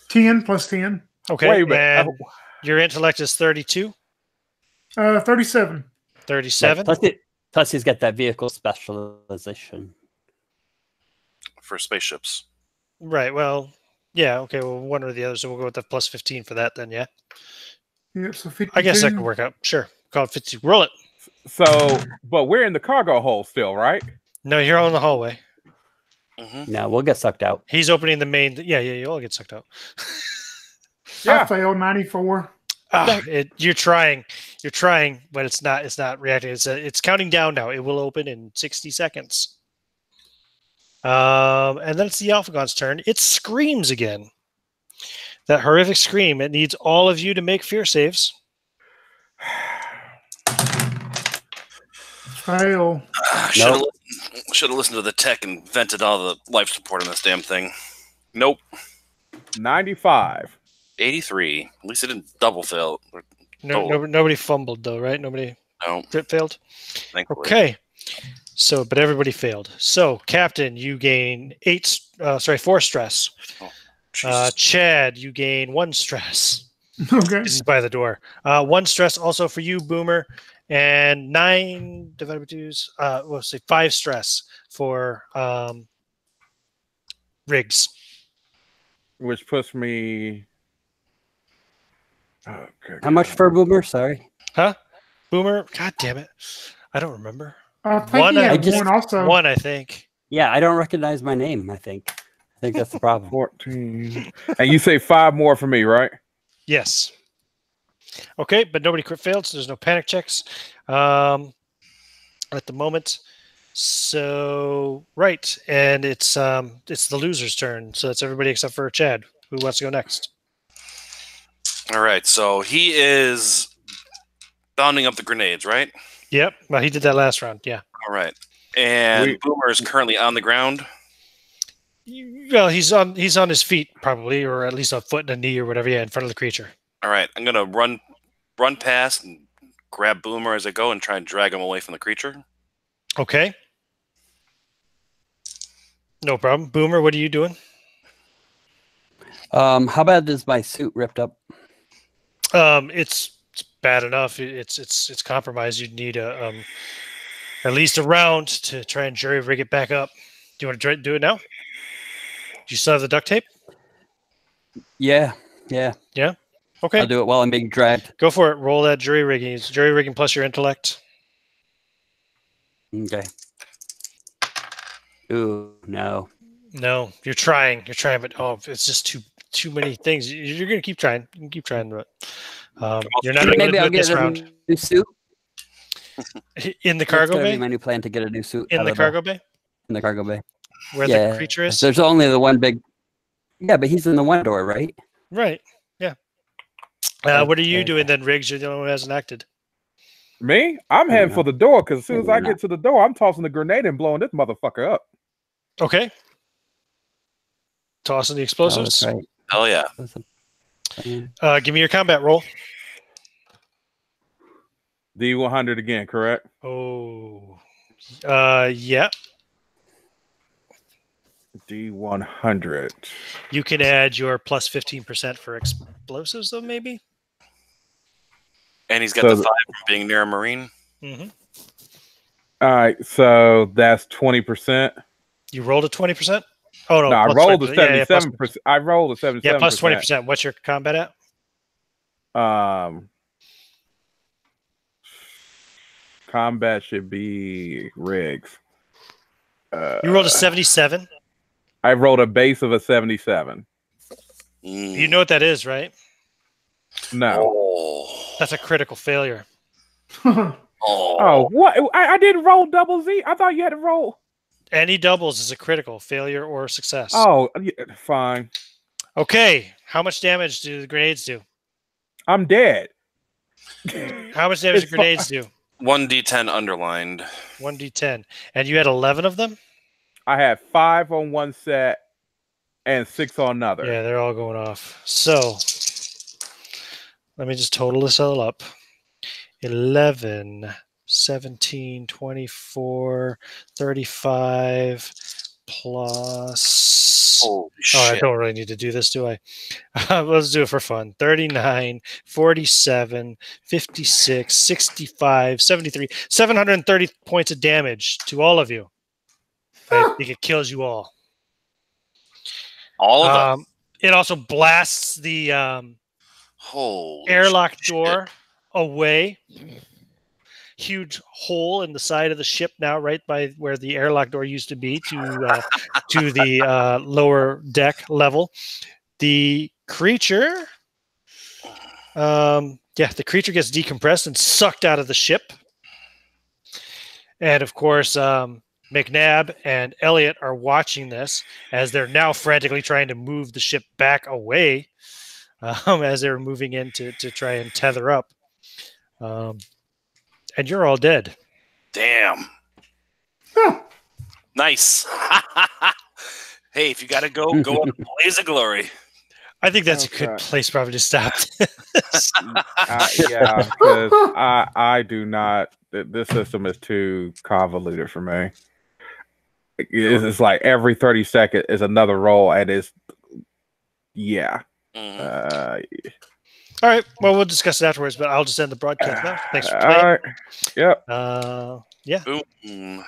10 plus 10. Okay. Wait a minute. And your intellect is 32? 37. 37? Plus he's got that vehicle specialization. For spaceships. Right. Well, yeah. Okay. Well, one or the other. So we'll go with the plus 15 for that then, yeah? Yeah, so 52. I guess that could work out. Sure. Call it 50. Roll it. So, but we're in the cargo hold still, right? No, you're all in the hallway. No, we'll get sucked out. He's opening the main. Yeah, you all get sucked out. I failed 94. You're trying, but it's not reacting. It's counting down now. It will open in 60 seconds. And then it's the Alphagon's turn. It screams again. That horrific scream. It needs all of you to make fear saves. Fail. Should have listened to the tech and vented all the life support on this damn thing. Nope. 95. 83. At least it didn't double fail. Nobody fumbled though, right? Nobody crit failed. Thankfully. Okay. So, but everybody failed. So, Captain, you gain 4 stress. Oh, Chad, you gain 1 stress. Okay. This is by the door. 1 stress also for you, Boomer, and 9 divided by 2s. We'll say 5 stress for Riggs. Which puts me. Okay. How much for Boomer? Sorry. Huh? Boomer? God damn it. I don't remember. I think he had one also. 1, I think. Yeah, I don't recognize my name, I think that's the problem. 14. And you say 5 more for me, right? Yes. Okay, but nobody crit failed, so there's no panic checks at the moment. So, right, and it's the loser's turn. So it's everybody except for Chad. Who wants to go next? All right, so he is bounding up the grenades, right? Yep. Well, he did that last round. Yeah. All right. And Boomer is currently on the ground. Well, he's on his feet probably, or at least on foot and a knee or whatever. Yeah, in front of the creature. All right. I'm gonna run past and grab Boomer as I go and try and drag him away from the creature. Okay. No problem. Boomer, what are you doing? How bad is my suit ripped up? It's bad enough. It's compromised. You'd need a at least a round to try and jury rig it back up. Do you want to do it now? Do you still have the duct tape? Yeah. Okay. I'll do it while I'm being dragged. Go for it. Roll that jury rigging. It's jury rigging plus your intellect. Okay. Ooh, no. No, you're trying, but it's just too many things. You're gonna keep trying. You can keep trying, but you're not able to Maybe do I'll it this get a round. new suit. In the That's cargo gonna be bay. my new plan, to get a new suit. In the cargo bay, In the cargo bay. where the creature is. There's only the one big. Yeah, but he's in the one door, right? Right. Yeah. What are you doing then, Riggs? You're the only one who hasn't acted. Me? I'm heading know. for the door because as soon as I Maybe get to the door, I'm tossing the grenade and blowing this motherfucker up. Okay. Tossing the explosives. Oh, that's Hell yeah. right. Give me your combat roll. D100 again, correct? Oh. Yeah. D100. You can add your plus 15% for explosives, though, maybe? And he's got So the 5 from being near a marine. Mm-hmm. All right, so that's 20%. You rolled a 20%? Oh, no. No, I plus rolled a 20%. Yeah, 77%. I rolled a 77%. Yeah, plus 20%. What's your combat at? Combat should be rigs. You rolled a 77. I rolled a base of a 77. You know what that is, right? No. Oh. That's a critical failure. Oh, what? I didn't roll double Z. I thought you had to roll. Any doubles is a critical failure or success. Oh, yeah, fine. Okay. How much damage do the grenades do? I'm dead. How much damage do It's grenades do? 1d10 underlined. 1d10. And you had 11 of them? I had 5 on one set and 6 on another. Yeah, they're all going off. So, let me just total this all up. 11, 17, 24, 35, plus... Holy I shit. don't really need to do this, do I? Let's do it for fun. 39, 47, 56, 65, 73, 730 points of damage to all of you. I think it kills you all. All of them. It also blasts the Holy airlock shit. door away. Huge hole in the side of the ship now, right by where the airlock door used to be, to the lower deck level. The creature, the creature gets decompressed and sucked out of the ship. And of course, McNabb and Elliot are watching this as they're now frantically trying to move the ship back away as they're moving in to try and tether up. And you're all dead. Damn. Nice. Hey, if you gotta go on a blaze of glory. I think that's a good place probably to stop. Yeah, because I do not. This system is too convoluted for me. It's like every 30 seconds is another roll, and it's Mhm. All right. Well, we'll discuss it afterwards, but I'll just end the broadcast now. Thanks for playing. All right. Yep. Yeah. Boom.